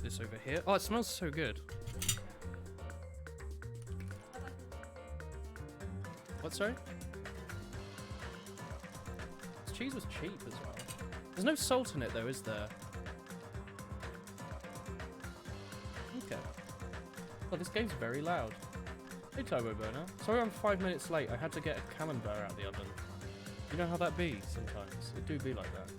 this over here. Oh, it smells so good. What, sorry? This cheese was cheap as well. There's no salt in it though, is there? Okay. Oh, this game's very loud. Hey, Turbo Burner. Sorry I'm 5 minutes late. I had to get a camembert out of the oven. You know how that be sometimes? It do be like that.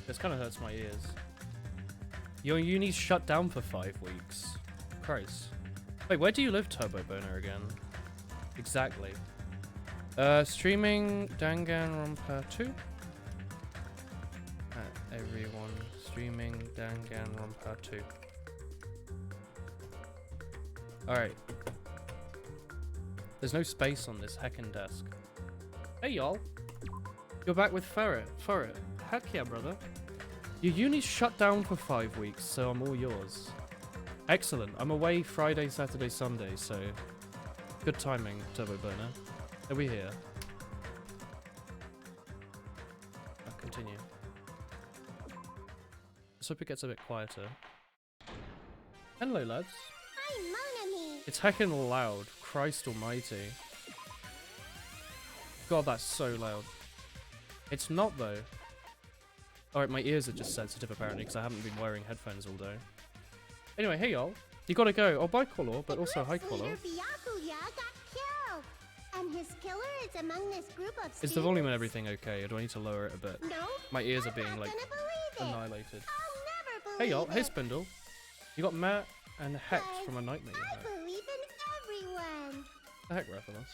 This kind of hurts my ears. Your uni's shut down for 5 weeks. Christ. Wait, where do you live, Turbo Burner, again? Exactly. Streaming Danganronpa 2? Everyone. Streaming Danganronpa 2. Alright. There's no space on this heckin' desk. Hey, y'all. You're back with Ferret. Heck yeah, brother. Your uni's shut down for 5 weeks, so I'm all yours. Excellent. I'm away Friday, Saturday, Sunday, so good timing, Turbo Burner. Are we here? I'll continue. Let's hope it gets a bit quieter. Hello, lads. Hi, Monami. It's heckin' loud. Christ almighty. God, that's so loud. It's not, though. Alright, my ears are just sensitive, apparently, because I haven't been wearing headphones all day. Anyway, hey, y'all. You gotta go. Oh, bye, Color, but also hi, Color. Byakuya got killed, and his killer is among this group of Is the volume and everything okay, or do I need to lower it a bit? No, My ears are being, I'm not like, gonna believe it. annihilated. I'll never Hey, y'all. believe Hey, it. Spindle. You got Matt and Hex from A Nightmare you I had. believe in everyone. The heck, Rathalos.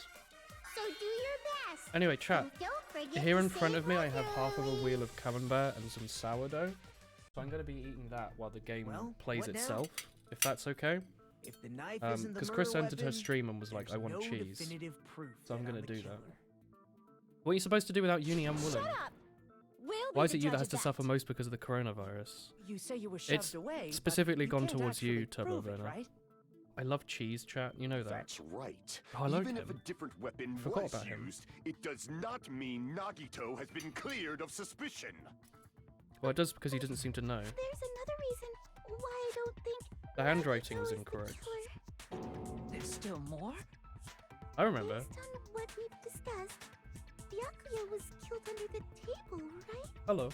So do your best. Anyway, chat. And don't forget Here to in front say of me, I have half of a regularly. wheel of camembert and some sourdough. So I'm going to be eating that while the game plays what now? itself, if that's okay. If the knife isn't the Because Chris murder entered her weapon, stream and was like, I there's want no cheese. definitive proof So I'm that going I'm to the do that. killer. What are you supposed to do without Uni and Woolen? Shut up. We'll Why be is the it you that judge has of to suffer most because of the coronavirus? You say you were shoved It's away, but specifically you gone can't towards you, actually Turbo prove it, Burner. right? I love cheese, chat. You know that. That's right. Oh, I like Even him. if a different weapon Forgot was about him. used, it does not mean Nagito has been cleared of suspicion. Well, it does because he doesn't seem to know. There's another reason why I don't think The handwriting Nagito was is the incorrect. killer. There's still more? I remember. Based on what we've discussed, Byakuya was killed under the table, right? Hello.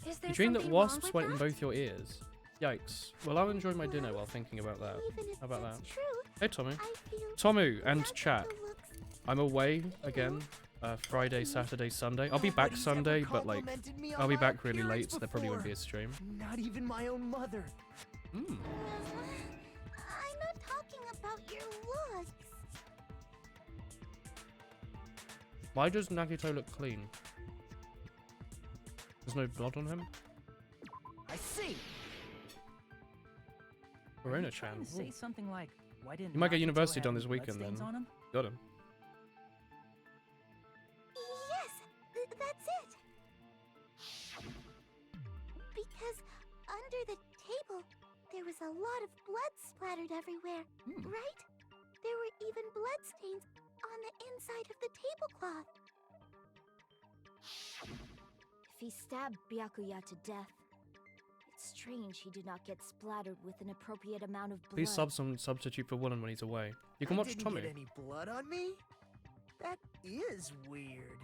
Is there You dreamed that something wrong wasps with went in that? both your ears. Yikes. Well, I'll enjoy my dinner while thinking about that. Even if How about that's that? True, Hey, Tommy. I feel Tomu and Byakuya chat. looks I'm away again. Friday, Saturday, Sunday. I'll be back Nobody's ever Sunday, but like, complimented me on I'll be my back really appearance late, so there probably won't be before. a stream. Not even my own mother. Hmm. I'm not talking about your looks. Why does Nagito look clean? There's no blood on him? I see. Verona-chan. Say Ooh. something like, why didn't You might get Nagito university have done this any weekend bloodstains then. on him? Got him. Yes, that's it. Because under the table, there was a lot of blood splattered everywhere, right? There were even bloodstains on the inside of the tablecloth. If he stabbed Byakuya to death, it's strange he did not get splattered with an appropriate amount of blood. Please sub some substitute for Woolen when he's away. You can I watch didn't Tommy. get any blood on me? That is weird.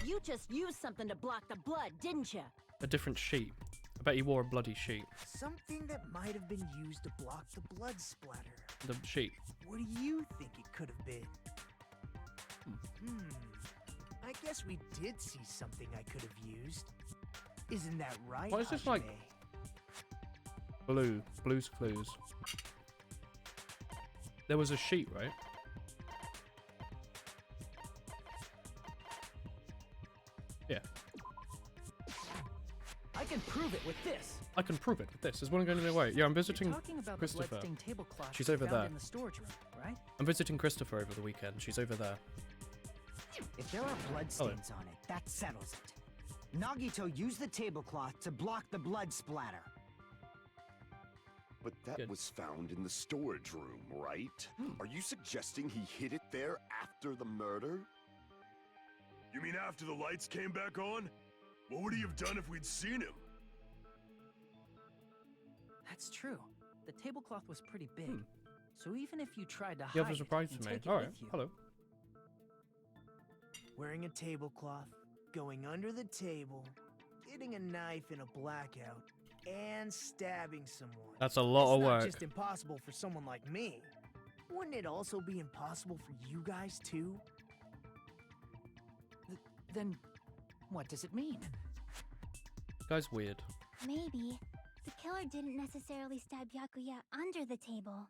You just used something to block the blood, didn't you? A different sheet. I bet he wore a bloody sheet. Something that might have been used to block the blood splatter. The sheet. What do you think it could have been? I guess we did see something I could have used. Isn't that right? Why is this like- Hajime? Blue's Clues. There was a sheet, right? Yeah. I can prove it with this. I can prove it with this. Is one going away? Yeah, I'm visiting Talking about the Christopher. bloodstained tablecloth She's you over found there. in the storage room, right? I'm visiting Christopher over the weekend. She's over there. If there are bloodstains on it, that settles it. Nagito used the tablecloth to block the blood splatter. But that Good. was found in the storage room, right? Are you suggesting he hid it there after the murder? You mean after the lights came back on? What would he have done if we'd seen him? That's true. The tablecloth was pretty big. So even if you tried to You hide have a it surprise and for me. take it Alright, with you, hello. Wearing a tablecloth, going under the table, getting a knife in a blackout, and stabbing someone. That's a lot of It's not work. just impossible for someone like me. Wouldn't it also be impossible for you guys too? then what does it mean? This guy's weird. Maybe the killer didn't necessarily stab Byakuya under the table.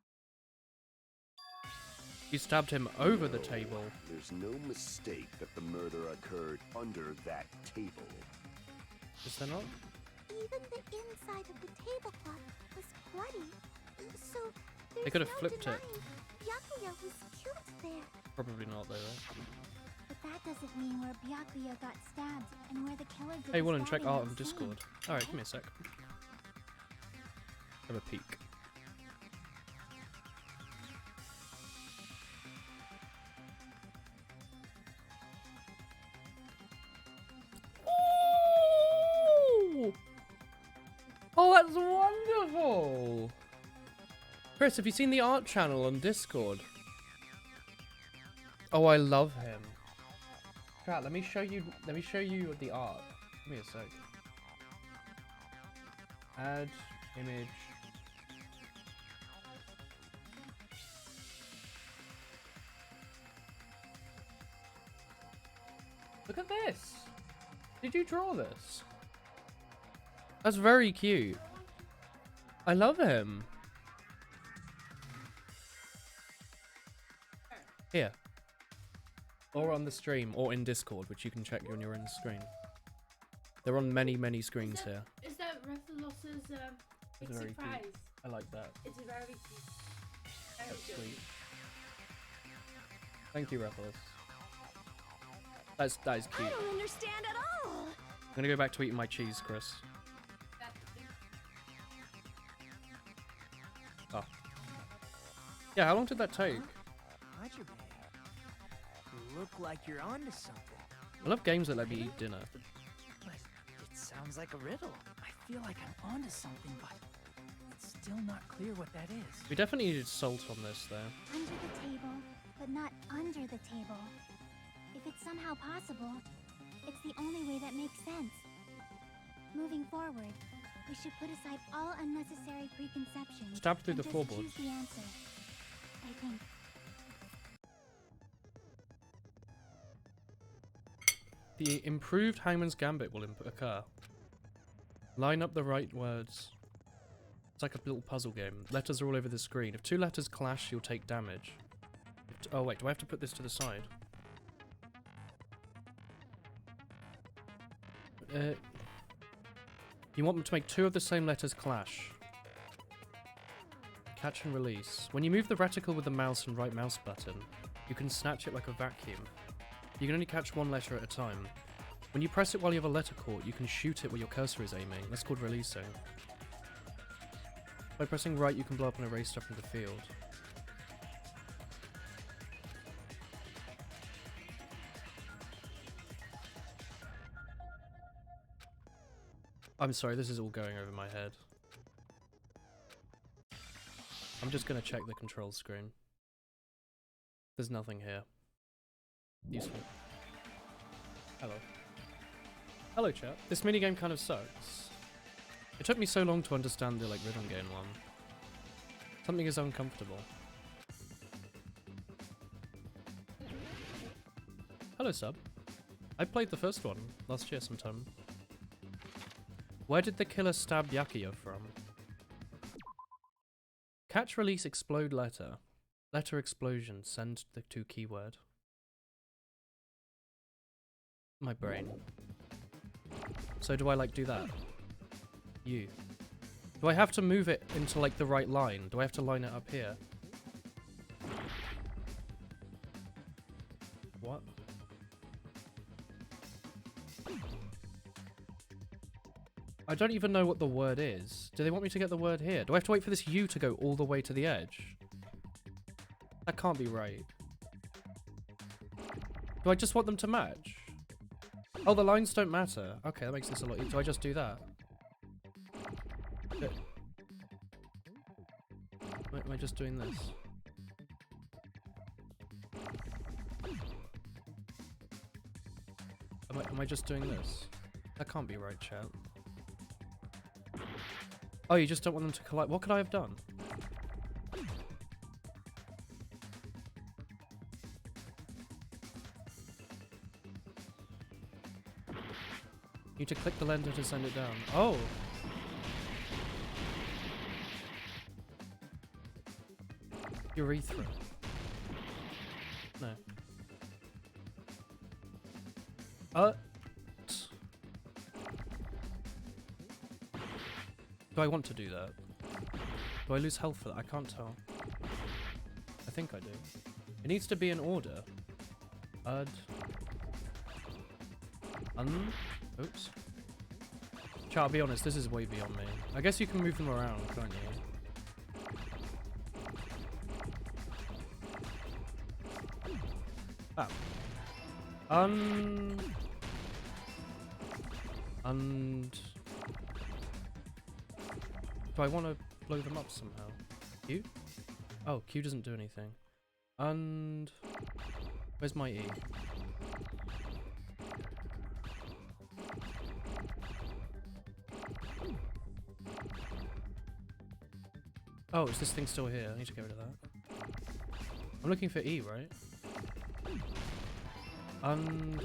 He stabbed him over the No, table. There's no mistake that the murder occurred under that table. Is there not? Even the inside of the tablecloth was bloody. So there's could have no flipped it. denying Byakuya was killed there. Probably not, though. But that doesn't mean where Byakuya got stabbed and where the killer did Hey, the Willen, check stabbing art was on seen. Discord. Alright, give me a sec. Have a peek. Ooh! Oh, that's wonderful! Chris, have you seen the art channel on Discord? Oh, I love him. Chat, let me show you the art. Give me a sec. Add image. Look at this. Did you draw this? That's very cute. I love him. Here. Or on the stream, or in Discord, which you can check on your own screen. They're on many, many screens here. Is that Rathalos's big It's very cute. surprise? I like that. It's very cute. Very That's good. sweet. Thank you, Rathalos. That is cute. I don't understand at all. I'm gonna go back to eating my cheese, Chris. Oh. Yeah, how long did that take? Roger, babe. You look like you're onto something. I love games that let me eat dinner. But it sounds like a riddle. I feel like I'm onto something, but it's still not clear what that is. We definitely needed salt on this, though. Under the table, but not under the table. If it's somehow possible, it's the only way that makes sense. Moving forward, we should put aside all unnecessary preconceptions. Stab through and the just floorboards. choose the answer. I think. The improved Hangman's Gambit will occur. Line up the right words. It's like a little puzzle game. Letters are all over the screen. If two letters clash, you'll take damage. Oh wait, do I have to put this to the side? You want them to make two of the same letters clash. Catch and release. When you move the reticle with the mouse and right mouse button, you can snatch it like a vacuum. You can only catch one letter at a time. When you press it while you have a letter caught, you can shoot it where your cursor is aiming. That's called releasing. By pressing right, you can blow up and erase stuff from the field. I'm sorry, this is all going over my head. I'm just gonna check the control screen. There's nothing here. Useful. Hello. Hello, chat. This minigame kind of sucks. It took me so long to understand the, rhythm game one. Something is uncomfortable. Hello, sub. I played the first one last year sometime. Where did the killer stab Byakuya from? Catch, release, explode letter. Letter explosion. Send the to keyword. My brain. So do I do that? You. Do I have to move it into the right line? Do I have to line it up here? What? I don't even know what the word is. Do they want me to get the word here? Do I have to wait for this U to go all the way to the edge? That can't be right. Do I just want them to match? Oh, the lines don't matter. Okay, that makes this a lot easier. Do I just do that? Am I just doing this? Am I just doing this? That can't be right, chat. Oh, you just don't want them to collide. What could I have done? You need to click the lender to send it down. Oh! Urethra. No. Do I want to do that? Do I lose health for that? I can't tell. I think I do. It needs to be in order. Oops. Chat, I'll be honest, this is way beyond me. I guess you can move them around, can't you? Ah. And... Do I want to blow them up somehow? Q? Oh, Q doesn't do anything. And... Where's my E? Oh, is this thing still here? I need to get rid of that. I'm looking for E, right? And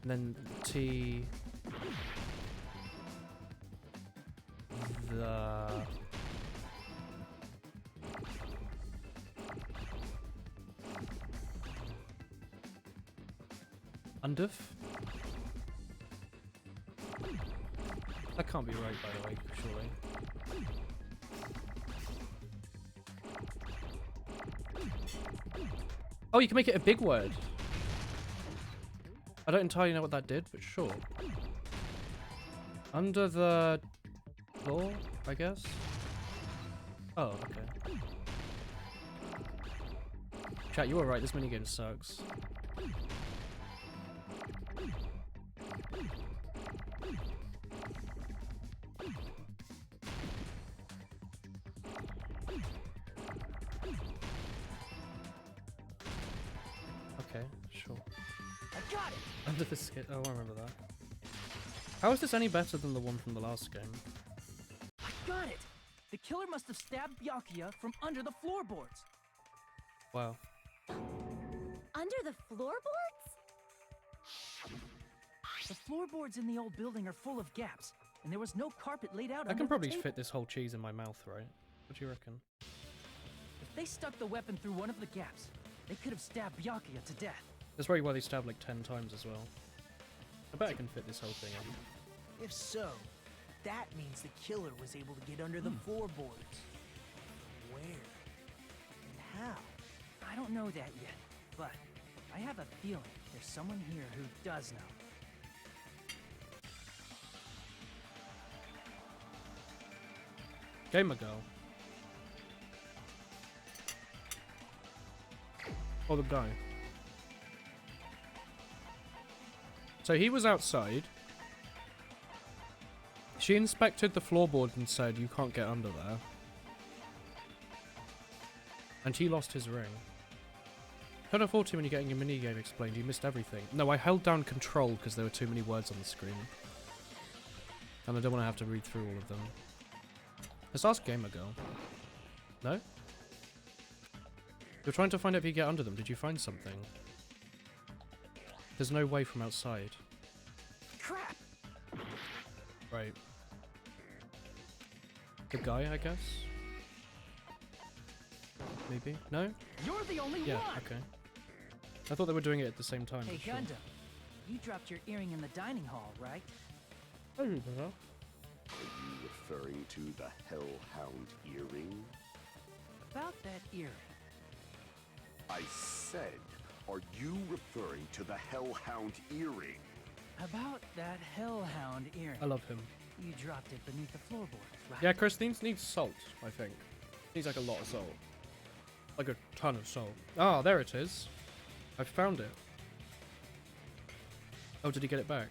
then T... The... Undif? That can't be right, by the way, surely. Oh, you can make it a big word. I don't entirely know what that did, but sure. Under the floor, I guess? Oh, okay. Chat, you were right, this minigame sucks. Okay, sure. I got it. Under the skin. Oh, I remember that. How is this any better than the one from the last game? I got it. The killer must have stabbed Byakuya from under the floorboards. Wow. Under the floorboards? The floorboards in the old building are full of gaps, and there was no carpet laid out. I can probably fit fit this whole cheese in my mouth, right? What do you reckon? If they stuck the weapon through one of the gaps, they could have stabbed Byakuya to death. That's probably why they stabbed like 10 times as well. I bet I can fit this whole thing in. If so, that means the killer was able to get under the floorboards. Where? And how? I don't know that yet, but I have a feeling there's someone here who does know. Gamer girl. Or the guy. So he was outside. She inspected the floorboard and said, you can't get under there. And he lost his ring. Turn off auto when you're getting your minigame explained. You missed everything. No, I held down control because there were too many words on the screen. And I don't want to have to read through all of them. Let's ask Gamer Girl. No? You're trying to find out if you get under them. Did you find something? There's no way from outside. Crap! Right. The guy, I guess? Maybe? No? You're the only Yeah, one! okay. I thought they were doing it at the same time. Hey, for sure. Gundam, you dropped your earring in the dining hall, right? I remember that. Are you referring to the Hellhound earring? About that earring. I said, are you referring to the Hellhound earring? About that hellhound earring. I love him. You dropped it beneath the floorboards, right? Yeah, Christine needs salt, I think. Needs like a lot of salt. Like a ton of salt. Ah, there it is. I found it. Oh, did he get it back?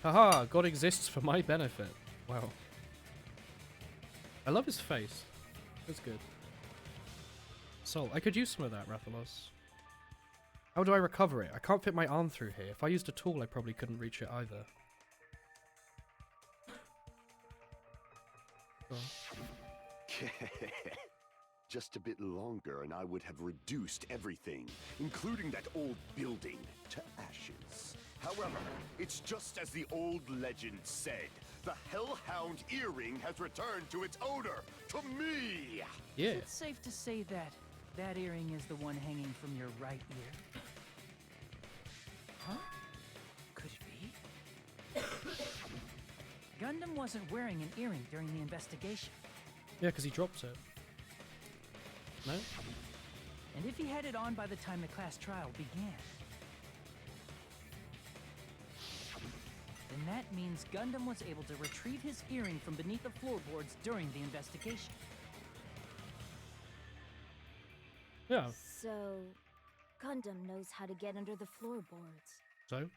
Haha, God exists for my benefit. Wow. I love his face. That's good. Salt. I could use some of that, Rathalos. How do I recover it? I can't fit my arm through here. If I used a tool, I probably couldn't reach it either. Go on. Just a bit longer and I would have reduced everything, including that old building, to ashes. However, it's just as the old legend said. The Hellhound earring has returned to its owner, to me! Yeah. Is it safe to say that that earring is the one hanging from your right ear? Huh? Could it be? Gundam wasn't wearing an earring during the investigation. Yeah, because he dropped it. No? And if he had it on by the time the class trial began, then that means Gundam was able to retrieve his earring from beneath the floorboards during the investigation. Yeah. So, Gundam knows how to get under the floorboards. So?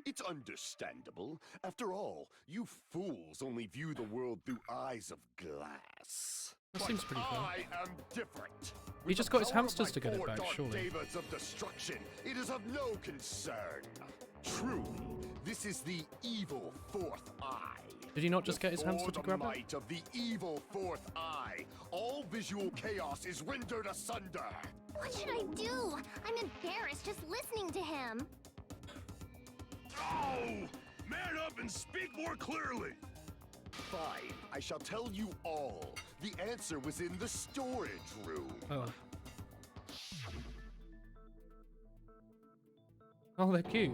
It's understandable. After all, you fools only view the world through eyes of glass. That seems pretty fair. I am different. He just got his hamsters to get it Four back, dark surely. Devas of destruction. It is of no concern. Truly, this is the evil fourth eye. Did he not just get his hamster to grab the it? might of the evil fourth eye, all visual chaos is rendered asunder. What should I do? I'm embarrassed just listening to him. Oh! Man up and speak more clearly! Fine, I shall tell you all. The answer was in the storage room. Oh. Oh, they're cute.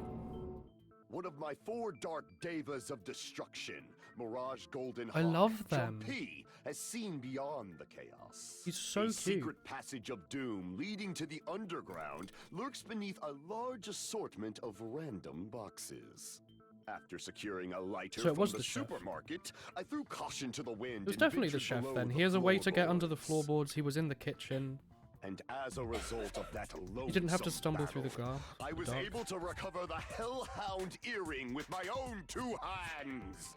One of my four dark devas of destruction, Mirage Golden I Hawk, love them. P, has seen beyond the chaos. He's so a cute. secret passage of doom leading to the underground lurks beneath a large assortment of random boxes. After securing a lighter So it from was the the chef. supermarket, I threw caution to the wind. It was and definitely the ventured chef below then. the He has a way to get under the floorboards. floorboards. He was in the kitchen. And as a result of that He didn't have to lonesome stumble through the battle, dark. I was able to recover the Hellhound earring with my own two hands.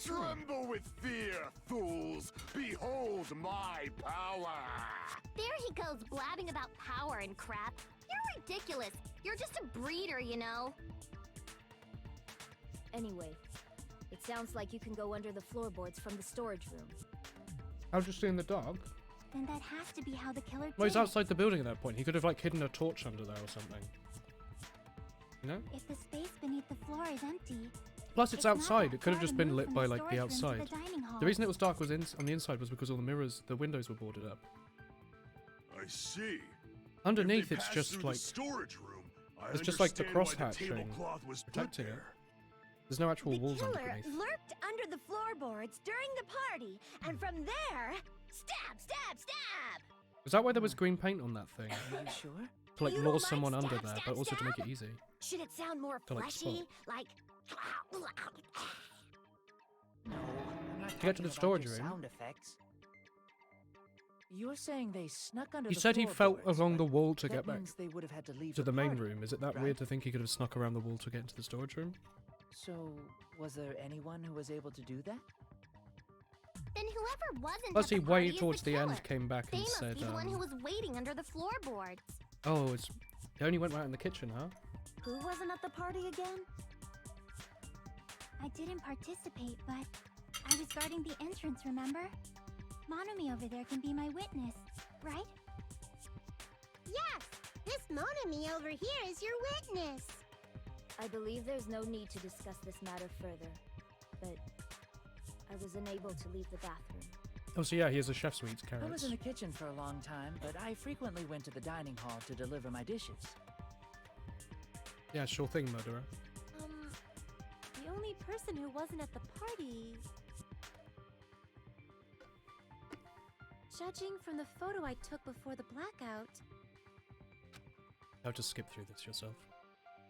Tremble with fear, fools! Behold my power! There he goes blabbing about power and crap. You're ridiculous. You're just a breeder, you know. Anyway, it sounds like you can go under the floorboards from the storage room. How'd you see in the dark? Then that has to be how the killer Well, he's did it. outside the building at that point. He could have, like, hidden a torch under there or something. You know? If the space beneath the floor is empty, Plus, it's not outside. that It could have far just to been move lit from by, the like, the storage room to outside. the dining hall. The reason it was dark was on the inside was because all the mirrors, the windows were boarded up. I see. Underneath, If they it's passed just through like the storage room. I it's just like the understand why crosshatch thing tablecloth was put protecting it. there. There's no actual The walls killer underneath. lurked under the floorboards during the party, and from there, stab, stab, stab! Is that why there was green paint on that thing? Are you sure? To like You lure don't like someone under stab, there, stab, but also to make it stab? easy. Should it sound more To, like, fleshy? spot. Like... No, I'm not To get to the talking about storage your room. Sound effects. You're saying they snuck under He the said he felt floorboards, along the but wall to that get back means they would have had to leave to the main party, room. Is it that right? weird to think he could have snuck around the wall to get into the storage room? So, was there anyone who was able to do that? Then whoever wasn't Plus, at he the party way is towards the killer. end came back They and must said, be the one who was waiting under the floorboards. "Oh, it's they only went right in the kitchen, huh?" Who wasn't at the party again? I didn't participate, but I was guarding the entrance, remember? Monomi over there can be my witness, right? Yes! This Monami over here is your witness! I believe there's no need to discuss this matter further, but I was unable to leave the bathroom. Oh, so yeah, he has a chef suite, I was carrots. in the kitchen for a long time, but I frequently went to the dining hall to deliver my dishes. Yeah, sure thing, murderer. The only person who wasn't at the party... Judging from the photo I took before the blackout, How to skip through this yourself.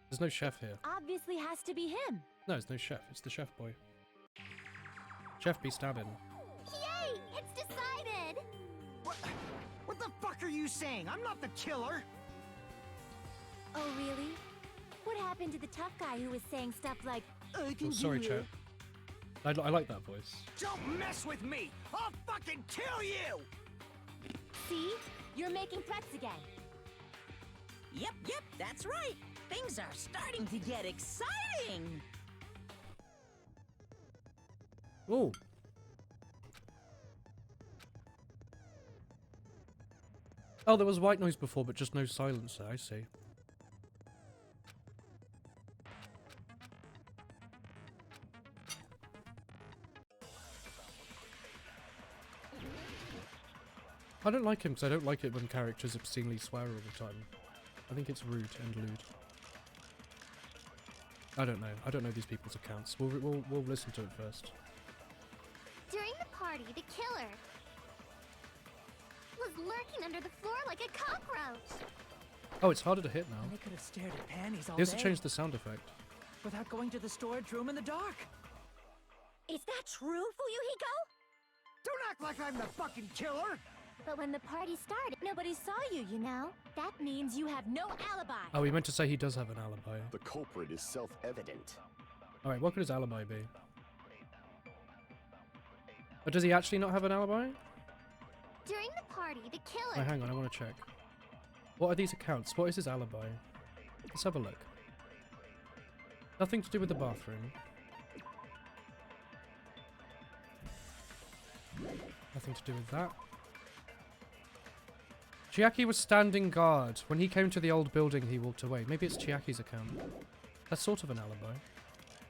There's no chef here. obviously has to be him. No, there's no chef. It's the chef boy. Chef be stabbing. Yay! It's decided! What the fuck are you saying? I'm not the killer! Oh, really? What happened to the tough guy who was saying stuff like, I can Oh, sorry, do chat. it? I like that voice. Don't mess with me! I'll fucking kill you! See? You're making threats again. Yep, that's right. Things are starting to get exciting. Oh. Oh, there was white noise before, but just no silencer. I see. I don't like him because I don't like it when characters obscenely swear all the time. I think it's rude and lewd. I don't know. I don't know these people's accounts. We'll listen to it first. During the party, the killer was lurking under the floor like a cockroach. Oh, it's harder to hit now. And they could have stared at panties all He has day to change the sound effect. without going to the storage room in the dark. Is that true, Fuyuhiko? Don't act like I'm the fucking killer! But when the party started, Nobody saw you, you know? That means you have no alibi. Oh, he meant to say he does have an alibi. The culprit is self-evident. Alright, what could his alibi be? Or does he actually not have an alibi? during the party, the Oh, killer hang on, I want to check. What are these accounts? What is his alibi? Let's have a look. Nothing to do with the bathroom. Nothing to do with that. Chiaki was standing guard. When he came to the old building, he walked away. Maybe it's Chiaki's account. That's sort of an alibi.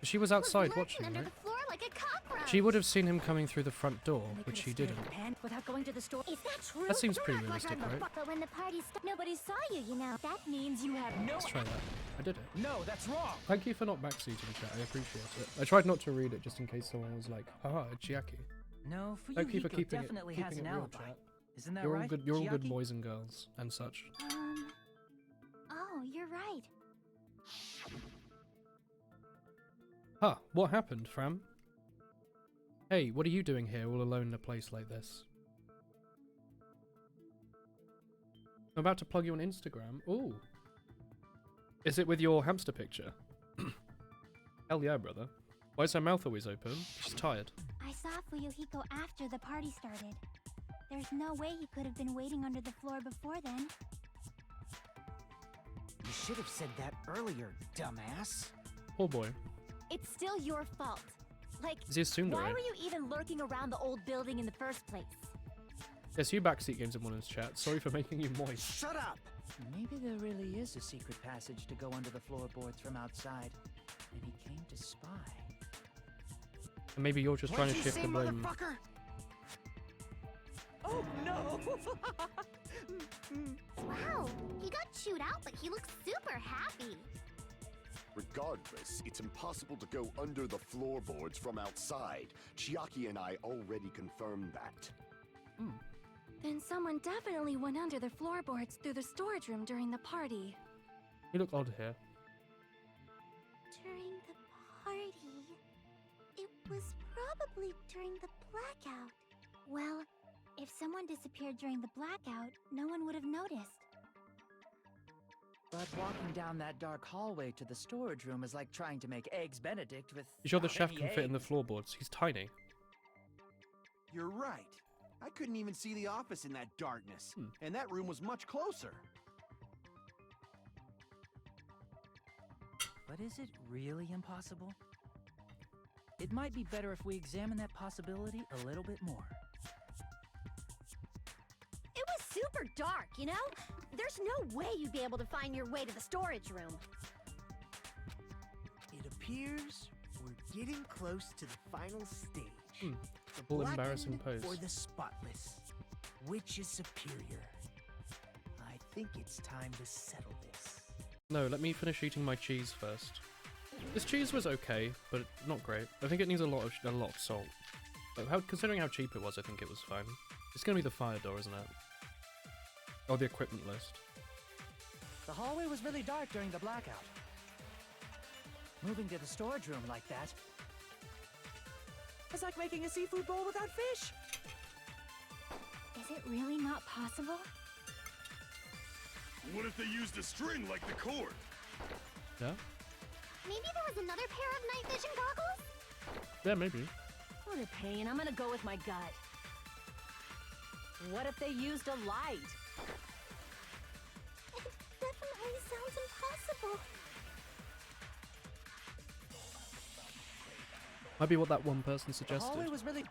She was outside was watching, lurking under right? the floor like a cockroach. She would have seen him coming through the front door, And they which could he have stared didn't. at pan Without going to the store. Is that true? That seems Don't pretty act like realistic, I'm the right? But when the party started, Nobody saw you, you know? That means you have no Let's try that. I did it. No, that's wrong. Thank you for not backseating, chat. I appreciate it. I tried not to read it just in case someone was like, haha, Chiaki. No, Thank you for Fuyuhiko keeping definitely it, has keeping an it real, alibi. chat. Isn't that You're right? all good. You're all good Chiaki? boys and girls and such. Oh, you're right. Huh? What happened, Fram? Hey, what are you doing here, all alone in a place like this? I'm about to plug you on Instagram. Ooh. Is it with your hamster picture? Hell yeah, brother. Why is her mouth always open? She's tired. I saw Fuyuhiko after the party started. There's no way he could have been waiting under the floor before then. You should have said that earlier, dumbass. Poor boy. It's still your fault. Like, Is he assumed why already? were you even lurking around the old building in the first place? Yes, you backseat games in one chat. Sorry for making you moist. Shut up! Maybe there really is a secret passage to go under the floorboards from outside, and he came to spy. And maybe you're just trying to shift the blame. Motherfucker? Oh no! Wow, he got chewed out, but he looks super happy. Regardless, it's impossible to go under the floorboards from outside. Chiaki and I already confirmed that. Then someone definitely went under the floorboards through the storage room during the party. You look odd here. During the party. It was probably during the blackout. Well, if someone disappeared during the blackout, no one would have noticed. But walking down that dark hallway to the storage room is like trying to make eggs Benedict with. You sure the chef can fit in the floorboards? He's tiny. You're right. I couldn't even see the office in that darkness. And that room was much closer. But is it really impossible? It might be better if we examine that possibility a little bit more. It was super dark, you know? There's no way you'd be able to find your way to the storage room. It appears we're getting close to the final stage. The All blackened embarrassing pose. or the spotless? Which is superior? I think it's time to settle this. No, let me finish eating my cheese first. This cheese was okay, but not great. I think it needs a lot of salt. But considering how cheap it was, I think it was fine. It's gonna be the fire door, isn't it? Or the equipment list. The hallway was really dark during the blackout. Moving to the storage room like that. It's like making a seafood bowl without fish. Is it really not possible? What if they used a string like the cord? Yeah? Maybe there was another pair of night vision goggles? Yeah, maybe. What a pain. I'm gonna go with my gut. What if they used a light? It definitely sounds impossible. Might be what that one person The suggested. hallway was really...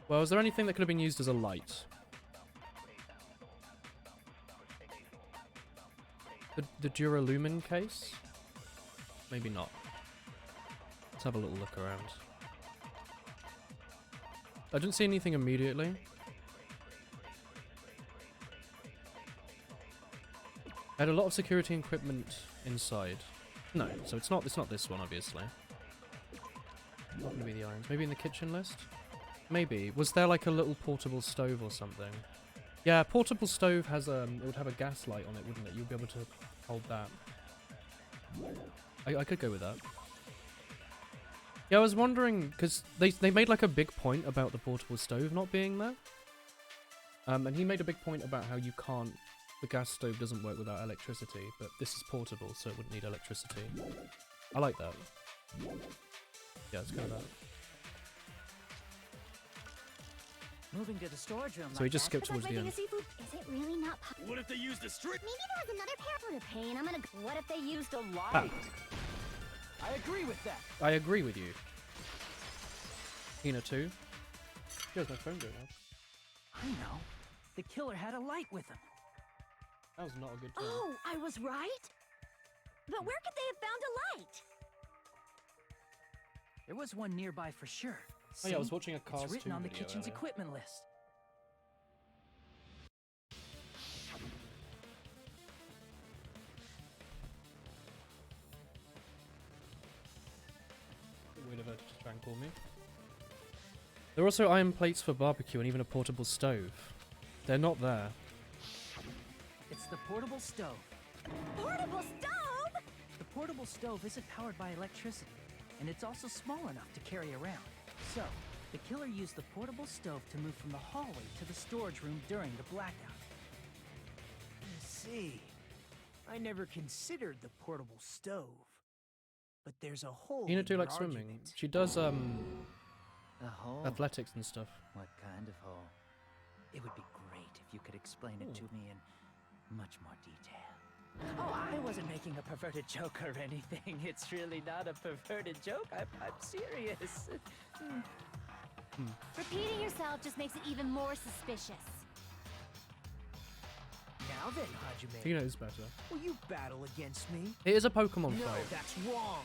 Well, is there anything that could have been used as a light? The Duralumin case? Maybe not. Let's have a little look around. I didn't see anything immediately. I had a lot of security equipment inside. No, so it's not this one, obviously. Not gonna be the irons. Maybe in the kitchen list? Maybe. Was there like a little portable stove or something? Yeah, portable stove has it would have a gas light on it, wouldn't it? You'd be able to hold that. I could go with that. Yeah, I was wondering, because they made like a big point about the portable stove not being there. And he made a big point about how you can't, the gas stove doesn't work without electricity, but this is portable, so it wouldn't need electricity. I like that. Yeah, let's go with that. Moving to the storage room. So he just skipped towards the end. Is it really not possible? What if they used a string? Maybe there was another pair. What a pain. I'm gonna... What if they used a light? Ah. I agree with that. I agree with you. Hina too. Here's my phone going off. I know. The killer had a light with him. That was not a good time. Oh, I was right? But where could they have found a light? There was one nearby for sure. Oh yeah, I was See? watching a Cars 2 It's written on the video kitchen's earlier. equipment list. Weird of her to just try and call me. There are also iron plates for barbecue and even a portable stove. They're not there. It's the portable stove. Portable stove? The portable stove isn't powered by electricity, and it's also small enough to carry around. So, the killer used the portable stove to move from the hallway to the storage room during the blackout. I see. I never considered the portable stove. But there's a hole. Hina in too your likes swimming. argument. She does A hole? athletics and stuff. What kind of hole? It would be great if you could explain it to me in much more detail. Oh, I wasn't making a perverted joke or anything. It's really not a perverted joke. I'm serious. Repeating yourself just makes it even more suspicious. Now then, Hajime, Hina is better. will you battle against me? It is a Pokemon No, fight. that's wrong.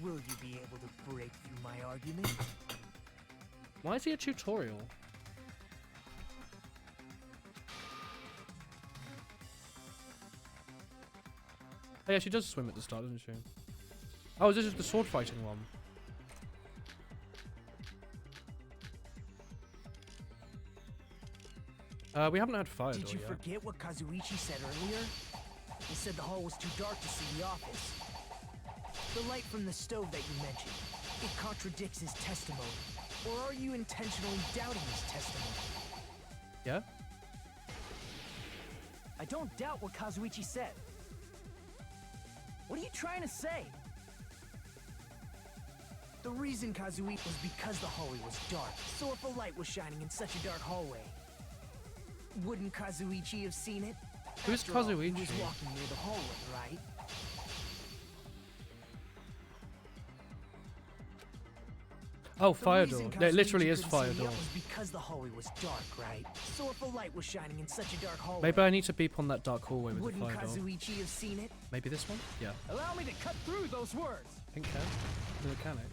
Will you be able to break through my argument? Why is he a tutorial? Oh yeah, she does swim at the start, doesn't she? Oh, this is the sword fighting one. We haven't had fire Did door you yet. forget what Kazuichi said earlier? He said the hall was too dark to see the office. The light from the stove that you mentioned, it contradicts his testimony. Or are you intentionally doubting his testimony? Yeah? I don't doubt what Kazuichi said. What are you trying to say? The reason Kazuichi was because the hallway was dark. So if a light was shining in such a dark hallway, wouldn't Kazuichi have seen it? Who's After all, He Kazuichi? was walking near the hallway, right? Oh, The fire reason door. There literally Kazuichi is couldn't fire see me door. up was because the hallway was dark, right? So if a light was shining in such a dark hallway, Maybe I need to beep on that dark hallway with wouldn't the fire door. Kazuichi have seen it? Maybe this one? Yeah. Allow me to cut through those words. Pink hair. The mechanic.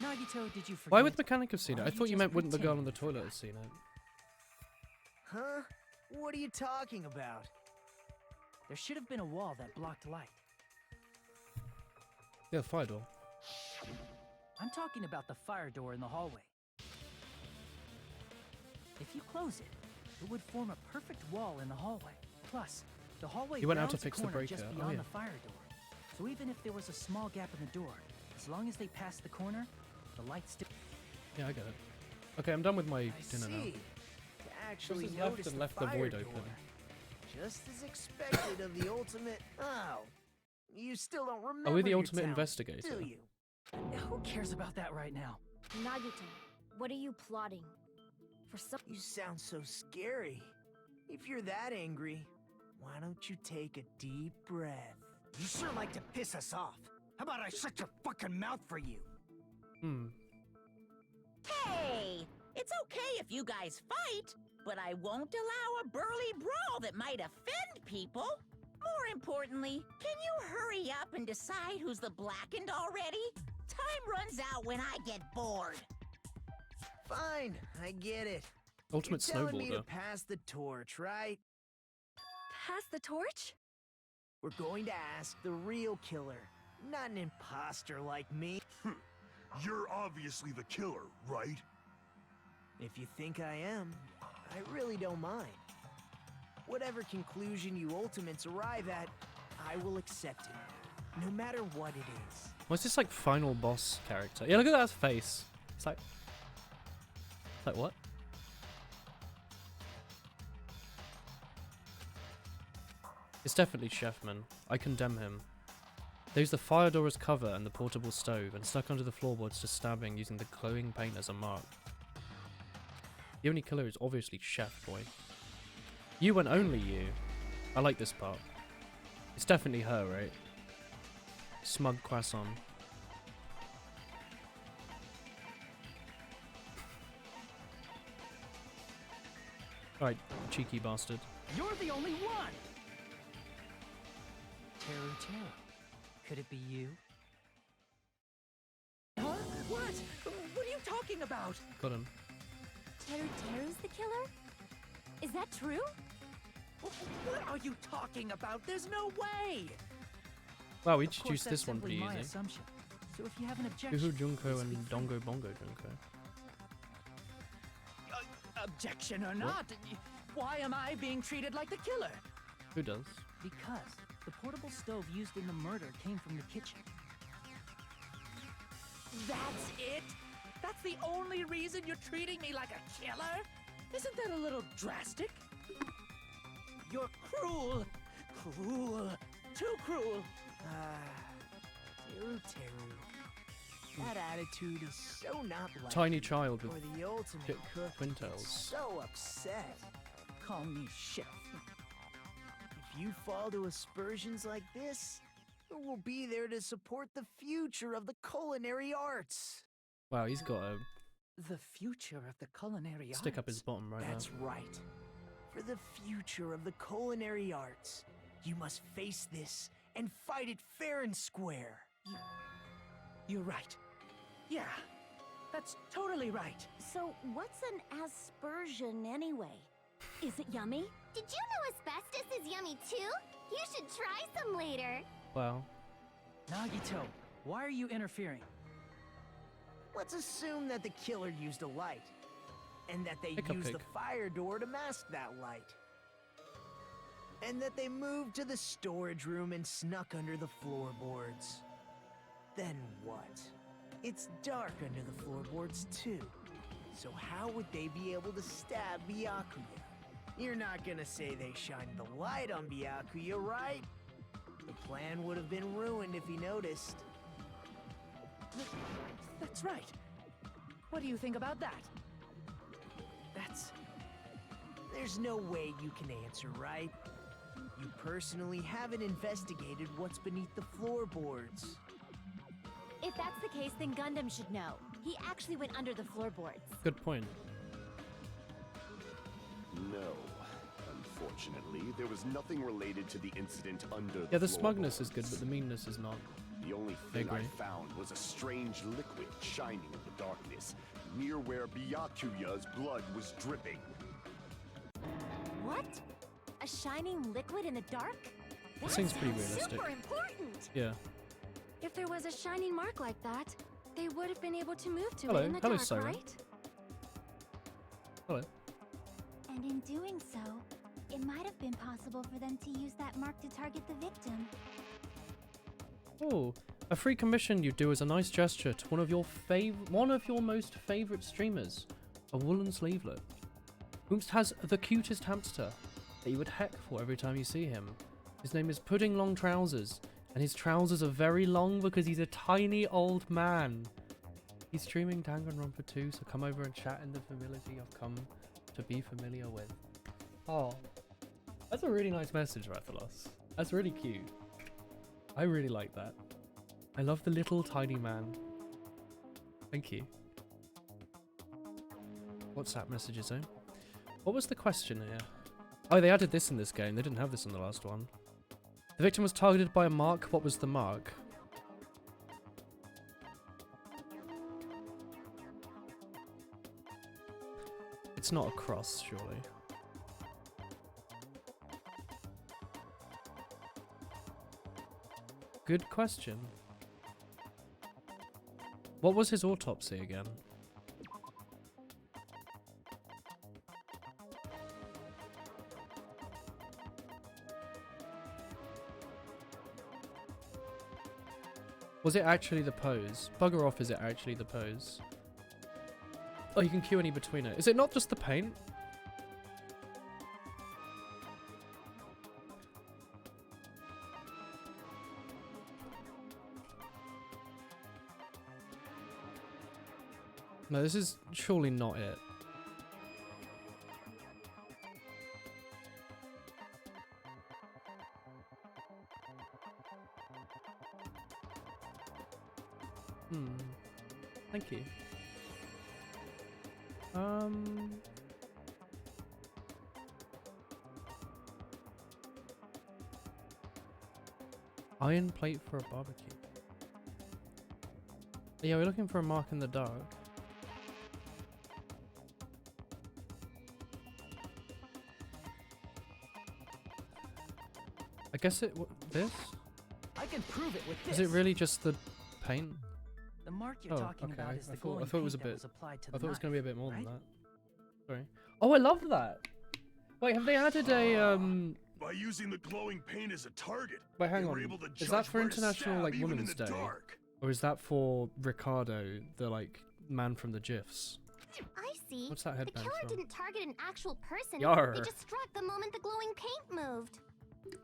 Nagito, did you forget? Why would the mechanic have seen it? Why I did you thought you just meant wouldn't the girl in pretend the you toilet have seen it? Huh? What are you talking about? There should have been a wall that blocked light. Yeah, fire door. I'm talking about the fire door in the hallway. If you close it, it would form a perfect wall in the hallway. Plus, the hallway You went out to rounds fix a the corner breaker. just Oh, beyond yeah. the fire door. So even if there was a small gap in the door, as long as they passed the corner, the light still... Yeah, I get it. Okay, I'm done with my I dinner now. see. To actually This is left notice and the left the fire void door. open. Just as expected of the ultimate... Oh. You still don't remember Are we the your ultimate talent, investigator? do you? Who cares about that right now? Nagito, what are you plotting? For some... You sound so scary. If you're that angry, why don't you take a deep breath? You sure like to piss us off. How about I shut your fucking mouth for you? Hey! It's okay if you guys fight, but I won't allow a burly brawl that might offend people. More importantly, can you hurry up and decide who's the blackened already? Time runs out when I get bored. Fine, I get it. Ultimate You're telling me to snowboarder. pass the torch, right? Pass the torch? We're going to ask the real killer, not an imposter like me. You're obviously the killer, right? If you think I am, I really don't mind. Whatever conclusion you ultimates arrive at, I will accept it, no matter what it is. What's this like final boss character? Yeah, look at that face. It's like what? It's definitely Chefman. I condemn him. They use the fire door as cover and the portable stove, and stuck under the floorboards to stabbing using the glowing paint as a mark. The only killer is obviously Chef Boy. You and only you. I like this part. It's definitely her, right? Smug croissant. Alright, cheeky bastard. You're the only one! Teru. Could it be you? Huh? What? What are you talking about? Got him. Teru's the killer? Is that true? What are you talking about? There's no way! Wow, we Of course, introduced that's this one simply pretty my easy. assumption. So if you have an objection, Uhu Junko please and speak Dongo Bongo Junko. Objection or not, why am I being treated like the killer? Who does? Because the portable stove used in the murder came from the kitchen. That's it? That's the only reason you're treating me like a killer? Isn't that a little drastic? You're cruel. Cruel. Too cruel. Teru. That attitude is so not like Tiny you, child with or the ultimate Chip cook to get Quintels. so upset. Call me chef. If you fall to aspersions like this, who will be there to support the future of the culinary arts? Wow, he's got a The future of the culinary arts. stick up his bottom right That's now. right. For the future of the culinary arts, you must face this and fight it fair and square. You're right. Yeah, that's totally right. So, what's an aspersion anyway? Is it yummy? Did you know asbestos is yummy too? You should try some later. Wow. Nagito, why are you interfering? Let's assume that the killer used a light, and that they Hiccup used pig. the fire door to mask that light. And that they moved to the storage room and snuck under the floorboards. Then what? It's dark under the floorboards too. So how would they be able to stab Byakuya? You're not gonna say they shined the light on Byakuya, right? The plan would have been ruined if he noticed. That's right. What do you think about that? There's no way you can answer, right? You personally haven't investigated what's beneath the floorboards. If that's the case, then Gundam should know. He actually went under the floorboards. Good point. No. Unfortunately, there was nothing related to the incident under Yeah, the floorboards. smugness is good, but the meanness is not. The only thing I agree. found was a strange liquid shining in the darkness, near where Byakuya's blood was dripping. What? A shining liquid in the dark? That seems pretty realistic. Super important! Yeah. If there was a shining mark like that, They would have been able to move to Hello. it in the Hello, dark, Siren. right? Hello. And in doing so, it might have been possible for them to use that mark to target the victim. Oh, a free commission you do as a nice gesture to one of your most favorite streamers. A woolen sleevelet. Oomst has the cutest hamster that you would heck for every time you see him. His name is Pudding Long Trousers, and his trousers are very long because he's a tiny old man. He's streaming Danganronpa 2, so come over and chat in the familiarity I've come to be familiar with. Oh, that's a really nice message, Rathalos. That's really cute. I really like that. I love the little tiny man. Thank you. WhatsApp messages, eh? What was the question here? Oh, they added this in this game. They didn't have this in the last one. The victim was targeted by a mark. What was the mark? It's not a cross, surely. Good question. What was his autopsy again? Was it actually the pose? Bugger off, is it actually the pose? Oh, you can queue any between it. Is it not just the paint? No, this is surely not it. Thank you. Iron plate for a barbecue. Yeah, we're looking for a mark in the dark. I guess this? I can prove it with this. Is it really just the paint? The mark you're talking about is the glowing I thought it was a paint that bit. was applied to I the thought it was going to be a bit more knife, than right? that. Sorry. Oh, I love that. Wait, have they added a By using the glowing paint as a target, Wait, hang they were on. able to Is that judge for where to International stab like even in Women's the Day, dark. or is that for Ricardo, the like man from the GIFs? I see. What's that The headband killer from? didn't target an actual person. Yarr. They just struck the moment the glowing paint moved.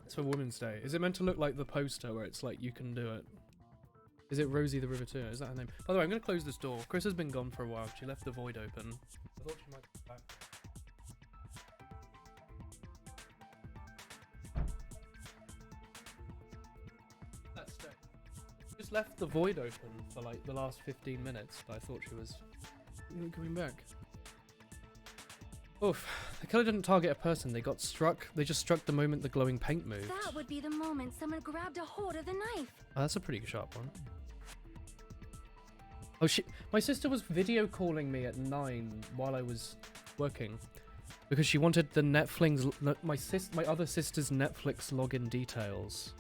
It's for Women's Day. Is it meant to look like the poster where it's like you can do it? Is it Rosie the Riveteer? Is that her name? By the way, I'm going to close this door. Chris has been gone for a while. She left the void open. I thought she might be back. That's stay. Just left the void open for like the last 15 minutes. But I thought she was coming back. Oof. The killer didn't target a person. They got struck. They just struck the moment the glowing paint moved. That would be the moment someone grabbed a hold of the knife. Oh, that's a pretty sharp one. Oh, my sister was video calling me at 9 while I was working because she wanted the Netflix, my other sister's Netflix login details.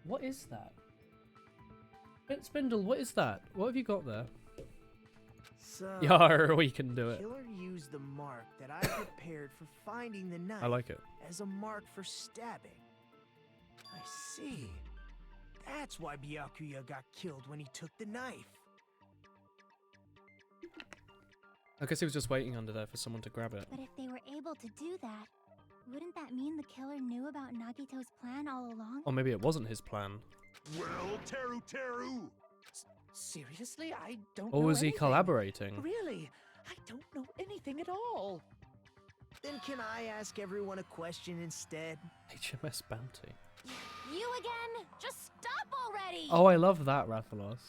What is that? Spindle, what is that? What have you got there? So, Yar, we can do it. Killer used the mark that I prepared for finding the knife I like it. as a mark for stabbing. I see. That's why Byakuya got killed when he took the knife. I guess he was just waiting under there for someone to grab it. But if they were able to do that, wouldn't that mean the killer knew about Nagito's plan all along? Or maybe it wasn't his plan. Well, Teru! Seriously? I don't Or know was he anything. collaborating? Really? I don't know anything at all. Then can I ask everyone a question instead? HMS Bounty. You again? Just stop already! Oh, I love that, Rathalos.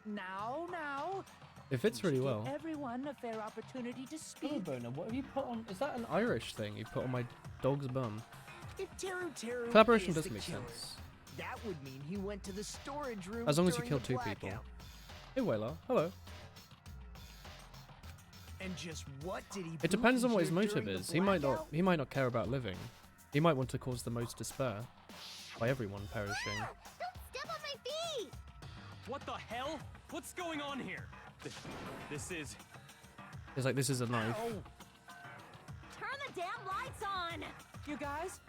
Now. It fits really well. Give everyone a fair opportunity to Oh, speak. Boner, what have you put on? Is that an Irish thing you put on my dog's bum? If Teru Collaboration is does the make killer, sense. that would mean he went to the storage room As long as you during kill the 2 people. blackout. Hey, Whaler. Hello. And just what did he It depends on what his hear motive during the is. He might blackout? not care about living. He might want to cause the most despair by everyone perishing. Don't step on my feet! What the hell? What's going on here? This is... It's like, this is a knife. Turn the damn lights on! You guys?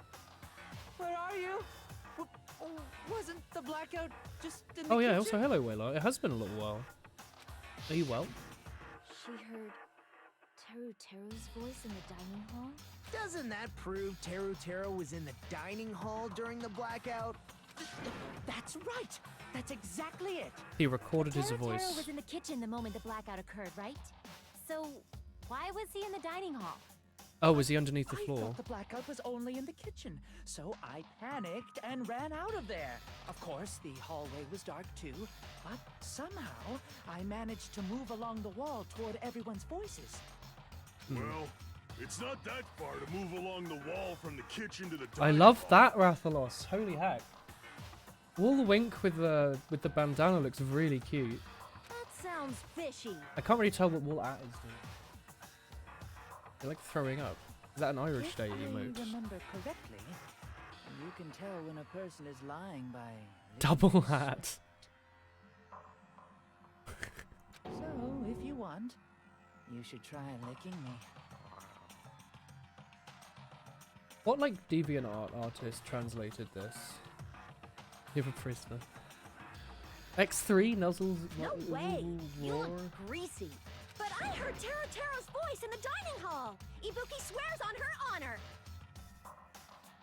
Where are you? Wasn't the blackout just in the Oh yeah, kitchen? also hello, Wayla. It has been a little while. Are you well? She heard Teru's voice in the dining hall? Doesn't that prove Teru was in the dining hall during the blackout? That's right! That's exactly it! He recorded his Teru voice. was in the kitchen the moment the blackout occurred, right? So, why was he in the dining hall? Oh, was he underneath the I floor? thought the blackout was only in the kitchen, so I panicked and ran out of there. Of course, the hallway was dark too, but somehow I managed to move along the wall toward everyone's voices. Well, it's not that far to move along the wall from the kitchen to the I dining love hall. that, Rathalos. Holy heck. Wool Wink with the bandana looks really cute. That sounds fishy. I can't really tell what Wool At is doing. They're like throwing up. Is that an Irish Day If emote? I remember correctly, you can tell when a person is lying by... Double hat. So, if you want, you should try licking me. What like DeviantArt artist translated this? You have a prisoner. X3 nuzzles. No way! You roar. look greasy. But I heard Teru's voice in the dining hall! Ibuki swears on her honor!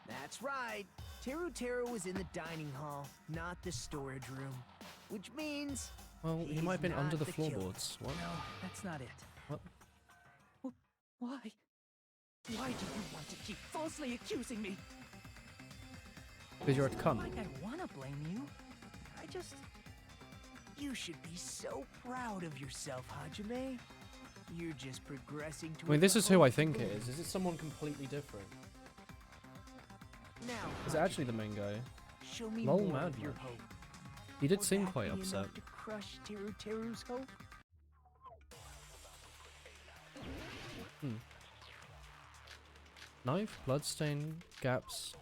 That's right. Teru was in the dining hall, not the storage room. Which means... Well, he he's might have been under not the killer. floorboards. What? No, that's not it. What? Why? Why do you want to keep falsely accusing me? Because you're a cunt. Like I want to blame you. I just... You should be so proud of yourself, Hajime. You're just progressing to I mean, this is who I think it is. Is it someone completely different? Now, Is it actually the main guy? show me Lol, more mad of your man. hope. He did Will seem that quite be upset. enough to crush Teru's hope? Knife, bloodstain, gaps.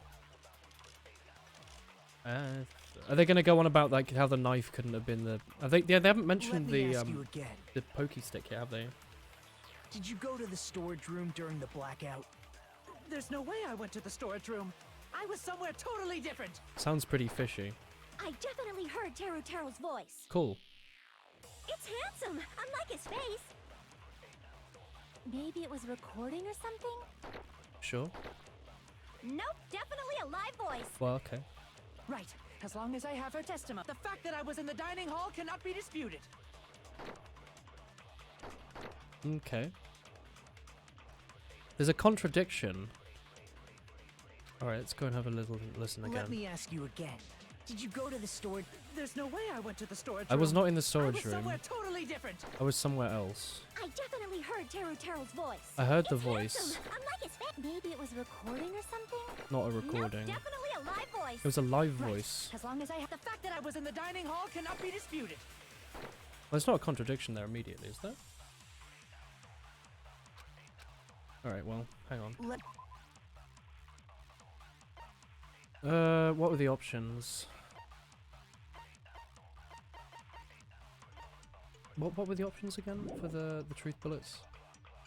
Are they going to go on about like how the knife couldn't have been the? Are they? Yeah, they haven't mentioned Let me the ask you again. the pokey stick yet, have they? Did you go to the storage room during the blackout? There's no way I went to the storage room. I was somewhere totally different. Sounds pretty fishy. I definitely heard Teru's voice. Cool. It's handsome, unlike his face. Maybe it was recording or something? Sure. Nope, definitely a live voice. Well, okay. Right. As long as I have her testimony, the fact that I was in the dining hall cannot be disputed. Okay. There's a contradiction. Alright, let's go and have a little listen again. Let me ask you again. Did you go to the storage? There's no way I went to the storage I room. was not in the I storage was room. somewhere totally different. I was somewhere else. I definitely heard Teru's voice. I heard the It's voice. handsome, unlike his face. Maybe it was recording or something? Not a Nope, recording. definitely a live voice. It was a live Right. voice. As long as I have the fact that I was in the dining hall cannot be disputed. Well, there's not a contradiction there immediately, is there? Alright, well, hang on. What were the options? What were the options again for the truth bullets?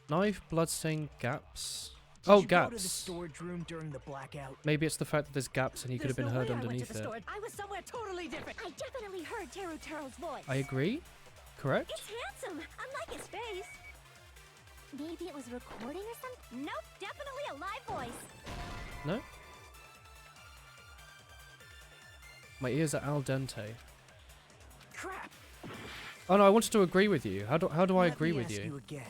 Knife, bloodstain, gaps. Oh, Did you go to the gaps. storage room during the blackout? Maybe it's the fact that there's gaps and he could have been heard underneath it. I was somewhere totally different. I definitely heard Teru's voice. I agree. Correct? It's handsome, unlike his face. Maybe it was recording or something? Nope, definitely a live voice. No? My ears are al dente. Crap. Oh no, I wanted to agree with you. How do I agree with Let me ask you? again.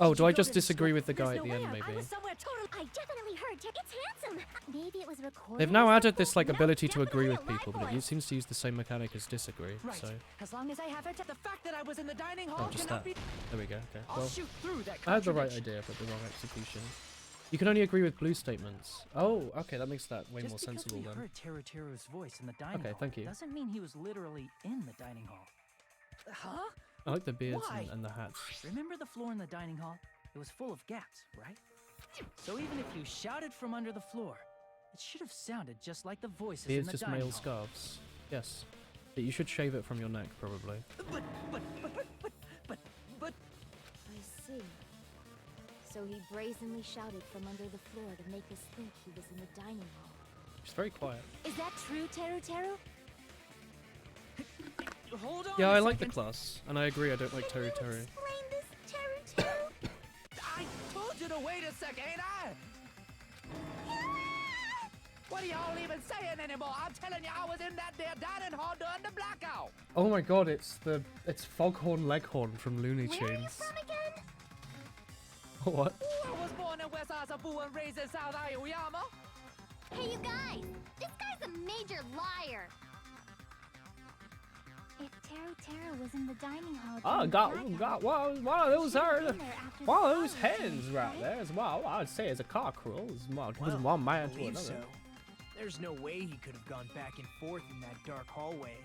Oh, Did do you I go just to the disagree store- with the guy There's at the no end, way I maybe? was somewhere totally... I definitely heard it's handsome. Maybe it was recording. They've now or added this like something? ability Nope, to agree with definitely a people, live but it voice. seems to use the same mechanic as disagree. Right. So, As long as I have her the fact that I was in the dining hall oh, just cannot that. be... There we go. Okay. I'll Well, shoot through that I had the right contradiction. idea, but the wrong execution. You can only agree with blue statements. Oh, okay, that makes that way Just more because sensible we then. heard Teru's voice in the dining Okay, hall thank you. doesn't mean he was literally in the dining hall. Huh? I like the beards Why? and the hats. Remember the floor in the dining hall? It was full of gaps, right? So even if you shouted from under the floor, it should have sounded just like the voices in Beards the just dining male hall. scarves. Yes. You should shave it from your neck, probably. But... I see. So he brazenly shouted from under the floor to make us think he was in the dining hall. She's very quiet. Is that true, Teru Teru? Hold on Yeah, a I like the second. class, and I agree I don't like Teru Teru. Explain this, Teru Teru. I told you to wait a second, ain't I? What are y'all even saying anymore? I'm telling you, I was in that there dining hall during the blackout. Oh my god, it's Foghorn Leghorn from Looney Tunes. Where are you from again? What? Ooh, I was born in West Asafu and raised in South Aoyama. Hey, you guys! This guy's a major liar! If Teru Teru was in the dining hall... Oh, during the got blackout, one of those she should've been there after the one of fire those was hens finished, right there as well. I'd say it's a cockerel. It's one man to believe another. so. There's no way he could have gone back and forth in that dark hallway.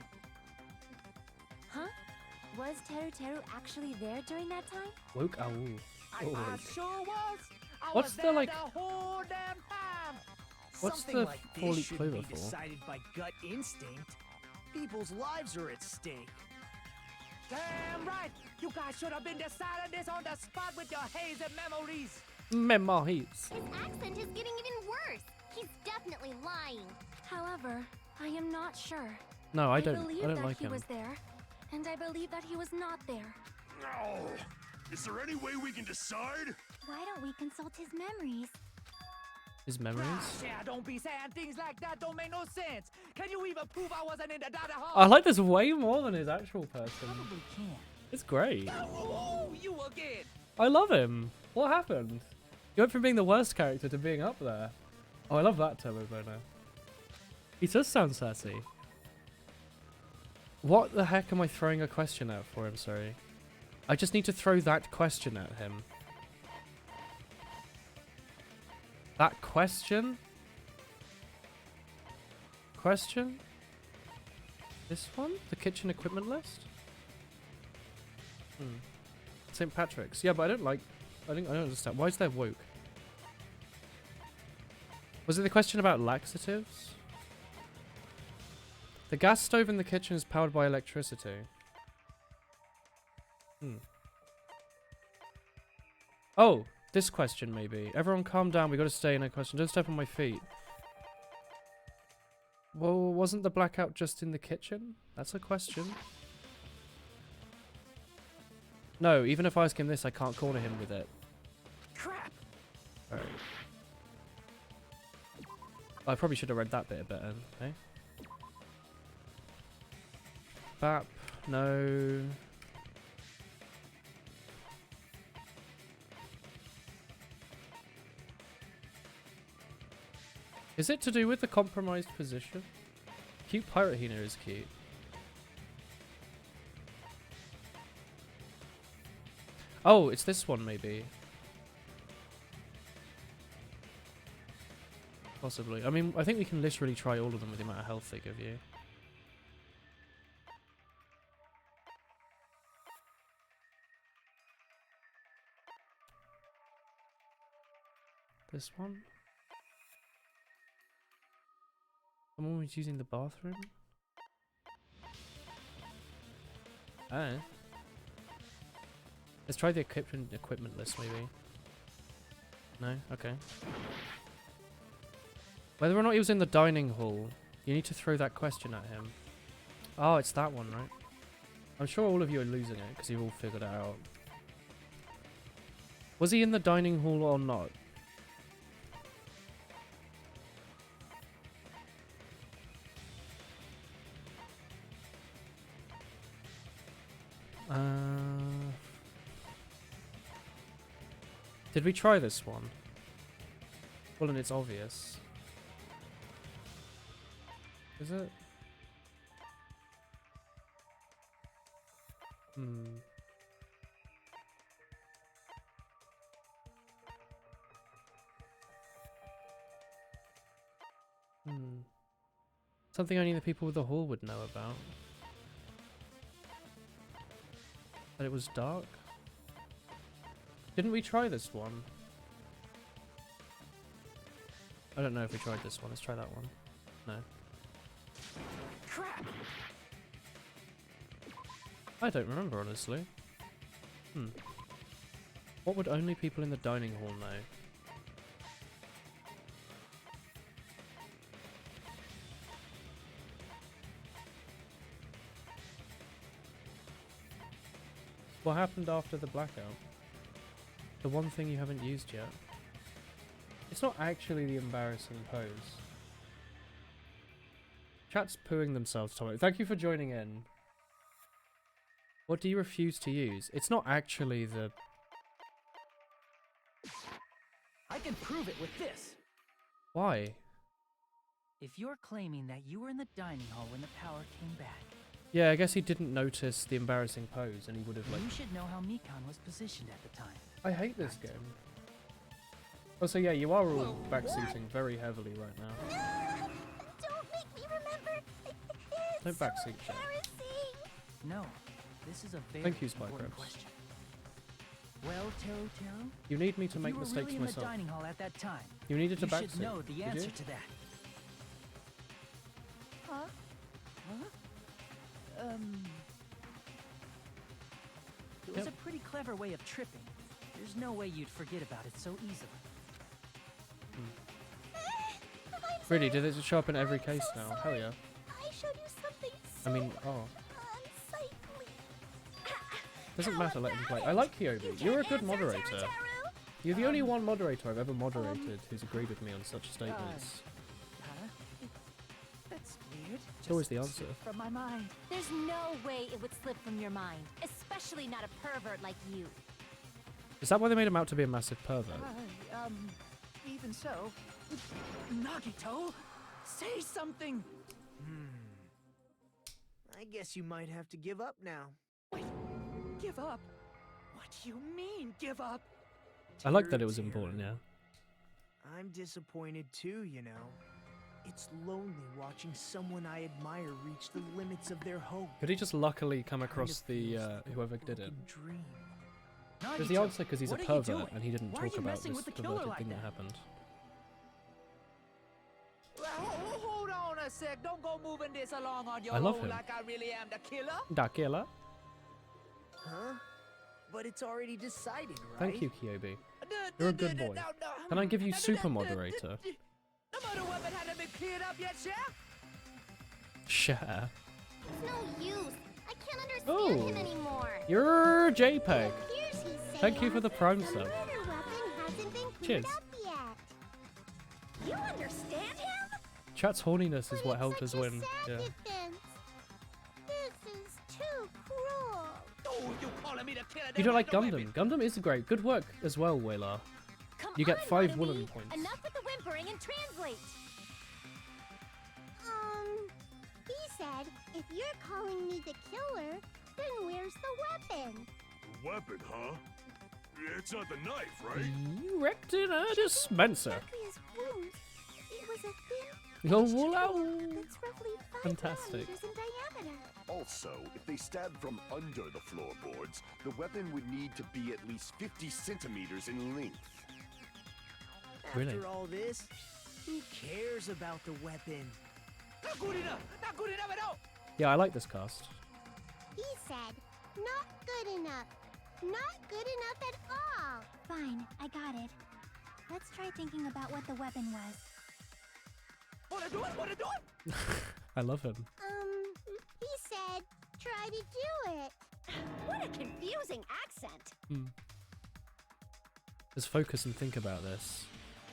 Huh? Was Teru Teru actually there during that time? Woke owl. I sure was. I What's was the, there like- the whole damn time. What's Something the like four-leaf this shouldn't clover be for? decided by gut instinct. People's lives are at stake. Damn right! You guys should have been deciding this on the spot with your hazy memories. Memories. His accent is getting even worse. He's definitely lying. However, I am not sure. No, I believe don't that like he him. was there, and I believe that he was not there. Oh, is there any way we can decide? Why don't we consult his memories? His memories. Yeah, don't be saying things like that. Don't make no sense. Can you even prove I wasn't in the dining hall? I like this way more than his actual person. Probably can. It's great. Oh, you again. I love him. What happened? He went from being the worst character to being up there. Oh, I love that Turbo Bono. He does sound sassy. What the heck am I throwing a question at for him? Sorry. I just need to throw that question at him. That question? Question? This one? The kitchen equipment list? St. Patrick's. Yeah, but I don't understand. Why is there woke? Was it the question about laxatives? The gas stove in the kitchen is powered by electricity. Oh, this question maybe. Everyone calm down, we gotta stay in a question. Don't step on my feet. Well, wasn't the blackout just in the kitchen? That's a question. No, even if I ask him this, I can't corner him with it. Crap. Alright. I probably should have read that bit better, okay? Bap, no. Is it to do with the compromised position? Cute pirate hina is cute. Oh, it's this one maybe. Possibly. I mean, I think we can literally try all of them with the amount of health they give you. This one? Someone was using the bathroom? Ah. Let's try the equipment list maybe. No? Okay. Whether or not he was in the dining hall, you need to throw that question at him. Oh, it's that one, right? I'm sure all of you are losing it because you've all figured it out. Was he in the dining hall or not? Did we try this one? Well, and it's obvious. Is it? Something only the people with the hall would know about. That it was dark? Didn't we try this one? I don't know if we tried this one. Let's try that one. No. Crap. I don't remember, honestly. What would only people in the dining hall know? What happened after the blackout? The one thing you haven't used yet. It's not actually the embarrassing pose. Chat's pooing themselves, Tommy. Thank you for joining in. What do you refuse to use? It's not actually the... I can prove it with this. Why? If you're claiming that you were in the dining hall when the power came back, Yeah, I guess he didn't notice the embarrassing pose and he would have like... you should know how Mikan was positioned at the time. I hate this game. Oh, so yeah, you are all backseating very heavily right now. Don't make me remember. Don't backseat, Chat. No, this is a very Thank you, important Spycraps. question. Well, Teru, You need me to if make you were mistakes really in the myself. dining hall at that time, You needed to you should backseat. know the Did answer you? to that. Huh? It was a pretty clever way of tripping. There's no way you'd forget about it so easily. Really, did it show up in every case now? Hell yeah. I showed you something I mean, oh. unsightly. Doesn't matter, let him play. I like Kyobi. You're a good moderator. You're the only one moderator I've ever moderated who's agreed with me on such statements. That's weird. It's always the answer. From my mind. There's no way it would slip from your mind, especially not a pervert like you. Is that why they made him out to be a massive pervert? Even so, Nagito, say something. I guess you might have to give up now. Wait, give up? What do you mean, give up? I like that it was important, yeah. I'm disappointed too, you know. It's lonely watching someone I admire reach the limits of their hope. Could he just luckily come across the, whoever did it? Dream. There's the answer because he's a what are you pervert doing? and he didn't Why are talk you about messing this with the killer perverted like thing that that? happened. Hold on a sec. Don't go moving this along on your I love own him. like I really am the killer. Da killer. Huh? But it's already decided, right? Thank you, Kyobi. You're a good boy. Can I give you super moderator? The murder weapon hadn't been cleared up yet, Chef? Share. It's no use. I can't understand Oh. him anymore. You're JPEG. Here's he's saying Thank you for the prime the sub. murder weapon hasn't been cleared Cheers. up yet. You understand him? Chat's horniness is But what it's helped such us a win. sad Yeah. defense. This is too cruel. Oh, you calling me the killer? You don't like Gundam. Gundam is great. Good work as well, Wayla. Come You get on, 5 Marubi. Woolen points. Enough with the whimpering and translate. He said, if you're calling me the killer, then where's the weapon? Weapon, huh? It's not the knife, right? You wrecked in a dispenser. Bakuya's wound. It was a thin Oh, wow. that's roughly 5 Fantastic. millimeters in diameter. Also, if they stabbed from under the floorboards, the weapon would need to be at least 50 centimeters in length. After Really? all this, who cares about the weapon? Not good enough. Not good enough at all. Yeah, I like this cast. He said, not good enough. Not good enough at all. Fine, I got it. Let's try thinking about what the weapon was. Wanna do it? Wanna do it? I love him. He said, try to do it. What a confusing accent. Just focus and think about this.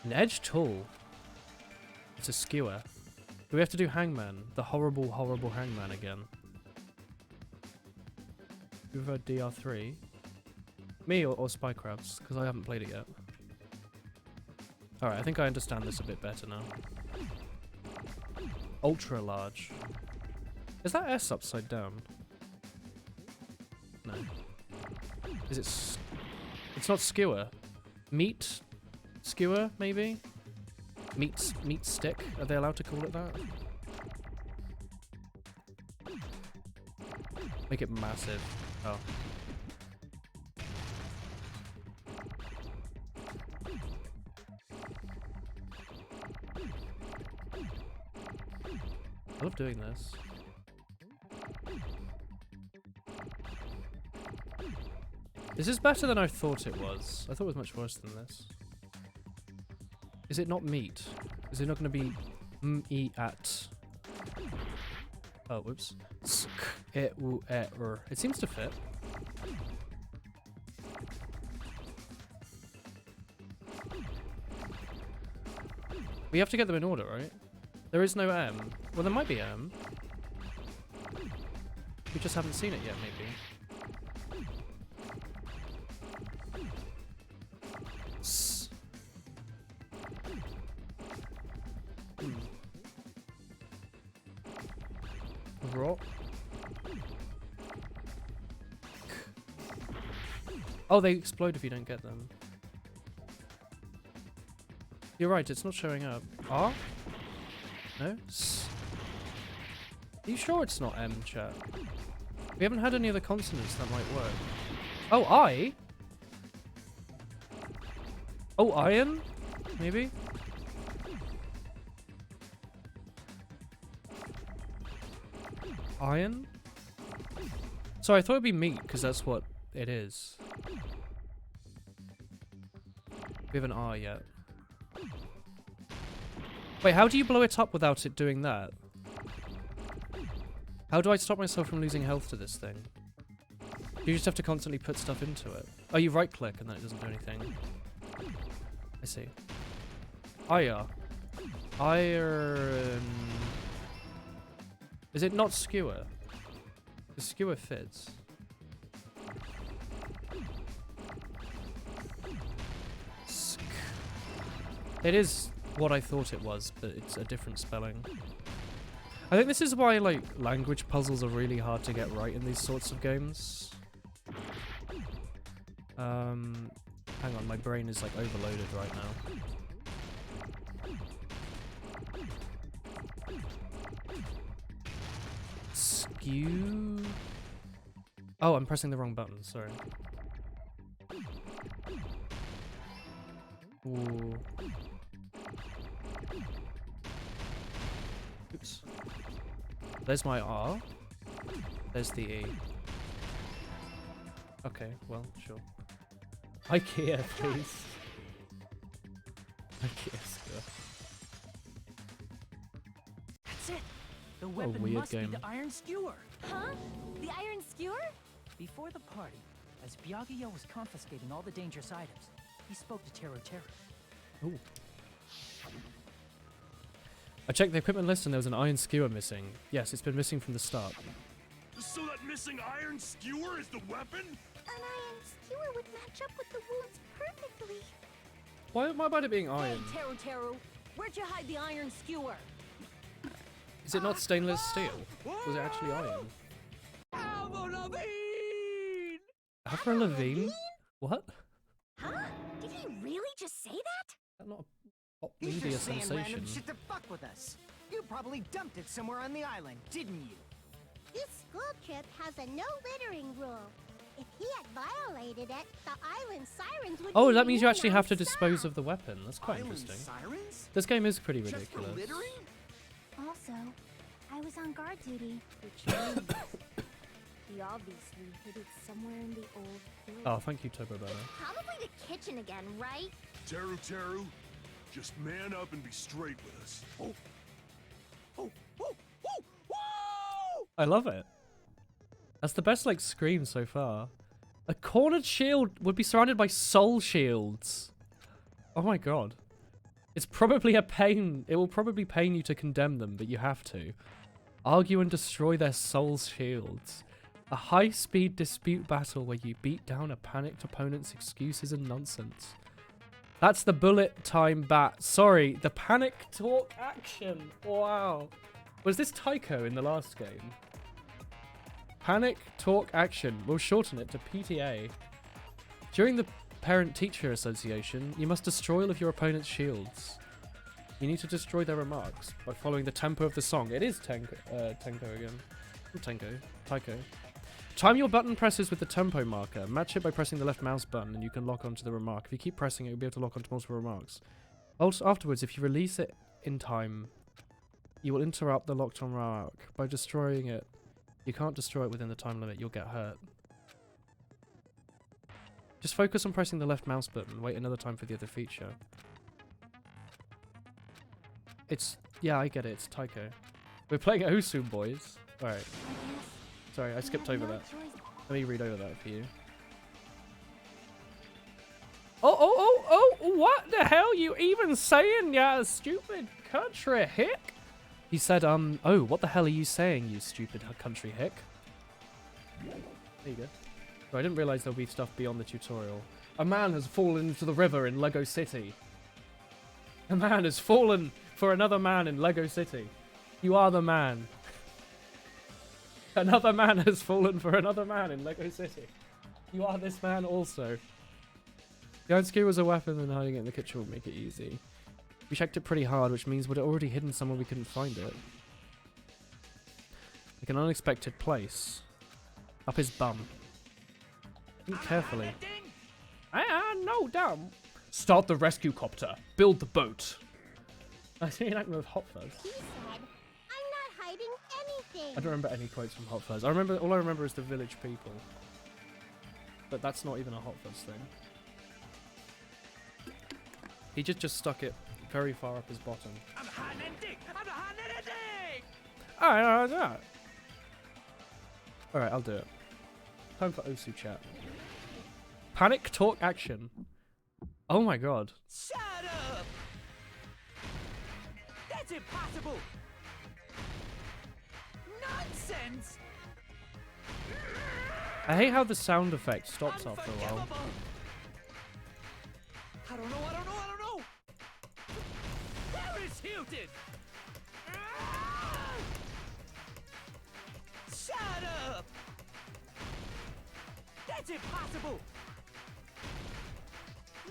An edge tool. It's a skewer. Do we have to do Hangman? The horrible, horrible Hangman again. You prefer DR3? Me or Spycraps? Because I haven't played it yet. Alright, I think I understand this a bit better now. Ultra large. Is that S upside down? No. Is it... It's not skewer. Meat? Skewer, maybe? Meat stick? Are they allowed to call it that? Make it massive. Oh. I love doing this. This is better than I thought it was. I thought it was much worse than this. Is it not meat? Is it not going to be m-e-at? Oh, whoops. It seems to fit. We have to get them in order, right? There is no M. Well, there might be M. We just haven't seen it yet, maybe. S. Rock. Oh, they explode if you don't get them. You're right, it's not showing up. R? No? S. Are you sure it's not M, chat? We haven't had any other consonants that might work. Oh, I? Oh, iron? Maybe? Iron? Sorry, I thought it'd be meat, because that's what it is. We haven't R yet. Wait, how do you blow it up without it doing that? How do I stop myself from losing health to this thing? You just have to constantly put stuff into it. Oh, you right click and then it doesn't do anything. I see. Iron. Iron. Is it not skewer? The skewer fits. It is what I thought it was, but it's a different spelling. I think this is why, like, language puzzles are really hard to get right in these sorts of games. Hang on, my brain is, like, overloaded right now. Skew... Oh, I'm pressing the wrong button, sorry. Ooh. Oops. There's my R. There's the E. Okay, well, sure. IKEA, please. IKEA skewer. That's it. The weapon weird must game. be the iron skewer. Huh? The iron skewer? Before the party, as Byakuya was confiscating all the dangerous items, he spoke to Teru. Ooh. I checked the equipment list and there was an iron skewer missing. Yes, it's been missing from the start. So that missing iron skewer is the weapon? An iron skewer would match up with the wounds perfectly. Why about it being iron? Hey, Teru, where'd you hide the iron skewer? Is it not stainless steel? Was it actually iron? Avril Lavigne? What? Huh? Did he really just say that? That's not a pop He's media just saying sensation. random shit to fuck with us. You probably dumped it somewhere on the island, didn't you? This school trip has a no littering rule. If he had violated it, the island sirens would Oh, be that means you actually have to non-stop. dispose of the weapon. That's quite Island interesting. sirens? This game is pretty Just for ridiculous. littering? Also, I was on guard duty. Which means he obviously hid it somewhere in the old building. Oh, thank you, Turbo Banner. Probably the kitchen again, right? Teru, just man up and be straight with us. Oh. Oh, oh, oh, whoa! I love it. That's the best, like, scream so far. A cornered shield would be surrounded by soul shields. Oh my god. It's probably a pain. It will probably pain you to condemn them, but you have to. Argue and destroy their soul shields. A high-speed dispute battle where you beat down a panicked opponent's excuses and nonsense. That's the bullet time bat. Sorry, the panic talk action. Wow. Was this Tycho in the last game? Panic talk action. We'll shorten it to PTA. During the Parent-Teacher Association, you must destroy all of your opponent's shields. You need to destroy their remarks by following the tempo of the song. It is Tenko again. Tycho. Time your button presses with the tempo marker. Match it by pressing the left mouse button and you can lock onto the remark. If you keep pressing it, you'll be able to lock onto multiple remarks. Also, afterwards, if you release it in time, you will interrupt the locked on remark. By destroying it, you can't destroy it within the time limit, you'll get hurt. Just focus on pressing the left mouse button. Wait another time for the other feature. It's... Yeah, I get it. It's Taiko. We're playing Osu, boys. Alright. Sorry, I skipped over that. Let me read over that for you. Oh, what the hell you even saying, ya stupid country hick? He said, oh, what the hell are you saying, you stupid country hick? There you go. Oh, I didn't realize there'll be stuff beyond the tutorial. A man has fallen into the river in Lego City. A man has fallen for another man in Lego City. You are the man. Another man has fallen for another man in Lego City. You are this man also. The iron skewer was a weapon and hiding it in the kitchen would make it easy. We checked it pretty hard, which means would it already hidden somewhere we couldn't find it? Like an unexpected place. Up his bum. Think carefully. No, damn. Start the rescue copter. Build the boat. I see an acting with Hot Fuzz. He said, I'm not hiding anything. I don't remember any quotes from Hot Fuzz. All I remember is the village people. But that's not even a Hot Fuzz thing. He just stuck it very far up his bottom. I'm hiding anything! I'm not hiding anything! Alright, Alright, I'll do it. Time for Osu chat. Panic talk action. Oh my god. Shut up! That's impossible! Nonsense! I hate how the sound effect stops after a while. I don't know. Paris Hilton! Shut up! That's impossible!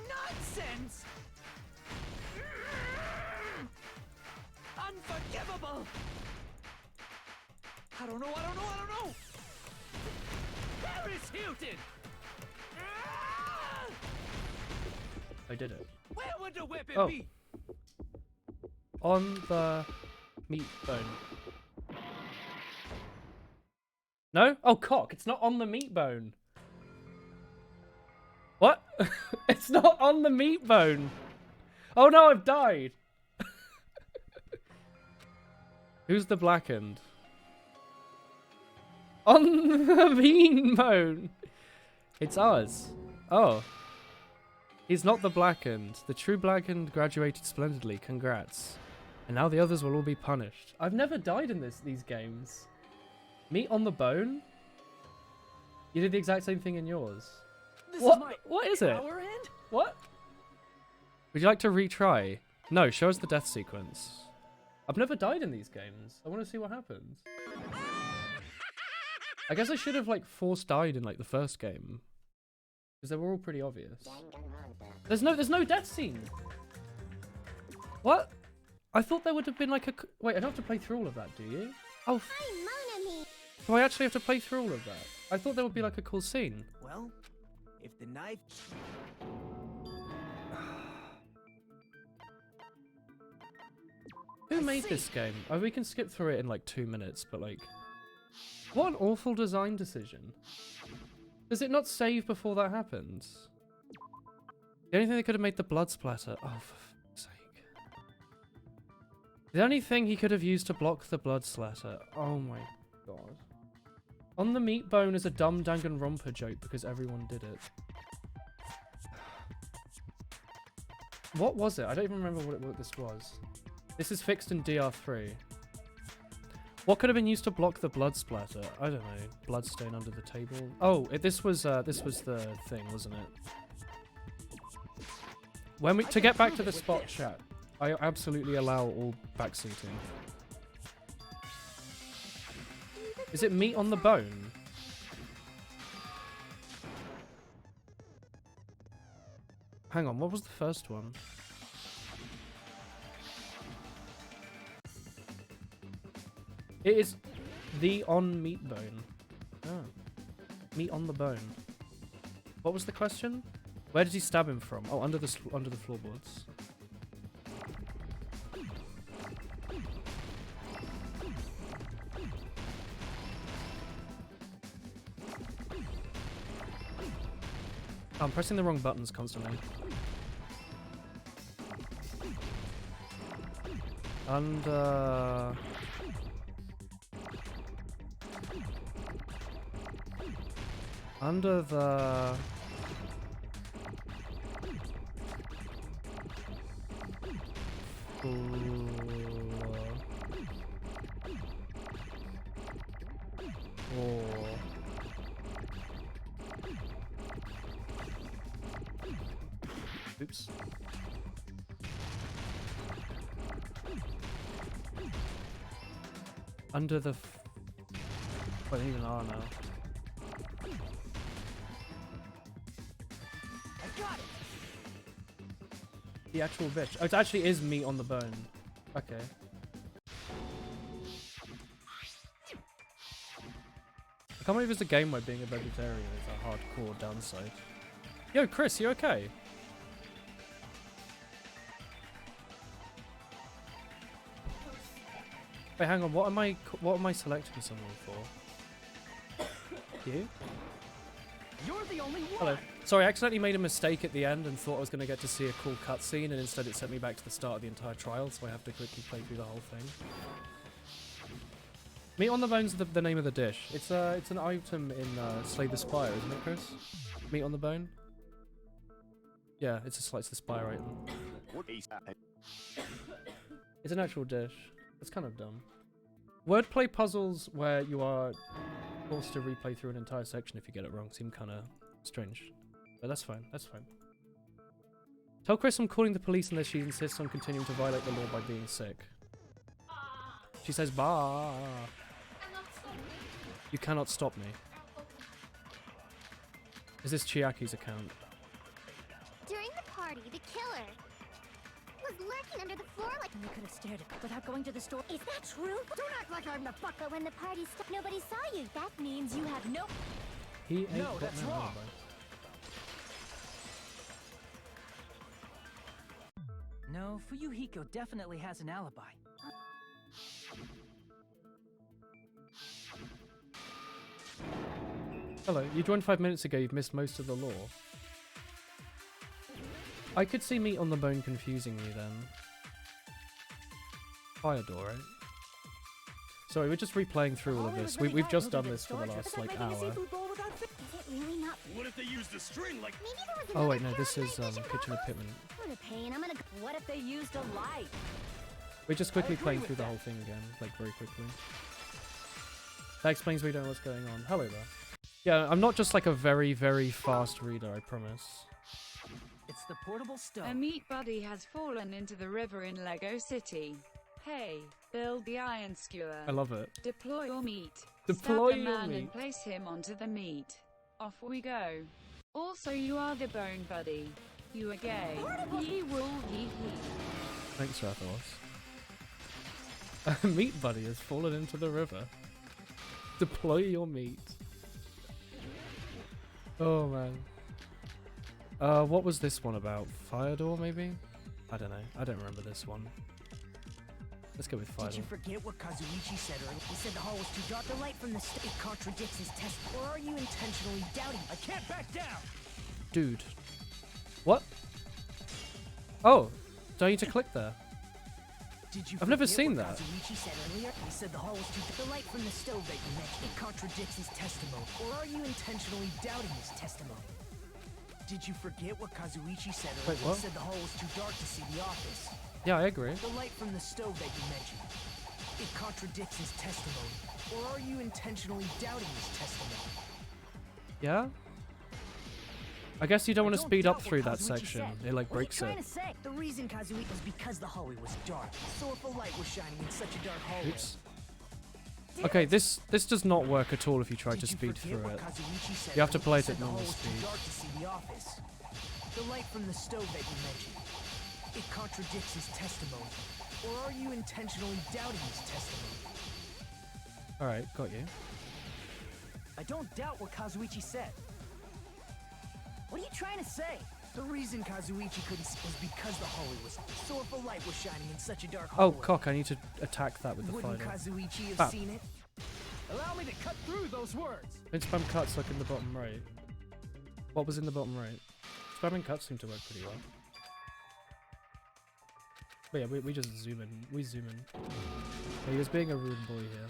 Nonsense! Unforgivable! I don't know. Paris Hilton! I did it. Where would the weapon be? On the meat bone. No? Oh, cock. It's not on the meat bone. What? It's not on the meat bone. Oh no, I've died. Who's the blackened? On the meat bone. It's us. Oh. He's not the blackened. The true blackened graduated splendidly. Congrats. And now the others will all be punished. I've never died in these games. Meat on the bone? You did the exact same thing in yours. What is it? What? Would you like to retry? No, show us the death sequence. I've never died in these games. I want to see what happens. I guess I should have like force died in like the first game. Because they were all pretty obvious. There's no death scene. What? I thought there would have been like a... Wait, I don't have to play through all of that, do you? Oh. Do I actually have to play through all of that? I thought there would be like a cool scene. Well, if the knife... Who made this game? Oh, we can skip through it in like 2 minutes, but like... What an awful design decision. Does it not save before that happens? The only thing that could have made the blood splatter... Oh, for fuck's sake. The only thing he could have used to block the blood splatter... Oh my god. On the meat bone is a dumb Danganronpa joke because everyone did it. What was it? I don't even remember what this was. This is fixed in DR3. What could have been used to block the blood splatter? I don't know. Blood stain under the table. Oh, this was the thing, wasn't it? When to get back to the spot chat, I absolutely allow all backseating. Is it meat on the bone? Hang on, what was the first one? It is the on meat bone. Oh. Meat on the bone. What was the question? Where did he stab him from? Oh, under the floorboards. I'm pressing the wrong buttons constantly. Under the floor. Oops. Under the I need an R now. I got it. The actual bitch. Oh, it actually is meat on the bone. Okay. I can't believe it's a game where being a vegetarian is a hardcore downside. Yo, Chris, you okay? Wait, hang on. What am I selecting someone for? You? You're the only one. Hello. Sorry, I accidentally made a mistake at the end and thought I was going to get to see a cool cutscene, and instead it sent me back to the start of the entire trial, so I have to quickly play through the whole thing. Meat on the bones is the name of the dish. It's an item in Slay the Spire, isn't it, Chris? Meat on the bone? Yeah, it's a Slice the Spire item. It's an actual dish. It's kind of dumb. Wordplay puzzles where you are forced to replay through an entire section if you get it wrong seem kind of strange. But that's fine, that's fine. Tell Chris I'm calling the police unless she insists on continuing to violate the law by being sick. She says, bah. You cannot stop me. Is this Chiaki's account? During the party, the killer was lurking under the floor like... You could have stared at it without going to the store. Is that true? Don't act like I'm the fuck. But when the party stopped, nobody saw you. That means you have no... He ain't No, got that's no wrong. alibi. No, Fuyuhiko definitely has an alibi. Hello, you joined 5 minutes ago, you've missed most of the lore. I could see meat on the bone confusing me then. Fire door, right? Sorry, we're just replaying through all of this. We've just done this for the last, like, hour. Is it really not... What if they used a string like... Maybe there was Oh another wait, no, this is parasite fishing Kitchen for us? Equipment. What a pain. I'm gonna... What if they used a light? We're just quickly agree playing with through the that. whole thing again, like, very quickly. That explains we don't know what's going on. Hello there. Yeah, I'm not just like a very, very fast reader, I promise. It's the portable stove. A meat buddy has fallen into the river in Lego City. Hey, build the iron skewer. I love it. Deploy your meat. Deploy Stab the your man meat. and place him onto the meat. Off we go. Also, you are the bone buddy. You are gay. Ye wool ye he. Thanks, Rathos. A meat buddy has fallen into the river. Deploy your meat. Oh man. What was this one about? Fire door, maybe? I don't know. I don't remember this one. Let's go with fire Did you door. forget what Kazuichi said earlier? He said the hall was too dark. The light from the it contradicts his test. Or are you intentionally doubting? I can't back down. Dude. What? Oh, do I need to click there? Did you I've never forget seen what that. Kazuichi said earlier? He said the hall was too dark. The light from the stove that you mentioned. It contradicts his testimony. Or are you intentionally doubting his testimony? Did you forget what Kazuichi said earlier? Wait, what? He said the hall was too dark to see the office. Yeah, I agree. The light from the stove that you mentioned. It contradicts his testimony. Or are you intentionally doubting his testimony? Yeah? I guess you don't want to don't speed up doubt what through that Kazuichi section. said. It like What are you breaks trying it. to say? The reason Kazuichi was because the hallway was dark. So if a light was shining in such a dark hallway. Oops. Okay, this does not work at all if you try to Did you speed forget through what it. Kazuichi said You have to when play he it said at the hall normal was too speed. dark to see the office? The light from the stove that you mentioned. It contradicts his testimony. Or are you intentionally doubting his testimony? Alright, got you. I don't doubt what Kazuichi said. What are you trying to say? The reason Kazuichi couldn't see was because the hallway was. So if a light was shining in such a dark Oh, hallway. cock, I need to attack that with the fire. Wouldn't Kazuichi have Bap. seen it? Allow me to cut through those words. Don't spam cuts like in the bottom right. What was in the bottom right? Spamming cuts seem to work pretty well. But yeah, we just zoom in. We zoom in. Yeah, he was being a rude boy here.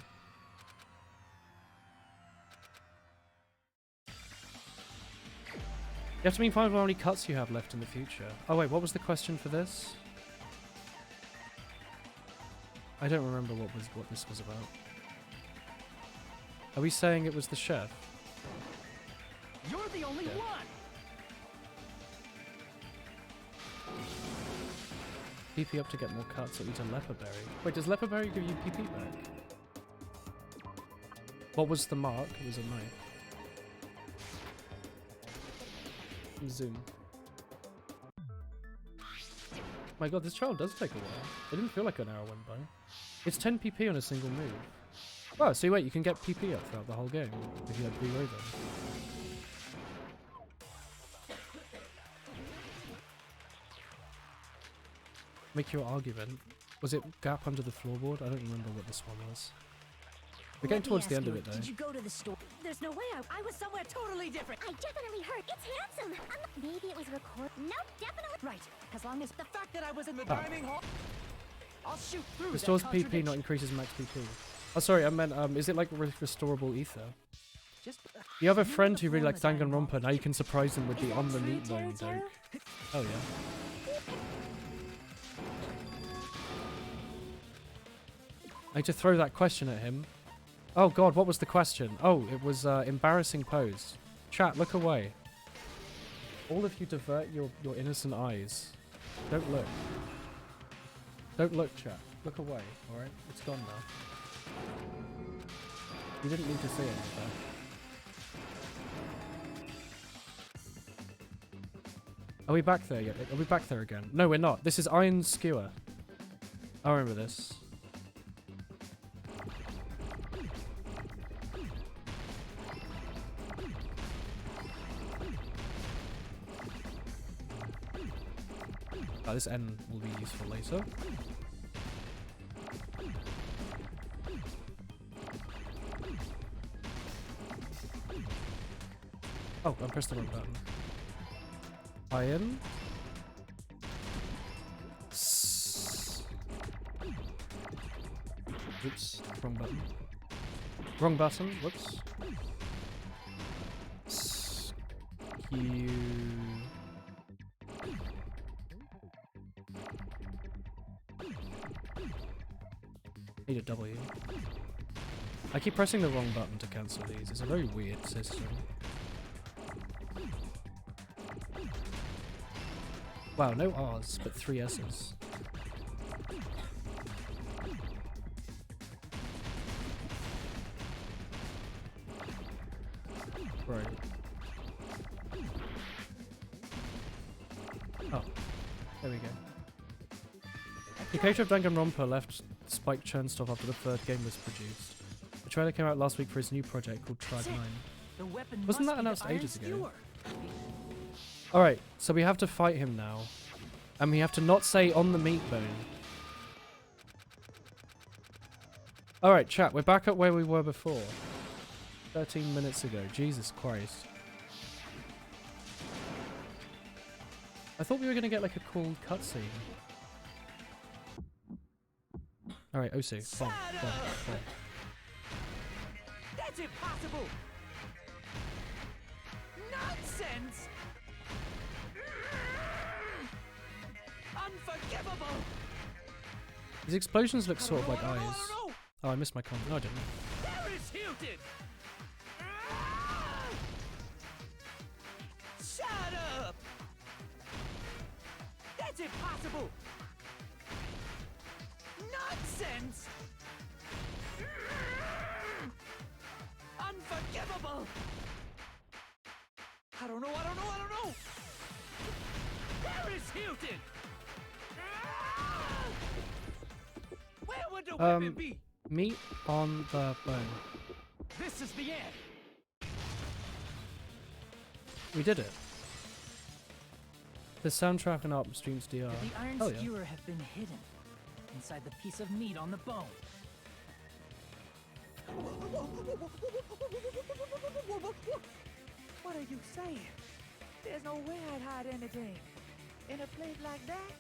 You have to be mindful of how many cuts you have left in the future. Oh wait, what was the question for this? I don't remember what this was about. Are we saying it was the chef? You're the only one! PP up to get more cuts or eat a leper berry. Wait, does leper berry give you PP back? What was the mark? It was a knife. Zoom. My god, this trial does take a while. It didn't feel like an hour went by. It's 10 PP on a single move. Oh, so wait, you can get PP up throughout the whole game if you had reload them. Make your argument. Was it gap under the floorboard? I don't remember what this one was. We're getting towards the end of it though. Did you go to the store? There's no way I was somewhere totally different. I definitely heard. It's handsome. Maybe it was recorded. Nope, definitely. Right. As long as the fact that I was in the dining hall. I'll shoot through. Restores PP, not increases max PP. Oh, sorry, I meant, is it like restorable ether? You have a friend who really likes Danganronpa, now you can surprise them with the on the meat bone joke. Oh yeah. I had to throw that question at him. Oh god, what was the question? Oh, it was embarrassing pose. Chat, look away. All of you divert your innocent eyes. Don't look. Don't look, chat. Look away, alright? It's gone now. You didn't need to see it, though. Are we back there yet? Are we back there again? No, we're not. This is Iron Skewer. I remember this. Oh, this N will be useful later. Oh, I pressed the wrong button. Iron. Oops, wrong button. Wrong button, whoops. Q. Need a W. I keep pressing the wrong button to cancel these. It's a very weird system. Wow, no R's, but 3 S's. Right. Oh, there we go. The creator of Danganronpa left Spike Chernstov after the 3rd game was produced. The trailer came out last week for his new project called Tribe 9. Wasn't that announced ages ago? Alright, so we have to fight him now. And we have to not say on the meat bone. Alright, chat, we're back at where we were before. 13 minutes ago. Jesus Christ. I thought we were going to get like a cool cutscene. Alright, Osu. Bomb. That's impossible! Nonsense! Unforgivable! These explosions look sort of like eyes. Oh, I missed my comment. No, I didn't. There is Hilton! Shut up! That's impossible! Nonsense! Unforgivable! I don't know! Where is Hilton? Where would the weapon be? Meat on the bone. This is the end! We did it. The soundtrack and art streams DR. Could the iron skewer have been hidden inside the piece of meat on the bone? What are you saying? There's no way I'd hide anything. In a place like that?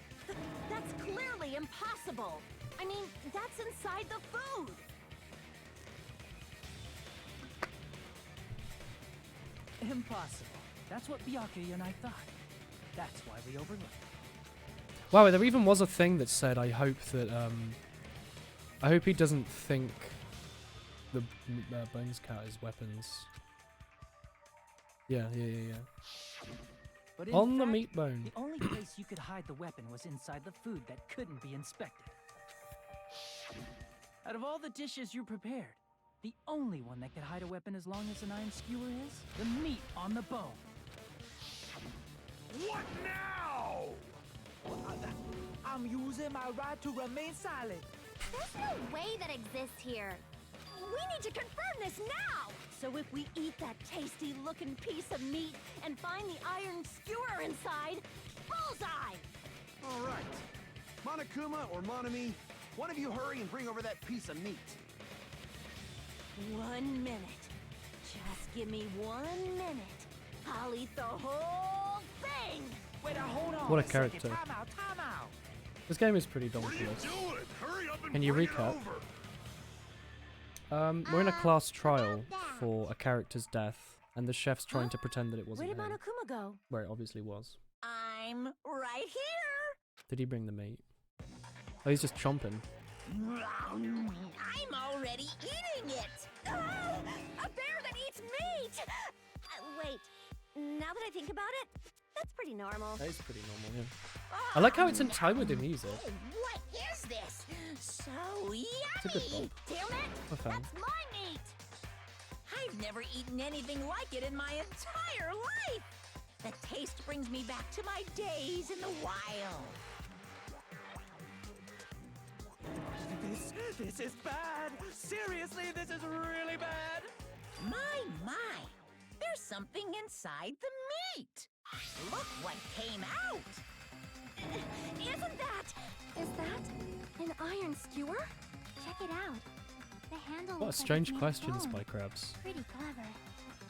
That's clearly impossible. I mean, that's inside the food. Impossible. That's what Byakuya and I thought. That's why we overlooked it. Wow, there even was a thing that said, I hope that, I hope he doesn't think the Bones Cat is weapons. Yeah. But On in the fact, meat bone. The only place you could hide the weapon was inside the food that couldn't be inspected. Out of all the dishes you prepared, the only one that could hide a weapon as long as an iron skewer is the meat on the bone. What now? I'm using my right to remain silent. There's no way that exists here. We need to confirm this now! So if we eat that tasty-looking piece of meat and find the iron skewer inside, bullseye! All right. Monokuma or Monami, one of you hurry and bring over that piece of meat. 1 minute. Just give me 1 minute. I'll eat the whole thing! Wait, hold on. What a character. Time out. This game is pretty What are you dauntless. doing? Hurry up and Can you bring recap? it over. We're in a class trial for a character's death, and the chef's trying to pretend that it Where wasn't did him. Monokuma go? Where it obviously was. I'm right here. Did he bring the meat? Oh, he's just chomping. I'm already eating it. Oh, a bear that eats meat! Wait, now that I think about it, that's pretty normal. That is pretty normal, yeah. I like how it's in time with the music. Oh, what is this? So yummy! It's a good bowl. Damn it! Not bad. That's my meat! I've never eaten anything like it in my entire life! The taste brings me back to my days in the wild. This is bad. Seriously, this is really bad. My! There's something inside the meat! Look what came out! Is that an iron skewer? Check it out. The handle What a looks like strange it's made of question, bone. Spy Crabs. Pretty clever.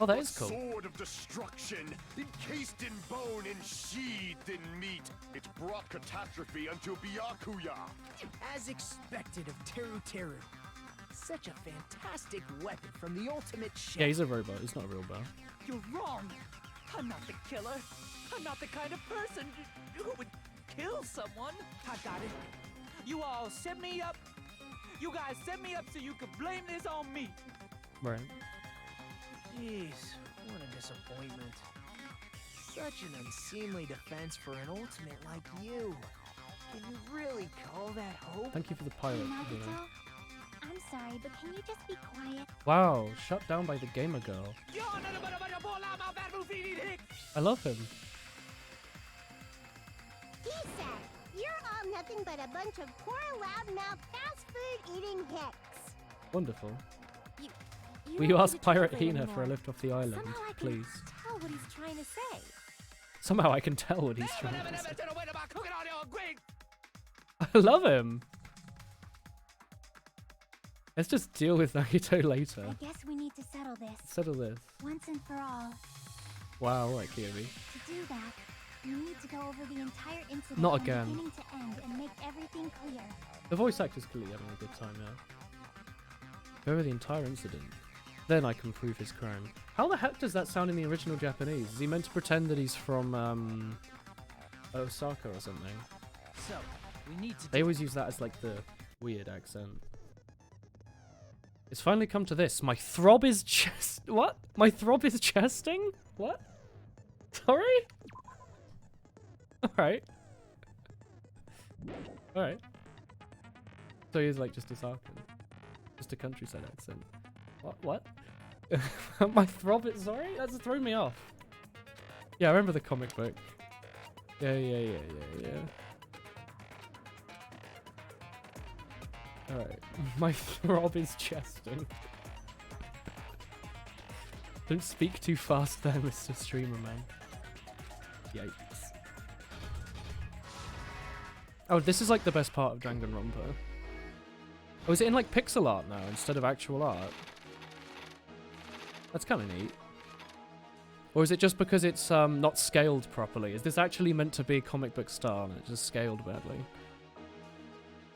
Oh, that A is cool. sword of destruction, encased in bone and sheathed in meat. It brought catastrophe unto Byakuya. As expected of Teru Teru. Such a fantastic weapon from the ultimate chef. Yeah, he's a robot. He's not a real bear. You're wrong. I'm not the killer. I'm not the kind of person who would kill someone. I got it. You all set me up. You guys set me up so you could blame this on me. Right. Jeez, what a disappointment. Such an unseemly defense for an ultimate like you. Can you really call that hope? Thank you for the pilot. You know. Nagito, I'm sorry, but can you just be quiet? Wow, shut down by the gamer girl. I love him. He said, you're all nothing but a bunch of poor, loudmouth, fast food eating hicks. Wonderful. You Will don't you need ask to Pirate translate Hina anymore. for a lift off the island, Somehow I can please? tell what he's trying to say. Somehow I can tell what he's trying to say. I love him. Let's just deal with Nagito later. I guess we need to settle this. Settle this. Once and for all. Wow, alright, Kiyomi. To do that, we need to go over the entire incident Not from again. beginning to end and make everything clear. The voice actor's clearly having a good time now. Go over the entire incident. Then I can prove his crime. How the heck does that sound in the original Japanese? Is he meant to pretend that he's from, Osaka or something? So, we need to They always use that as, like, the weird accent. It's finally come to this. My throb is chest... What? My throb is chesting? What? Sorry? Alright. Alright. So he's, like, just Osakan. Just a countryside accent. What? My throb is... Sorry? That's thrown me off. Yeah, I remember the comic book. Yeah. Alright. My throb is chesting. Don't speak too fast there, Mr. Streamer Man. Yikes. Oh, this is like the best part of Danganronpa. Oh, is it in like pixel art now instead of actual art? That's kind of neat. Or is it just because it's not scaled properly? Is this actually meant to be comic book style and it just scaled badly?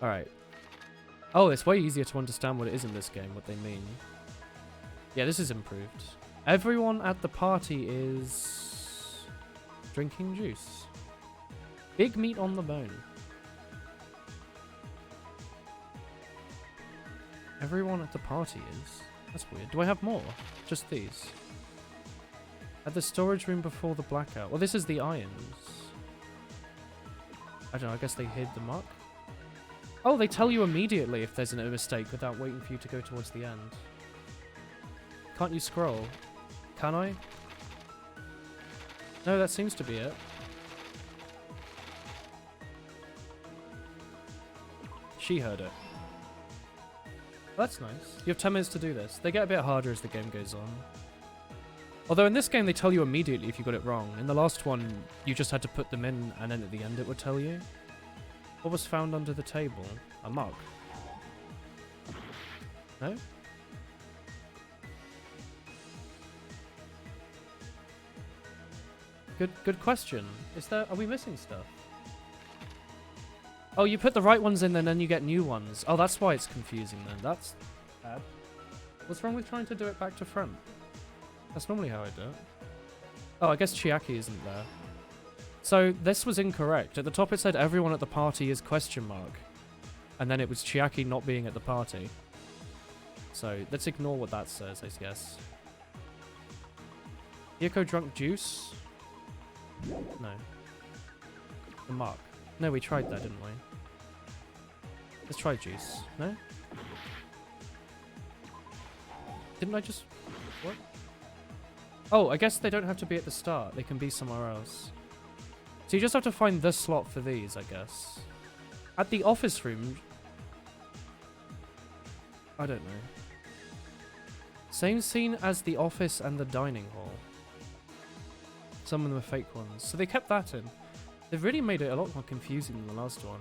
Alright. Oh, it's way easier to understand what it is in this game, what they mean. Yeah, this is improved. Everyone at the party is drinking juice. Big meat on the bone. Everyone at the party is. That's weird. Do I have more? Just these. At the storage room before the blackout. Well, this is the irons. I don't know, I guess they hid the mark. Oh, they tell you immediately if there's a mistake without waiting for you to go towards the end. Can't you scroll? Can I? No, that seems to be it. She heard it. That's nice. You have 10 minutes to do this. They get a bit harder as the game goes on. Although in this game they tell you immediately if you got it wrong. In the last one, you just had to put them in and then at the end it would tell you. What was found under the table? A mug. No? Good question. Are we missing stuff? Oh, you put the right ones in and then you get new ones. Oh, that's why it's confusing then. That's bad. What's wrong with trying to do it back to front? That's normally how I do it. Oh, I guess Chiaki isn't there. So, this was incorrect. At the top it said everyone at the party is question mark. And then it was Chiaki not being at the party. So, let's ignore what that says, I guess. Yoko drunk juice? No. The mark. No, we tried that, didn't we? Let's try juice. No? Didn't I just... What? Oh, I guess they don't have to be at the start. They can be somewhere else. So you just have to find this slot for these, I guess. At the office room... I don't know. Same scene as the office and the dining hall. Some of them are fake ones. So they kept that in. They've really made it a lot more confusing than the last one.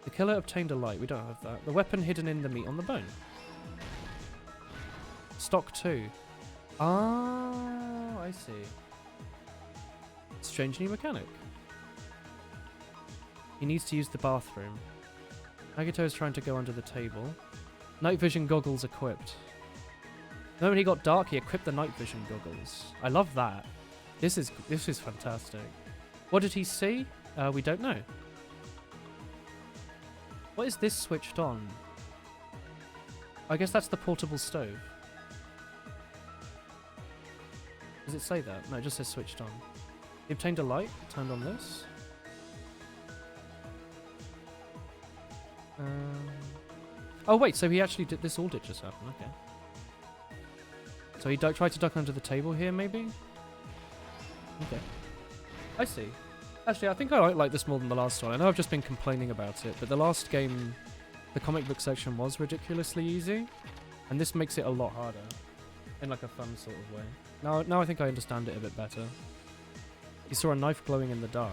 The killer obtained a light. We don't have that. The weapon hidden in the meat on the bone. Stock 2. Ah, I see. Strange new mechanic. He needs to use the bathroom. Nagito is trying to go under the table. Night vision goggles equipped. The moment he got dark, he equipped the night vision goggles. I love that. This is fantastic. What did he see? We don't know. What is this switched on? I guess that's the portable stove. Does it say that? No, it just says switched on. He obtained a light, turned on this. Oh wait, so he actually did this, all did just happen, okay. So he tried to duck under the table here, maybe? Okay. I see. Actually, I think I like this more than the last one. I know I've just been complaining about it, but the last game, the comic book section was ridiculously easy, and this makes it a lot harder, in like a fun sort of way. Now I think I understand it a bit better. He saw a knife glowing in the dark.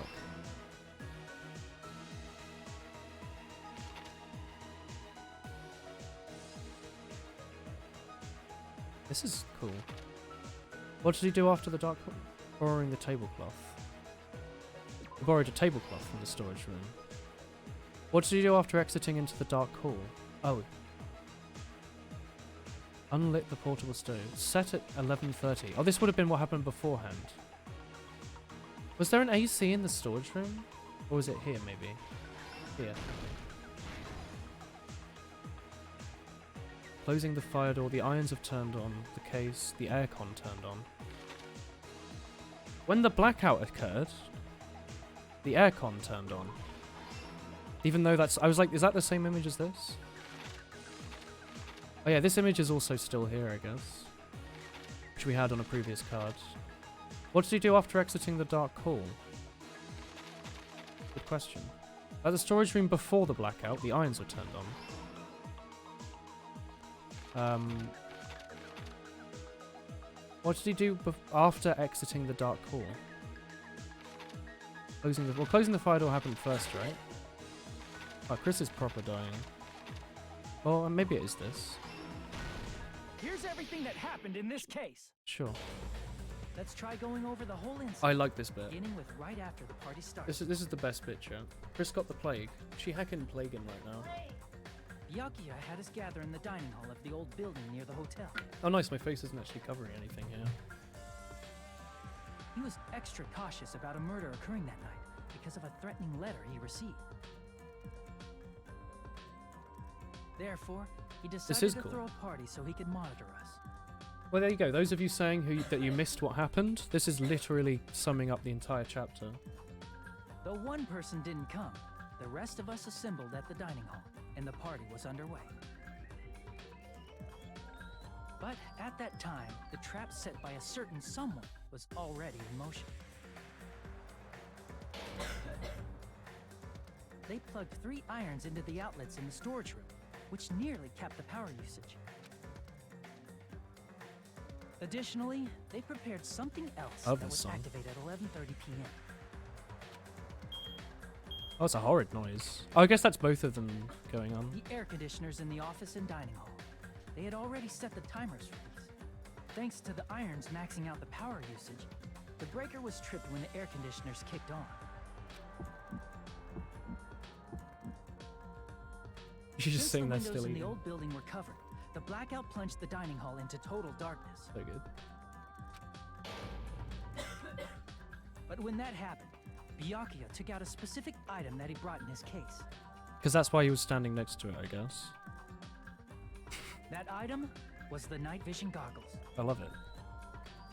This is cool. What did he do after the dark? Borrowing the tablecloth. He borrowed a tablecloth from the storage room. What did he do after exiting into the dark hall? Oh. Unlit the portable stove. Set at 11:30. Oh, this would have been what happened beforehand. Was there an AC in the storage room? Or was it here, maybe? Here. Closing the fire door, the irons have turned on, the case, the aircon turned on. When the blackout occurred, the aircon turned on. Even though I was like, is that the same image as this? Oh yeah, this image is also still here, I guess. Which we had on a previous card. What did he do after exiting the dark hall? Good question. At the storage room before the blackout, the irons were turned on. What did he do after exiting the dark hall? Closing the fire door happened first, right? Oh, Chris is proper dying. Or maybe it is this. Here's everything that happened in this case. Sure. Let's try going over the whole incident. I like this bit. Beginning with right after the party started. This is the best bit, chat. Chris got the plague. She heckin' plaguing right now. Byakuya had us gather in the dining hall of the old building near the hotel. Oh nice, my face isn't actually covering anything here. He was extra cautious about a murder occurring that night because of a threatening letter he received. Therefore, he decided to throw a party so he could monitor us. Well, there you go. Those of you saying that you missed what happened, this is literally summing up the entire chapter. Though one person didn't come, the rest of us assembled at the dining hall, and the party was underway. But at that time, the trap set by a certain someone was already in motion. They plugged 3 irons into the outlets in the storage room, which nearly capped the power usage. Additionally, they prepared something else that would activate at 11:30 p.m. Oh, it's a horrid noise. Oh, I guess that's both of them going on. The air conditioners in the office and dining hall. They had already set the timers for these. Thanks to the irons maxing out the power usage, the breaker was tripped when the air conditioners kicked on. You should just sing that still. The windows in the old building were covered. The blackout plunged the dining hall into total darkness. So good. But when that happened, Byakuya took out a specific item that he brought in his case. Because that's why he was standing next to it, I guess. That item was the night vision goggles. I love it.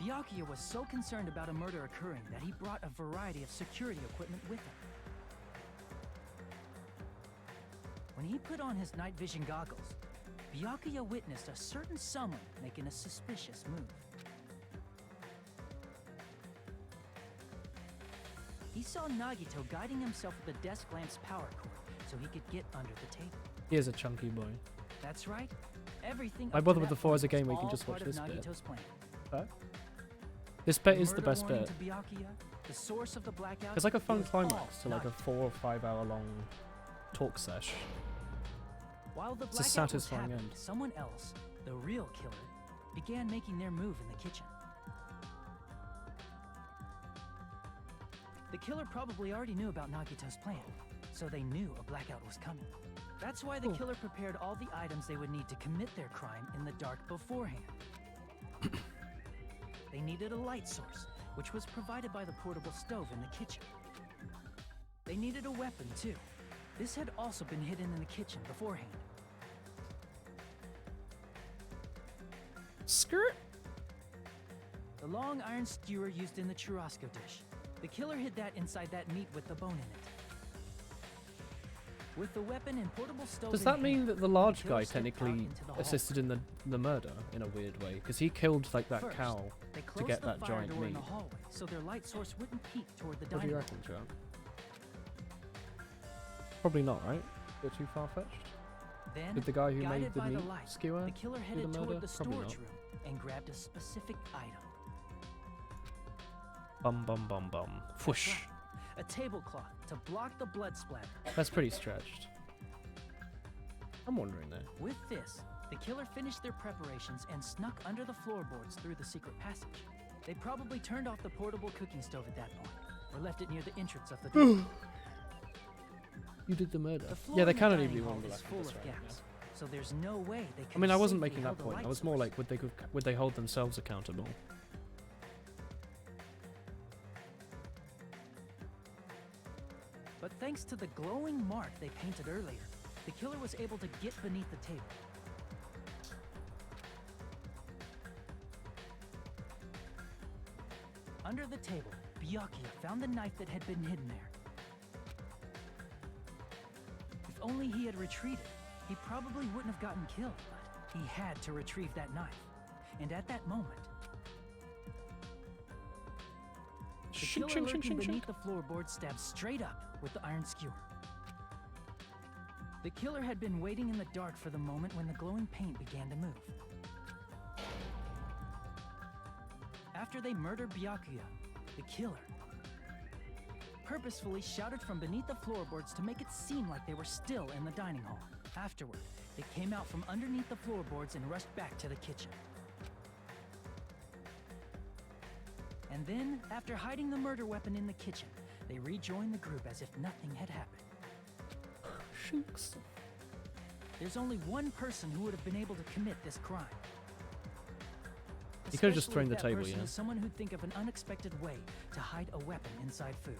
Byakuya was so concerned about a murder occurring that he brought a variety of security equipment with him. When he put on his night vision goggles, Byakuya witnessed a certain someone making a suspicious move. He saw Nagito guiding himself with the desk lamp's power cord so he could get under the table. He is a chunky boy. That's right. Everything. I bother with the 4 as a game where you can just watch this bit. Huh? This bit is the best bit. It's like a fun climax to like a 4 or 5 hour long talk sesh. While the it's a satisfying end. Someone else, the real killer, began making their move in the kitchen. The killer probably already knew about Nagito's plan, so they knew a blackout was coming. That's why the killer prepared all the items they would need to commit their crime in the dark beforehand. They needed a light source, which was provided by the portable stove in the kitchen. They needed a weapon, too. This had also been hidden in the kitchen beforehand. Skirt? The long iron skewer used in the churrasco dish. The killer hid that inside that meat with the bone in it. With the weapon and portable stove. Does that mean that the large guy technically assisted in the murder in a weird way? Because he killed like that cow to get that giant meat. In the hallway, so their light source wouldn't peek toward the What do you reckon, John? Probably not, right? A bit too far-fetched? Then, did the guy who made the meat light, skewer the killer do headed the murder? toward the Probably storage not. room and grabbed a specific item. Bum bum bum bum. Whoosh. Right. A tablecloth to block the blood splatter. That's pretty stretched. I'm wondering there. With this, the killer finished their preparations and snuck under the floorboards through the secret passage. They probably turned off the portable cooking stove at that point, or left it near the entrance of the door. You did the murder. The Yeah, they floor in cannot the even be dining one hall left is full this of right gaps, so there's no way they could I mean, I wasn't safely making that held the point. I light was more source. like, would they hold themselves accountable? But thanks to the glowing mark they painted earlier, the killer was able to get beneath the table. Under the table, Byakuya found the knife that had been hidden there. If only he had retreated, he probably wouldn't have gotten killed, but he had to retrieve that knife. And at that moment, the killer lurking beneath the floorboard stabbed straight up with the iron skewer. The killer had been waiting in the dark for the moment when the glowing paint began to move. After they murdered Byakuya, the killer purposefully shouted from beneath the floorboards to make it seem like they were still in the dining hall. Afterward, they came out from underneath the floorboards and rushed back to the kitchen. And then, after hiding the murder weapon in the kitchen, they rejoined the group as if nothing had happened. Shucks. There's only one person who would have been able to commit this crime. You could have just Especially thrown the if that table, person yeah. is someone who'd think of an unexpected way to hide a weapon inside food.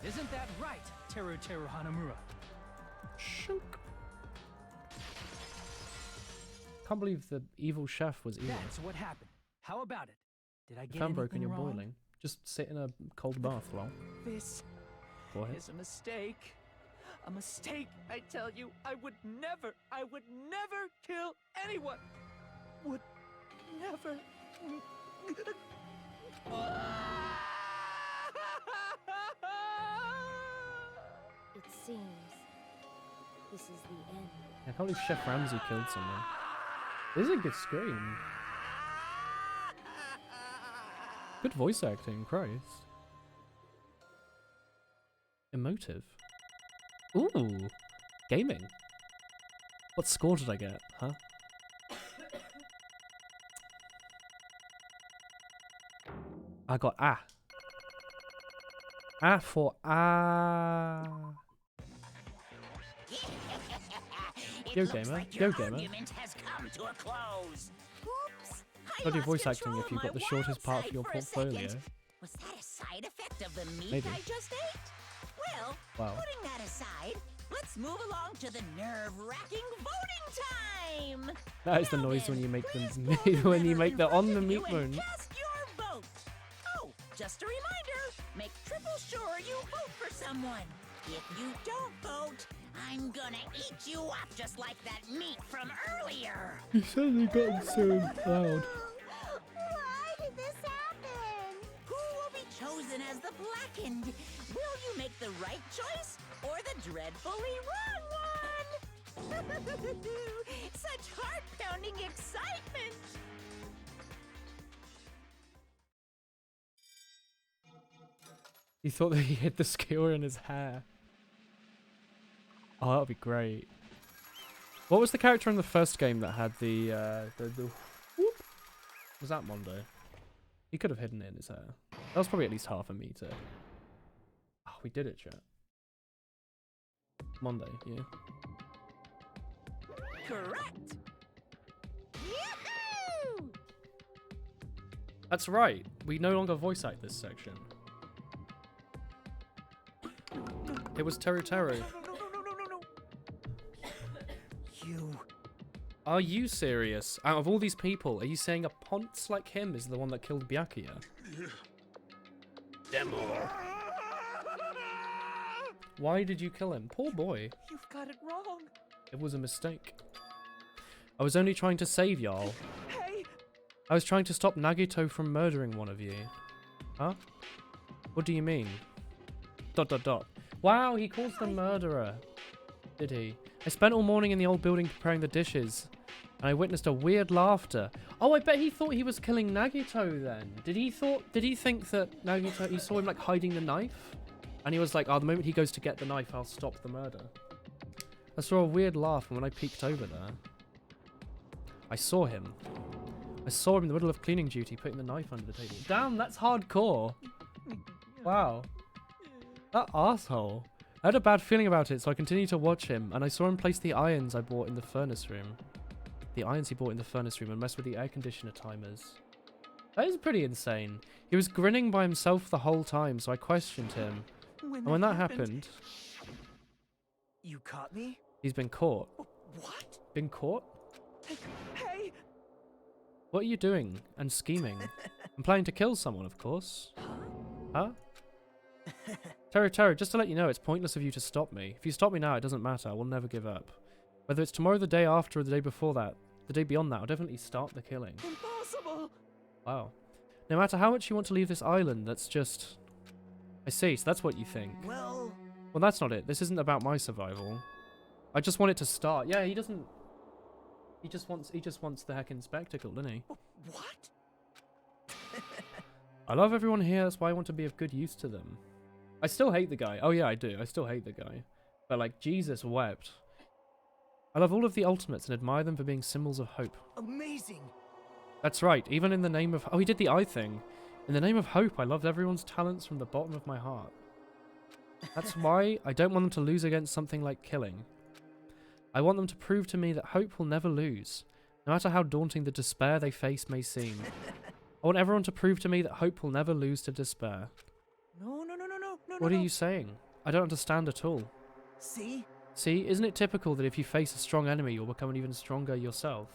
Isn't that right, Teru Hanamura? Shunk. Can't believe the evil chef was evil. That's what happened. How about it? Did I If get I'm broken, anything you're wrong? boiling. Just sit in a cold bath, lol. This Go ahead. is a mistake. A mistake, I tell you. I would never kill anyone. Would never. It seems this is the end. I can't believe Chef Ramsay killed someone. This is a good scream. Good voice acting, Christ. Emotive. Ooh, gaming. What score did I get, huh? I got A. A for Yo gamer, yo gamer. Argument has come to a close. Oops. Got your voice acting if you've got the shortest part of your portfolio. Was that a side effect of the meat Maybe. I just ate? Well, Wow. putting that aside, let's move along to the nerve-wracking voting time. That is the noise when you make the when you make the on the meat bone. Cast your vote. Oh, just a reminder, make triple sure you vote for someone. If you don't vote, I'm gonna eat you up just like that meat from earlier. You suddenly got so loud. Why did this happen? Who will be chosen as the blackened? Will you make the right choice or the dreadfully wrong one? Such heart-pounding excitement! He thought that he hid the skewer in his hair. Oh, that would be great. What was the character in the first game that had the whoop? Was that Mondo? He could have hidden it in his hair. That was probably at least half a meter. Oh, we did it, chat. Mondo, yeah. Correct! Yahoo! That's right. We no longer voice act this section. It was Teru. You. Are you serious? Out of all these people, are you saying a ponce like him is the one that killed Byakuya? Demo. Why did you kill him? Poor boy. You've got it wrong. It was a mistake. I was only trying to save y'all. Hey! I was trying to stop Nagito from murdering one of you. Huh? What do you mean? ... Wow, he calls the murderer. Did he? I spent all morning in the old building preparing the dishes, and I witnessed a weird laughter. Oh, I bet he thought he was killing Nagito then. Did he think that Nagito, he saw him like hiding the knife? And he was like, oh, the moment he goes to get the knife, I'll stop the murder. I saw a weird laugh, and when I peeked over there, I saw him. I saw him in the middle of cleaning duty, putting the knife under the table. Damn, that's hardcore. Wow. That asshole. I had a bad feeling about it, so I continued to watch him, and I saw him place the irons I bought in the furnace room. The irons he bought in the furnace room and mess with the air conditioner timers. That is pretty insane. He was grinning by himself the whole time, so I questioned him. And when that happened... You caught me? He's been caught. What? Been caught? Hey! What are you doing? And scheming? I'm planning to kill someone, of course. Huh? Teru, just to let you know, it's pointless of you to stop me. If you stop me now, it doesn't matter. I will never give up. Whether it's tomorrow, the day after, or the day before that, the day beyond that, I'll definitely start the killing. Impossible! Wow. No matter how much you want to leave this island, that's just... I see, so that's what you think. Well, that's not it. This isn't about my survival. I just want it to start. Yeah, he doesn't... He just wants the heckin' spectacle, doesn't he? What? I love everyone here, that's why I want to be of good use to them. I still hate the guy. Oh yeah, I do. I still hate the guy. But like, Jesus wept. I love all of the ultimates and admire them for being symbols of hope. Amazing. That's right, even in the name of... Oh, he did the eye thing. In the name of hope, I loved everyone's talents from the bottom of my heart. That's why I don't want them to lose against something like killing. I want them to prove to me that hope will never lose, no matter how daunting the despair they face may seem. I want everyone to prove to me that hope will never lose to despair. No. What are you saying? I don't understand at all. See? See, isn't it typical that if you face a strong enemy, you'll become even stronger yourself?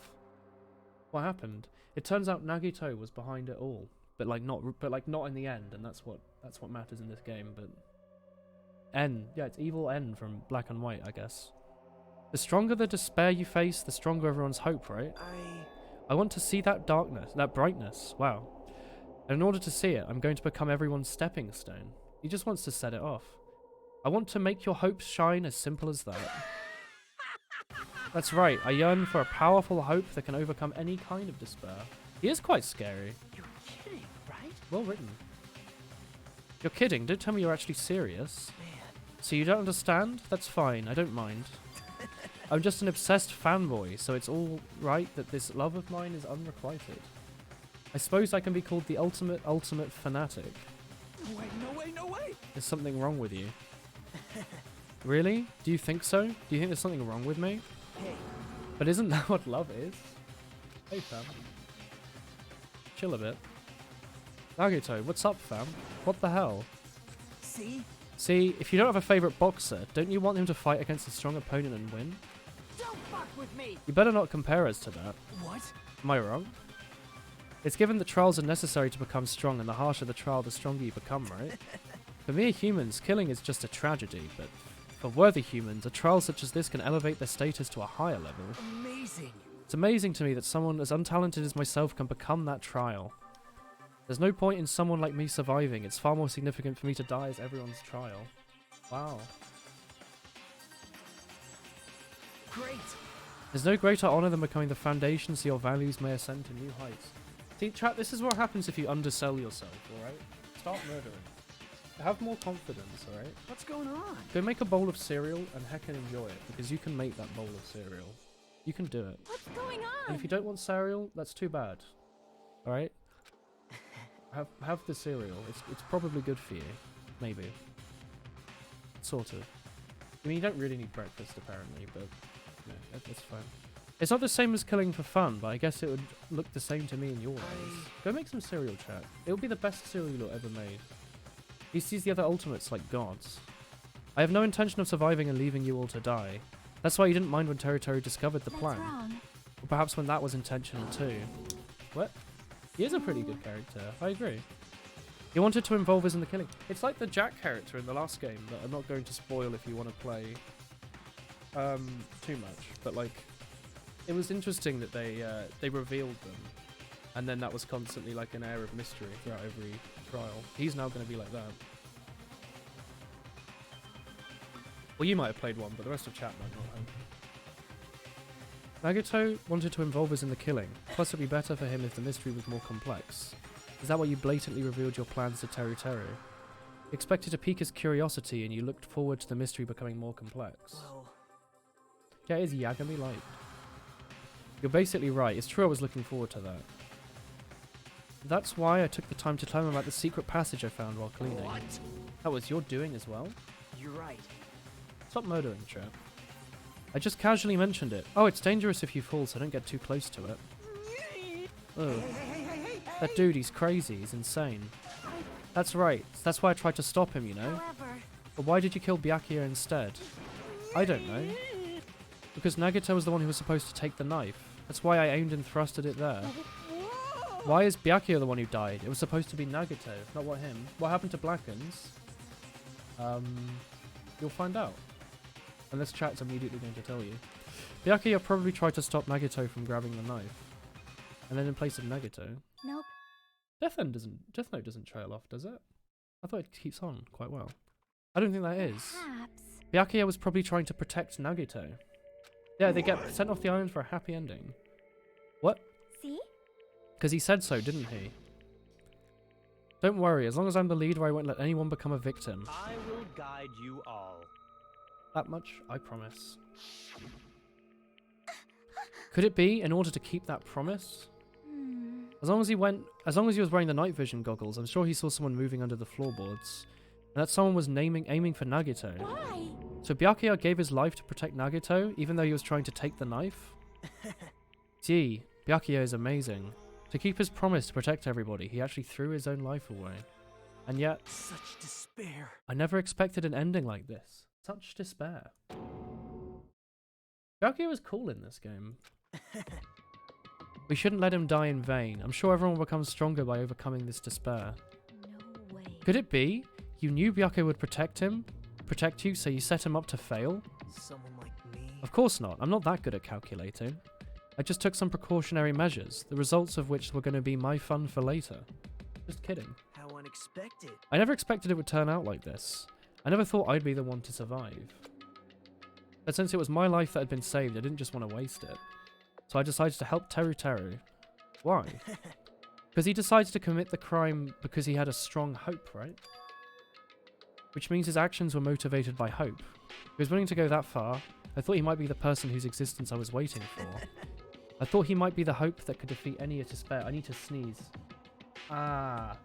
What happened? It turns out Nagito was behind it all, but not in the end, and that's what matters in this game. But N, yeah, it's evil N from Black and White, I guess. The stronger the despair you face, the stronger everyone's hope, right? I want to see that darkness, that brightness. Wow. And in order to see it, I'm going to become everyone's stepping stone. He just wants to set it off. I want to make your hopes shine, as simple as that. That's right, I yearn for a powerful hope that can overcome any kind of despair. He is quite scary. You're kidding, right? Well written. You're kidding, don't tell me you're actually serious. Man. So you don't understand? That's fine, I don't mind. I'm just an obsessed fanboy, so it's all right that this love of mine is unrequited. I suppose I can be called the ultimate fanatic. No way! There's something wrong with you. Really? Do you think so? Do you think there's something wrong with me? Hey. But isn't that what love is? Hey fam. Chill a bit. Nagito, what's up fam? What the hell? See? See, if you don't have a favourite boxer, don't you want him to fight against a strong opponent and win? Don't fuck with me! You better not compare us to that. What? Am I wrong? It's given that trials are necessary to become strong, and the harsher the trial, the stronger you become, right? For mere humans, killing is just a tragedy, but for worthy humans, a trial such as this can elevate their status to a higher level. Amazing! It's amazing to me that someone as untalented as myself can become that trial. There's no point in someone like me surviving. It's far more significant for me to die as everyone's trial. Wow. Great! There's no greater honor than becoming the foundation so your values may ascend to new heights. See, chat, this is what happens if you undersell yourself, alright? Start murdering. Have more confidence, alright? What's going on? Go make a bowl of cereal and heckin' enjoy it, because you can make that bowl of cereal. You can do it. What's going on? And if you don't want cereal, that's too bad. Alright? Have the cereal. It's probably good for you. Maybe. Sort of. I mean, you don't really need breakfast, apparently, but no, that's fine. It's not the same as killing for fun, but I guess it would look the same to me in your eyes. Go make some cereal, chat. It'll be the best cereal ever made. He sees the other ultimates like gods. I have no intention of surviving and leaving you all to die. That's why you didn't mind when Teru discovered the plan. Wrong. Or perhaps when that was intentional too. What? He is a pretty good character, I agree. He wanted to involve us in the killing. It's like the Jack character in the last game that I'm not going to spoil if you want to play too much. But like, it was interesting that they revealed them. And then that was constantly like an air of mystery throughout every trial. He's now going to be like that. Well, you might have played one, but the rest of chat might not have. Nagito wanted to involve us in the killing, plus it'd be better for him if the mystery was more complex. Is that why you blatantly revealed your plans to Teru? You expected to pique his curiosity and you looked forward to the mystery becoming more complex. Well... Yeah, it is Yagami light. You're basically right, it's true I was looking forward to that. That's why I took the time to tell him about the secret passage I found while cleaning. What? That was your doing as well? You're right. Stop murdering, chap. I just casually mentioned it. Oh, it's dangerous if you fall, so don't get too close to it. Ugh. That dude, he's crazy. He's insane. That's right. That's why I tried to stop him, you know? But why did you kill Byakuya instead? I don't know. Because Nagito was the one who was supposed to take the knife. That's why I aimed and thrusted it there. Why is Byakuya the one who died? It was supposed to be Nagito, not what him. What happened to Blackens? You'll find out. Unless chat's immediately going to tell you. Byakuya probably tried to stop Nagito from grabbing the knife. And then in place of Nagito... Nope. Death Note doesn't trail off, does it? I thought it keeps on quite well. I don't think that is. Perhaps. Byakuya was probably trying to protect Nagito. Yeah, they get sent off the island for a happy ending. What? See? Because he said so, didn't he? Don't worry, as long as I'm the leader, I won't let anyone become a victim. I will guide you all. That much, I promise. Could it be, in order to keep that promise? As long as he was wearing the night vision goggles, I'm sure he saw someone moving under the floorboards. And that someone was aiming for Nagito. Why? So Byakuya gave his life to protect Nagito, even though he was trying to take the knife? Gee, Byakuya is amazing. To keep his promise to protect everybody, he actually threw his own life away. And yet... Such despair. I never expected an ending like this. Such despair. Byakuya was cool in this game. We shouldn't let him die in vain. I'm sure everyone will become stronger by overcoming this despair. No way. Could it be? You knew Byakuya would protect you, so you set him up to fail? Someone like me? Of course not. I'm not that good at calculating. I just took some precautionary measures, the results of which were going to be my fun for later. Just kidding. How unexpected. I never expected it would turn out like this. I never thought I'd be the one to survive. But since it was my life that had been saved, I didn't just want to waste it. So I decided to help Teru Teru. Why? Because he decided to commit the crime because he had a strong hope, right? Which means his actions were motivated by hope. He was willing to go that far. I thought he might be the person whose existence I was waiting for. I thought he might be the hope that could defeat any despair. I need to sneeze. Ah.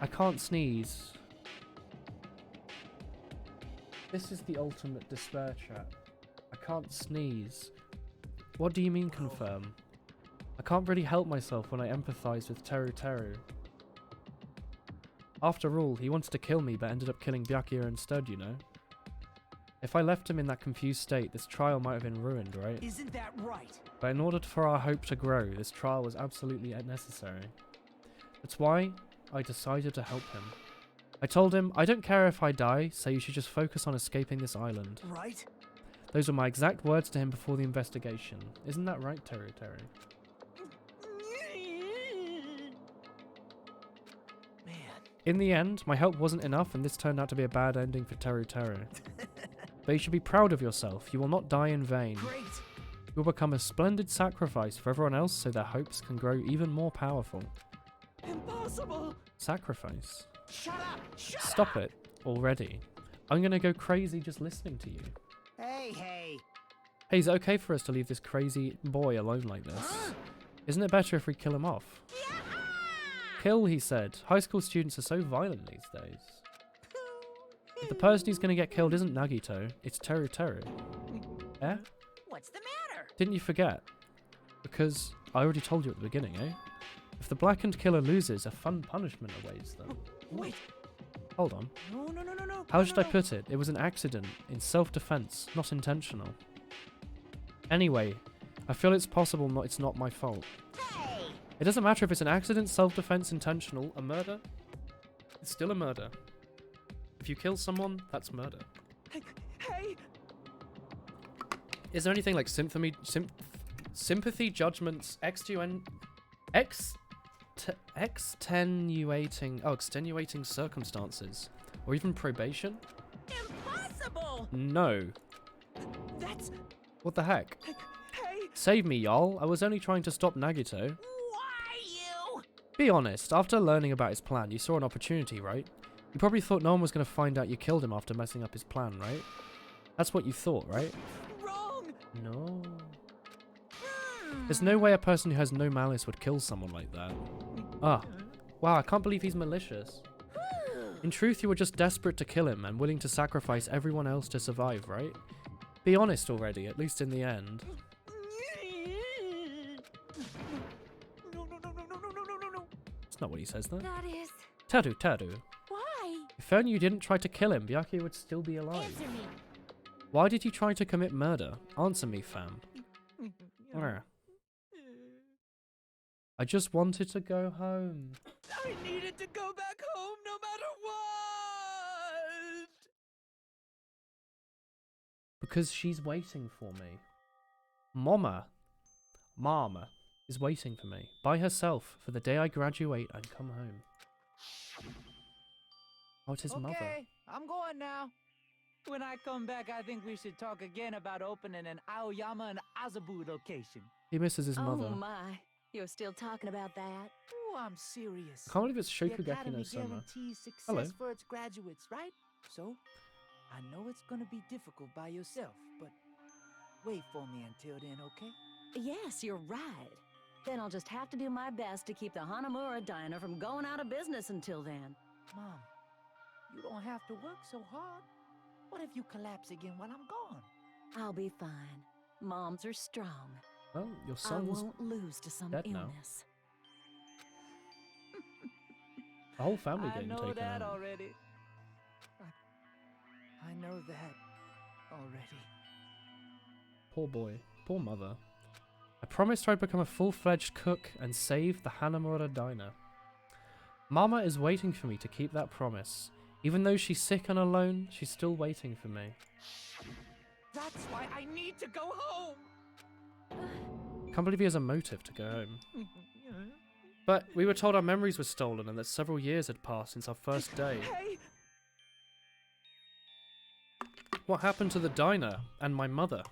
I can't sneeze. This is the ultimate despair, chat. I can't sneeze. What do you mean confirm? I can't really help myself when I empathize with Teru Teru. After all, he wanted to kill me but ended up killing Byakuya instead, you know? If I left him in that confused state, this trial might have been ruined, right? Isn't that right? But in order for our hope to grow, this trial was absolutely necessary. That's why I decided to help him. I told him, I don't care if I die, so you should just focus on escaping this island. Right? Those were my exact words to him before the investigation. Isn't that right, Teru Teru? Man. In the end, my help wasn't enough and this turned out to be a bad ending for Teru Teru. But you should be proud of yourself. You will not die in vain. Great. You will become a splendid sacrifice for everyone else so their hopes can grow even more powerful. Impossible. Sacrifice. Shut up. Stop it already. I'm gonna go crazy just listening to you. Hey. Hey, is it okay for us to leave this crazy boy alone like this? Isn't it better if we kill him off? Kill, he said. High school students are so violent these days. But the person who's gonna get killed isn't Nagito, it's Teru Teru. Eh? What's the matter? Didn't you forget? Because I already told you at the beginning, eh? If the blackened killer loses, a fun punishment awaits them. Wait. Hold on. No. How should I put it? It was an accident, in self-defense, not intentional. Anyway, I feel it's possible it's not my fault. Hey! It doesn't matter if it's an accident, self-defense, intentional, a murder. It's still a murder. If you kill someone, that's murder. Hey! Is there anything like sympathy, judgments, extenuating circumstances, or even probation? Impossible! No. That's... What the heck? Hey! Save me, y'all. I was only trying to stop Nagito. Why you? Be honest, after learning about his plan, you saw an opportunity, right? You probably thought no one was going to find out you killed him after messing up his plan, right? That's what you thought, right? Wrong! No. There's no way a person who has no malice would kill someone like that. Ah. Wow, I can't believe he's malicious. In truth, you were just desperate to kill him and willing to sacrifice everyone else to survive, right? Be honest already, at least in the end. No. That's not what he says, though. That is... Teru. Why? If only you didn't try to kill him, Byakuya would still be alive. Answer me. Why did you try to commit murder? Answer me, fam. I just wanted to go home. I needed to go back home no matter what! Because she's waiting for me. Mama is waiting for me, by herself, for the day I graduate and come home. Oh, it's his mother. Okay, I'm going now. When I come back, I think we should talk again about opening an Aoyama and Azabu location. He misses his mother. Oh my, you're still talking about that? Oh, I'm serious. I can't believe it's The Shokugeki Academy no Soma. guarantees success Hello. for its graduates, right? So, I know it's gonna be difficult by yourself, but wait for me until then, okay? Yes, you're right. Then I'll just have to do my best to keep the Hanamura Diner from going out of business until then. Mom, you don't have to work so hard. What if you collapse again while I'm gone? I'll be fine. Moms are strong. Well, your I son's won't lose to some dead now. illness. The whole family I getting know taken that out. already. I know that already. Poor boy. Poor mother. I promised her I'd become a full-fledged cook and save the Hanamura Diner. Mama is waiting for me to keep that promise. Even though she's sick and alone, she's still waiting for me. That's why I need to go home. Can't believe he has a motive to go home. But we were told our memories were stolen and that several years had passed since our first day. Hey! What happened to the diner and my mother?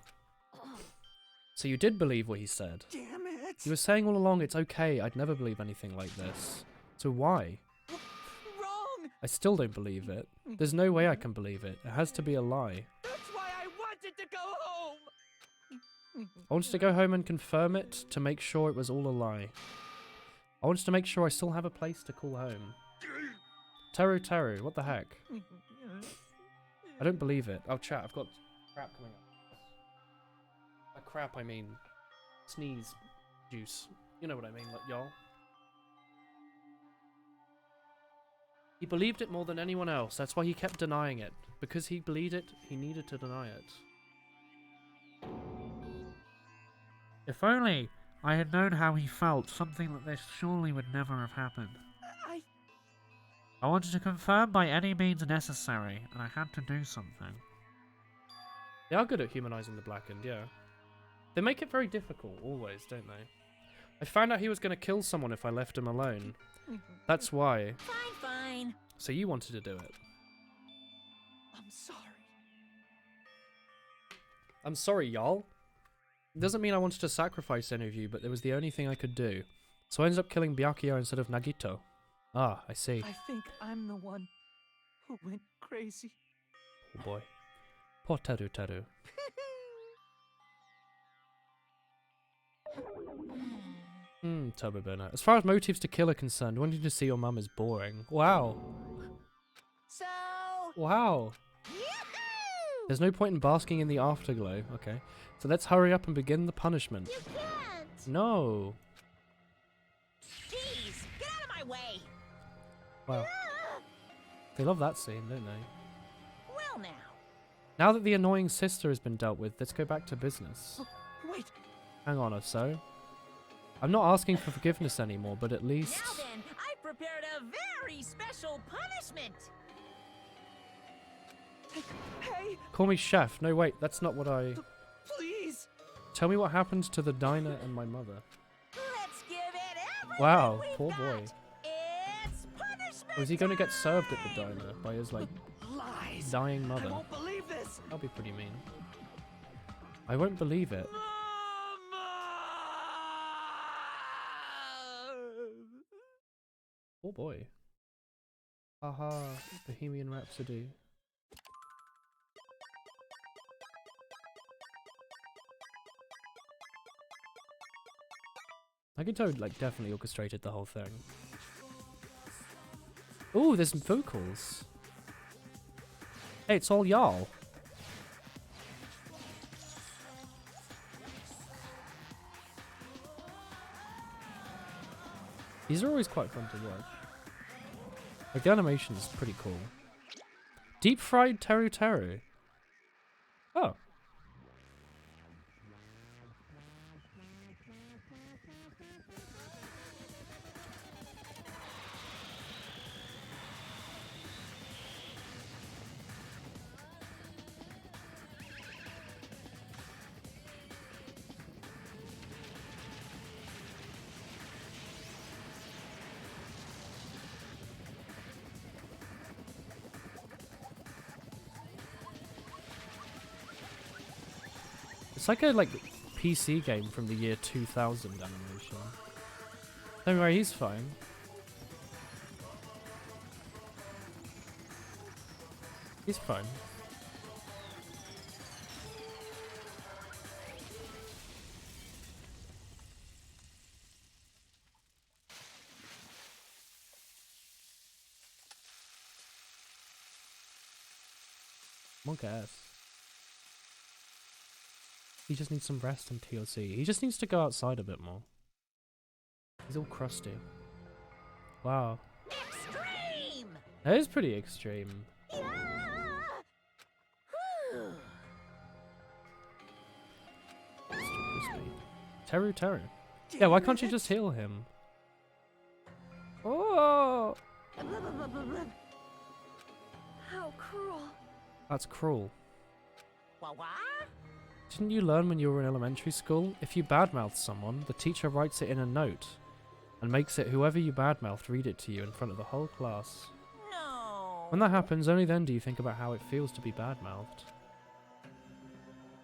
So you did believe what he said? Damn it! You were saying all along it's okay, I'd never believe anything like this. So why? Wrong! I still don't believe it. There's no way I can believe it. It has to be a lie. That's why I wanted to go home! I wanted to go home and confirm it to make sure it was all a lie. I wanted to make sure I still have a place to call home. Teru Teru, what the heck? I don't believe it. Oh, chat, I've got crap coming up. By crap, I mean sneeze juice. You know what I mean, like, y'all. He believed it more than anyone else. That's why he kept denying it. Because he believed it, he needed to deny it. If only I had known how he felt, something like this surely would never have happened. I wanted to confirm by any means necessary, and I had to do something. They are good at humanizing the Blackened, yeah. They make it very difficult, always, don't they? I found out he was going to kill someone if I left him alone. That's why. Fine, fine. So you wanted to do it. I'm sorry. I'm sorry, y'all. It doesn't mean I wanted to sacrifice any of you, but it was the only thing I could do. So I ended up killing Byakuya instead of Nagito. Ah, I see. I think I'm the one who went crazy. Oh boy. Poor Teru Teru. Turbo Burner. As far as motives to kill are concerned, wanting to see your mum is boring. Wow. So... Wow. Yahoo! There's no point in basking in the afterglow. Okay. So let's hurry up and begin the punishment. You can't! No. Jeez, get out of my way! Wow. They love that scene, don't they? Well now. Now that the annoying sister has been dealt with, let's go back to business. Wait. Hang on or so. I'm not asking for forgiveness anymore, but at least... Now then, I prepared a very special punishment! Hey! Call me chef. No, wait, that's not what I... Please! Tell me what happened to the diner and my mother. Let's give it everything Wow, we've poor got. boy. It's punishment Was he going to get served at the diner by his, like, Lies! dying I mother? won't believe this! That'll be pretty mean. I won't believe it. Oh boy. Haha, Bohemian Rhapsody. Nagito, like, definitely orchestrated the whole thing. Ooh, there's some vocals. Hey, it's all y'all. These are always quite fun to watch. Like, the animation is pretty cool. Deep fried Teru Teru. Oh. It's like a PC game from the year 2000 animation. Don't worry, he's fine. He's fine. Monk ass. He just needs some rest and TLC. He just needs to go outside a bit more. He's all crusty. Wow. Extreme! That is pretty extreme. Yeah! Teru Teru. Yeah, why can't you just heal him? Oh! How cruel. That's cruel. What? Didn't you learn when you were in elementary school? If you badmouth someone, the teacher writes it in a note and makes it whoever you badmouthed read it to you in front of the whole class. No. When that happens, only then do you think about how it feels to be badmouthed.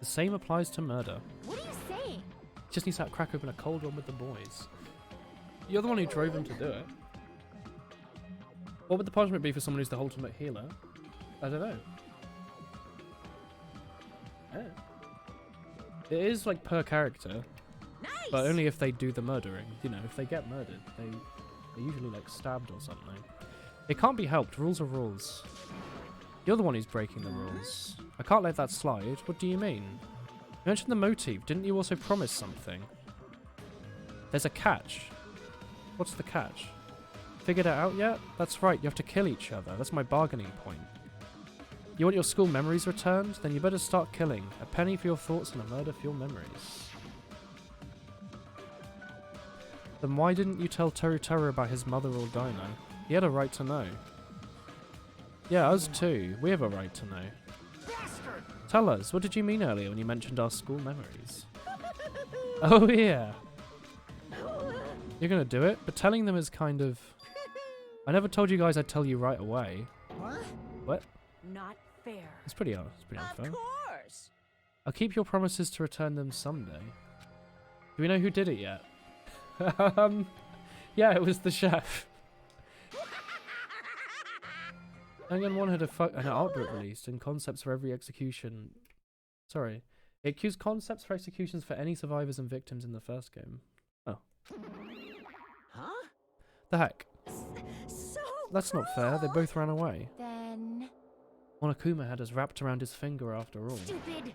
The same applies to murder. What are you saying? Just needs to crack open a cold one with the boys. You're the one who drove him to do it. What would the punishment be for someone who's the ultimate healer? I don't know. Yeah. It is like per character, Nice. but only if they do the murdering. You know, if they get murdered, they're usually like stabbed or something. It can't be helped. Rules are rules. You're the one who's breaking the rules. I can't let that slide. What do you mean? You mentioned the motive. Didn't you also promise something? There's a catch. What's the catch? Figured it out yet? That's right. You have to kill each other. That's my bargaining point. You want your school memories returned? Then you better start killing. A penny for your thoughts and a murder for your memories. Then why didn't you tell Teru Teru about his mother or Dino? He had a right to know. Yeah, us too. We have a right to know. Bastard! Tell us, what did you mean earlier when you mentioned our school memories? Oh yeah. You're gonna do it? But telling them is kind of... I never told you guys I'd tell you right away. What? What? Not fair. It's pretty unfair. Of course. I'll keep your promises to return them someday. Do we know who did it yet? Yeah, it was the chef. Danganronpa had an art book released and concepts for every execution. Sorry. It accused concepts for executions for any survivors and victims in the first game. Oh. Huh? The heck? So That's not fair. They both ran away. Then... Monokuma had us wrapped around his finger after all. Stupid.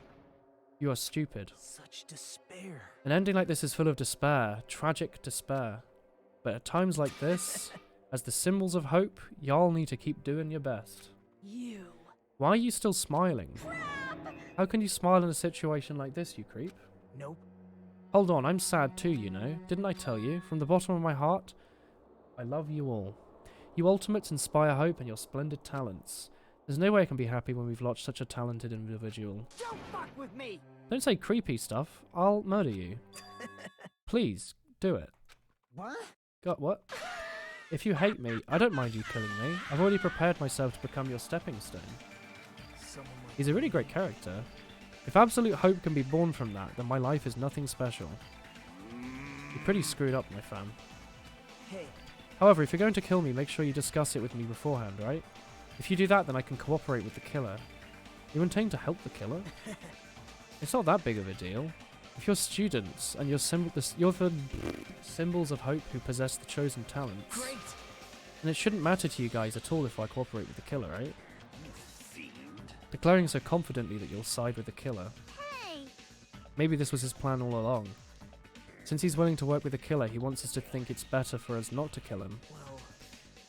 You are stupid. Such despair. An ending like this is full of despair. Tragic despair. But at times like this, as the symbols of hope, y'all need to keep doing your best. You. Why are you still smiling? How can you smile in a situation like this, you creep? Nope. Hold on, I'm sad too, you know. Didn't I tell you? From the bottom of my heart, I love you all. You ultimates inspire hope and your splendid talents. There's no way I can be happy when we've lost such a talented individual. Don't fuck with me! Don't say creepy stuff. I'll murder you. Please, do it. What? Got what? If you hate me, I don't mind you killing me. I've already prepared myself to become your stepping stone. He's a really great character. If absolute hope can be born from that, then my life is nothing special. You're pretty screwed up, my fam. Hey. However, if you're going to kill me, make sure you discuss it with me beforehand, right? If you do that, then I can cooperate with the killer. You intend to help the killer? It's not that big of a deal. If you're students and you're the symbols of hope who possess the chosen talents, Great. then it shouldn't matter to you guys at all if I cooperate with the killer, right? Declaring so confidently that you'll side with the killer. Hey! Maybe this was his plan all along. Since he's willing to work with the killer, he wants us to think it's better for us not to kill him.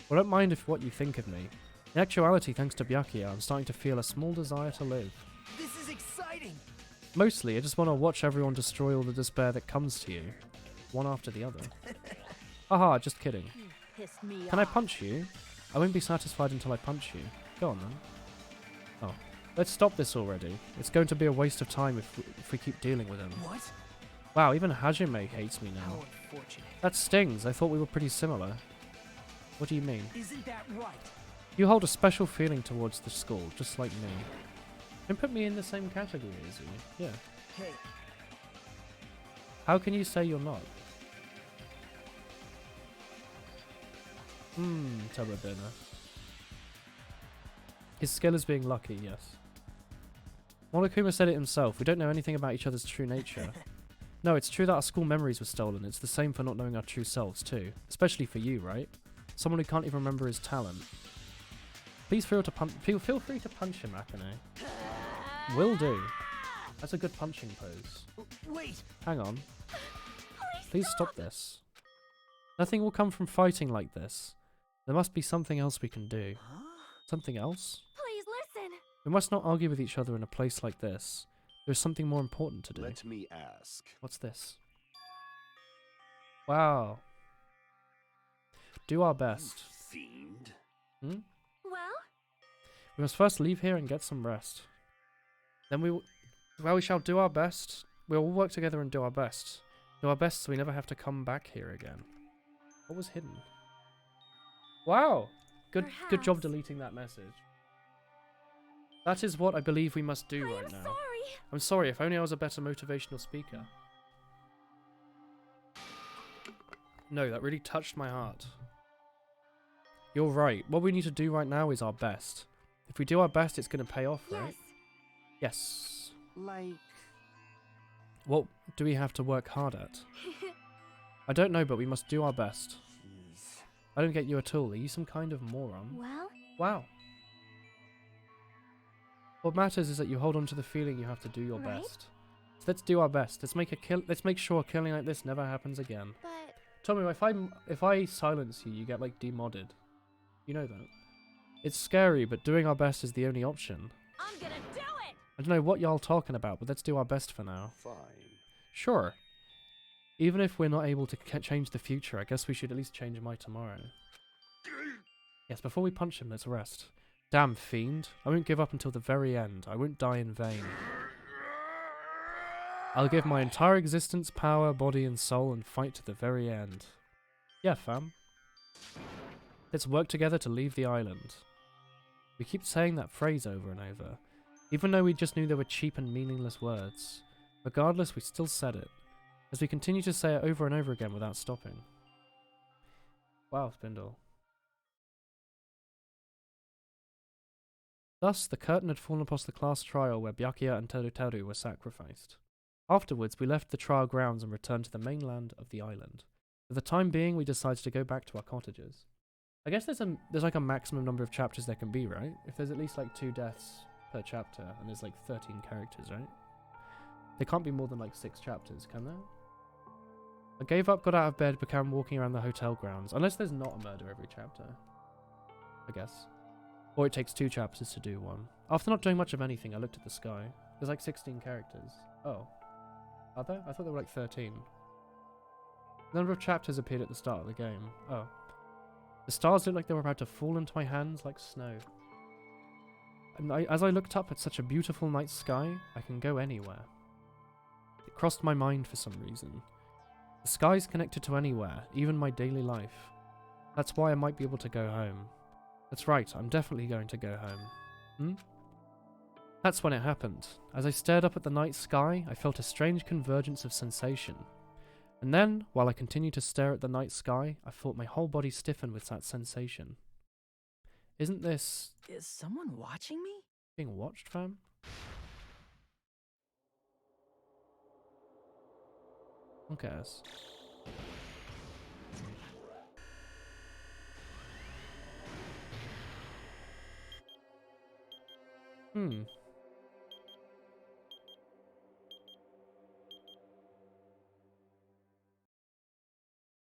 Well, I don't mind what you think of me. In actuality, thanks to Byakuya, I'm starting to feel a small desire to live. this is exciting! Mostly, I just want to watch everyone destroy all the despair that comes to you. One after the other. Haha, just kidding. You pissed me Can I off. punch you? I won't be satisfied until I punch you. Go on then. Oh. Let's stop this already. It's going to be a waste of time if we keep dealing with him. What? Wow, even Hajime hates me How now. unfortunate. That stings. I thought we were pretty similar. What do you mean? Isn't that right? You hold a special feeling towards the school, just like me. Don't put me in the same category as you. Yeah. Hey, How can you say you're not? Terabina. His skill is being lucky, yes. Monokuma said it himself. We don't know anything about each other's true nature. No, it's true that our school memories were stolen. It's the same for not knowing our true selves, too. Especially for you, right? Someone who can't even remember his talent. Please feel free to punch him, Akane. Will do. That's a good punching pose. Wait! Hang on. Please stop this. Nothing will come from fighting like this. There must be something else we can do. Something else? Please listen. We must not argue with each other in a place like this. There's something more important to do. Let me ask. What's this? Wow. Do our best. Fiend? Hmm? Well? We must first leave here and get some rest. Then we shall do our best. We'll all work together and do our best. Do our best so we never have to come back here again. What was hidden? Wow! Good job deleting that message. That is what I believe we must do right now. Sorry. I'm sorry, if only I was a better motivational speaker. No, that really touched my heart. You're right. What we need to do right now is our best. If we do our best, it's going to pay off, right? Yes. Like... What do we have to work hard at? I don't know, but we must do our best. Jeez. I don't get you at all. Are you some kind of moron? Well? Wow. What matters is that you hold on to the feeling you have to do your best. So let's do our best. Let's make sure killing like this never happens again. But... Tell me, if I silence you, you get like demodded. You know that. It's scary, but doing our best is the only option. I'm gonna do it! I don't know what y'all talking about, but let's do our best for now. Fine. Sure. Even if we're not able to change the future, I guess we should at least change my tomorrow. Yes, before we punch him, let's rest. Damn fiend. I won't give up until the very end. I won't die in vain. I'll give my entire existence, power, body and soul and fight to the very end. Yeah, fam. Let's work together to leave the island. We keep saying that phrase over and over, even though we just knew they were cheap and meaningless words. Regardless, we still said it, as we continue to say it over and over again without stopping. Wow, Spindle. Thus, the curtain had fallen across the class trial where Byakuya and Teruteru were sacrificed. Afterwards, we left the trial grounds and returned to the mainland of the island. For the time being, we decided to go back to our cottages. I guess there's like a maximum number of chapters there can be, right? If there's at least like 2 deaths per chapter, and there's like 13 characters, right? There can't be more than like 6 chapters, can there? I gave up, got out of bed, began walking around the hotel grounds. Unless there's not a murder every chapter. I guess. Or it takes 2 chapters to do one. After not doing much of anything, I looked at the sky. There's like 16 characters. Oh. Are there? I thought there were like 13. The number of chapters appeared at the start of the game. Oh. The stars looked like they were about to fall into my hands like snow. And as I looked up at such a beautiful night sky, I can go anywhere. It crossed my mind for some reason. The sky's connected to anywhere, even my daily life. That's why I might be able to go home. That's right, I'm definitely going to go home. That's when it happened. As I stared up at the night sky, I felt a strange convergence of sensation. And then, while I continued to stare at the night sky, I felt my whole body stiffen with that sensation. Isn't this... Is someone watching me? being watched, fam? Who cares?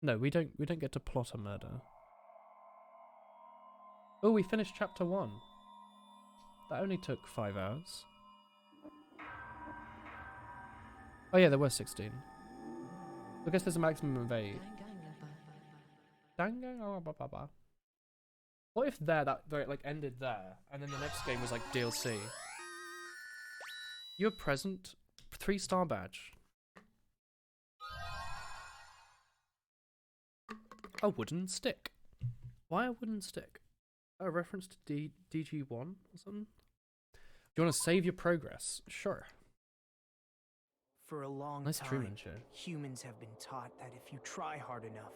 No, we don't get to plot a murder. Oh, we finished chapter 1. That only took 5 hours. Oh yeah, there were 16. I guess there's a maximum of 8. Danganronpa. What if that like ended there, and then the next game was like DLC? You're present. 3-star badge. A wooden stick. Why a wooden stick? A reference to DG1 or something? Do you want to save your progress? Sure. For a long Nice time, Truman Show. humans have been taught that if you try hard enough,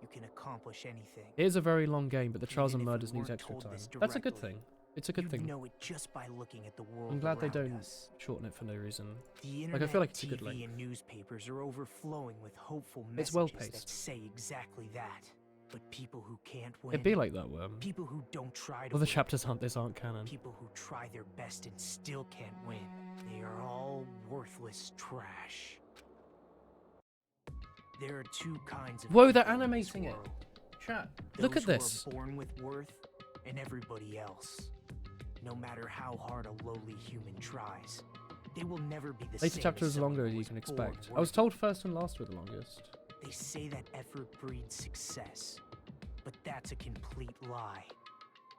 you can accomplish anything. It is a very long game, but the Trials and Even if Murders we needs weren't extra told time. this That's a good directly, thing. It's a good You'd thing. know it just by looking at the world I'm glad they around don't us. shorten it for no reason. The Like, internet, I feel like it's a TV, good length. and newspapers are overflowing with hopeful It's messages well-paced. that say exactly that. But people who can't win, It'd be like that, Worm. people who don't try to Well, the win, chapters aren't canon. people who try their best and still can't win, they are all worthless trash. There are two kinds of Whoa, people they're in this animating it. world. Chat, look Those at this. who are born with worth, and everybody else. No matter how hard a lowly human tries, they will never be the Later same chapter as is longer someone as who you was can born expect. I was worthy. told first and last were the longest. They say that effort breeds success, but that's a complete lie.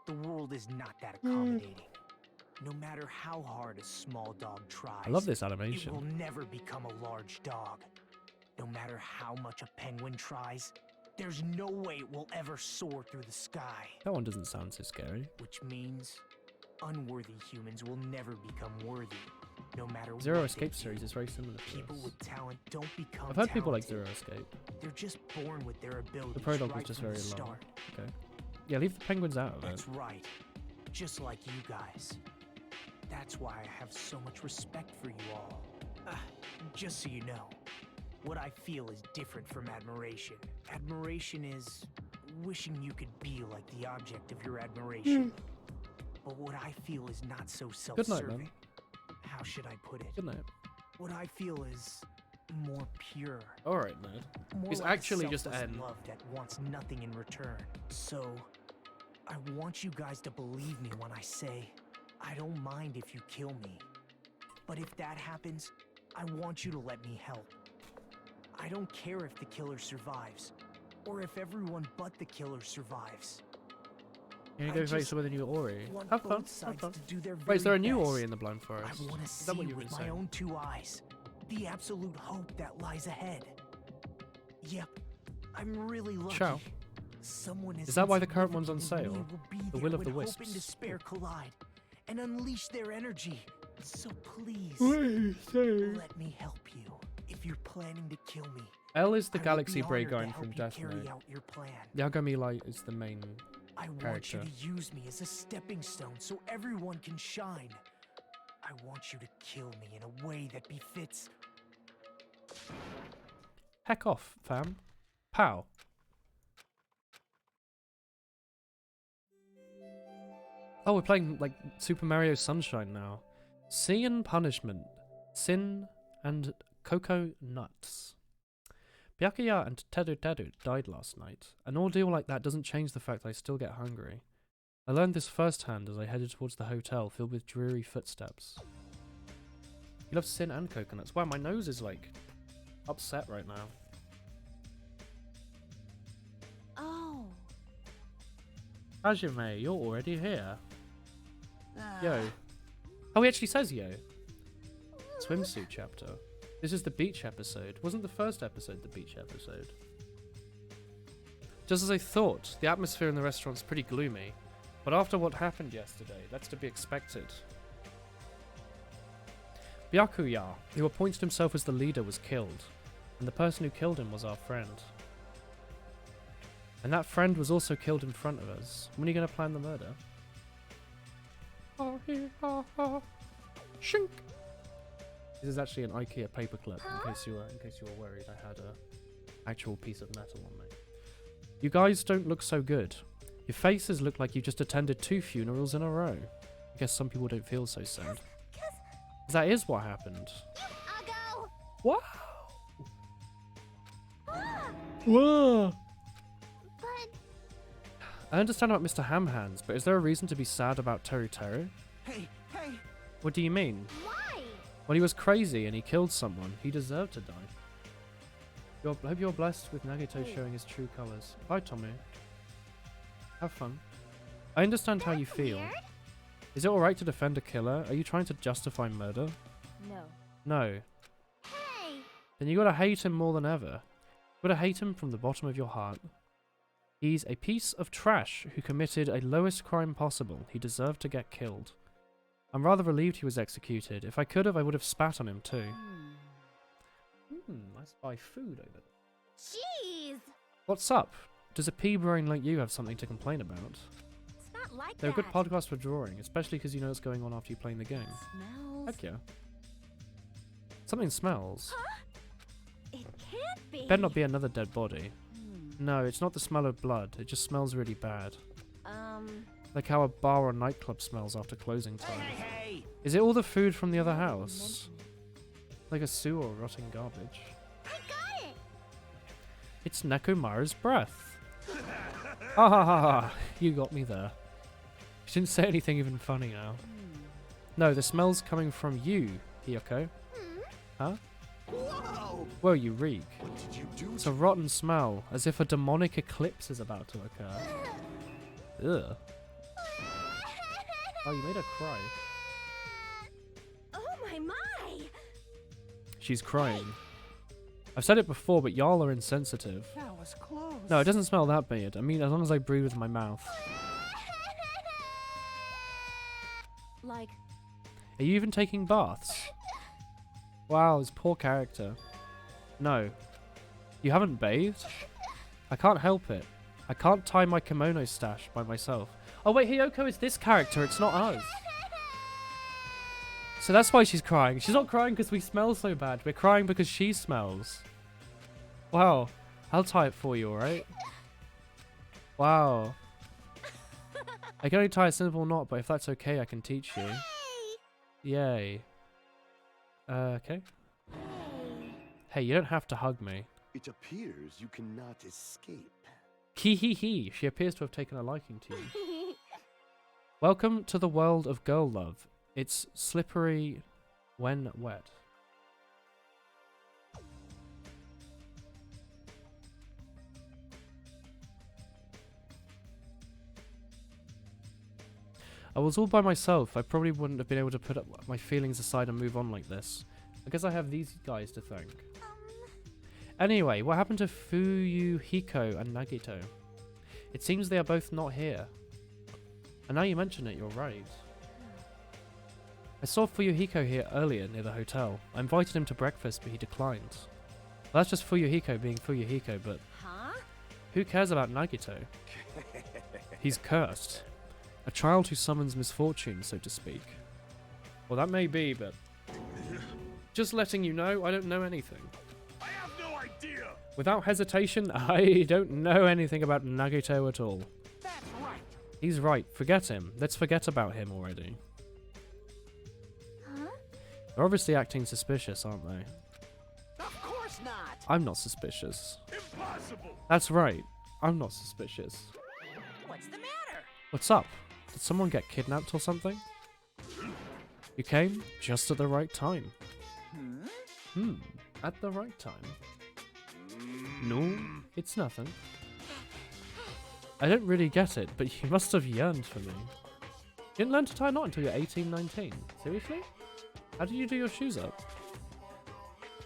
The world is not that accommodating. No matter how hard a small dog tries, I love this it animation. will never become a large dog. No matter how much a penguin tries, there's no way it will ever soar through the sky. That one doesn't sound so scary. Which means unworthy humans will never become worthy, no matter Zero what Escape they do. series is very similar to People this. with talent don't become I've heard people like talented. Zero Escape. They're just born with their abilities. The prologue was right just from very the long. start. Okay. Yeah, leave the penguins out of it. That's right. Just like you guys. That's why I have so much respect for you all. Just so you know, what I feel is different from admiration. Admiration is wishing you could be like the object of your admiration. But what I feel is not so Good night, self-serving. man. How should I put it? Good night. What I feel is more pure. Alright, Ned. More It's like actually just selfless N. love that wants nothing in return. So, I want you guys to believe me when I say, I don't mind if you kill me. But if that happens, I want you to let me help. I don't care if the killer survives, or if everyone but the killer survives. You're I gonna go face just with a new Ori. want Have fun. both Have sides fun. to do their Wait, is there a very new best. Ori in the Blind Forest? I want to Is see that what you've been with my saying? own two eyes the absolute hope that lies ahead. Yep, I'm really lucky. Ciao. Someone as Is that why the current one's insignificant on as me sale? will be The there Will of the when hope and Wisps. despair collide and unleash their energy. So please, Wait, let me help you. If you're planning to kill me, L is the I would Galaxy be Braid honored to going help from you Death carry Note. out your plan. Yagami Light is the main I want character. you to use me as a stepping stone so everyone can shine. I want you to kill me in a way that befits. Heck off, fam. Pow. Oh, we're playing, like, Super Mario Sunshine now. Sea and Punishment. Sin and Cocoa Nuts. Byakuya and Teru died last night. An ordeal like that doesn't change the fact that I still get hungry. I learned this firsthand as I headed towards the hotel filled with dreary footsteps. You love Sin and coconuts. Wow, my nose is, like, upset right now. Oh. Hajime, you're already here. Yo. Oh, he actually says yo. Swimsuit chapter. This is the beach episode. Wasn't the first episode the beach episode? Just as I thought, the atmosphere in the restaurant's pretty gloomy. But after what happened yesterday, that's to be expected. Byakuya, who appointed himself as the leader, was killed. And the person who killed him was our friend. And that friend was also killed in front of us. When are you going to plan the murder? Shink! This is actually an IKEA paperclip. In case you were worried, I had a actual piece of metal on me. You guys don't look so good. Your faces look like you just attended 2 funerals in a row. I guess some people don't feel so sad. That is what happened. I'll go. Wow! Whoa! But I understand about Mr. Hamhands, but is there a reason to be sad about Teru Teru? Hey, hey! What do you mean? why? Well, he was crazy and he killed someone. He deserved to die. I hope you're blessed with Nagito showing his true colors. Bye, Tommy. Have fun. I understand how you feel. Weird? Is it alright to defend a killer? Are you trying to justify murder? No. No. Hey. Then you gotta hate him more than ever. You gotta hate him from the bottom of your heart. He's a piece of trash who committed a lowest crime possible. He deserved to get killed. I'm rather relieved he was executed. If I could have, I would have spat on him too. I spy food over there. Jeez! What's up? Does a pea brain like you have something to complain about? It's not like They're a that. good podcast for drawing, especially because you know what's going on after you playing the game. Smells. Heck yeah. Something smells. Huh? It can't be. Better not be another dead body. No, it's not the smell of blood. It just smells really bad. Like how a bar or nightclub smells after closing time. Hey! Is it all the food from the other house? Like a sewer or rotting garbage? I got it. It's Nekomaru's breath. Ha ha ha ha. You got me there. She didn't say anything even funny now. No, the smell's coming from you, Hiyoko. Huh? Whoa! Well, you reek. What did you do? It's a rotten smell, as if a demonic eclipse is about to occur. Ugh. Oh, you made her cry. Oh my! She's crying. I've said it before, but y'all are insensitive. That was close. No, it doesn't smell that bad. I mean, as long as I breathe with my mouth. Like, Are you even taking baths? Wow, this poor character. No. You haven't bathed? I can't help it. I can't tie my kimono stash by myself. Oh wait, Hiyoko is this character, it's not us. So that's why she's crying. She's not crying because we smell so bad. We're crying because she smells. Wow. I'll tie it for you, alright? Wow. I can only tie a simple knot, but if that's okay, I can teach you. Yay. Okay. Hey, you don't have to hug me. It appears you cannot escape. Hee. She appears to have taken a liking to you. Welcome to the world of girl love. It's slippery when wet. I was all by myself. I probably wouldn't have been able to put up my feelings aside and move on like this. I guess I have these guys to thank. Anyway, what happened to Fuyuhiko and Nagito? It seems they are both not here. And now you mention it, you're right. I saw Fuyuhiko here earlier near the hotel. I invited him to breakfast, but he declined. Well, that's just Fuyuhiko being Fuyuhiko, but who cares about Nagito? He's cursed. A child who summons misfortune, so to speak. Well, that may be, but just letting you know, I don't know anything. I have no idea. Without hesitation, I don't know anything about Nagito at all. That's right. He's right. Forget him. Let's forget about him already. Huh? They're obviously acting suspicious, aren't they? Of course not. I'm not suspicious. Impossible. That's right. I'm not suspicious. What's the matter? What's up? Did someone get kidnapped or something? You came just at the right time. At the right time. No, it's nothing. I don't really get it, but you must have yearned for me. You didn't learn to tie a knot until you're 18, 19. Seriously? How did you do your shoes up?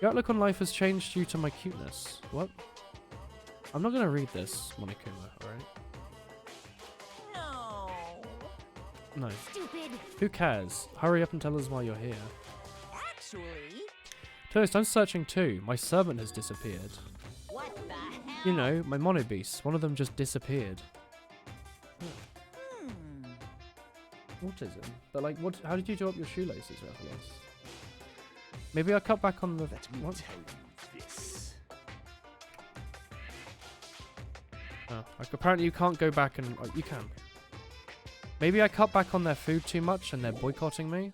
Your outlook on life has changed due to my cuteness. What? I'm not going to read this, Monokuma, alright? No. Stupid. Who cares? Hurry up and tell us why you're here. Actually, Toast, I'm searching too. My servant has disappeared. what the hell? You know, my mono beasts. One of them just disappeared. Autism? But like, what? How did you do up your shoelaces, Revelos? Maybe I'll cut back on the... Let me what? tell you this. Oh, like apparently you can't go back and... Oh, you can. Maybe I cut back on their food too much and they're boycotting me?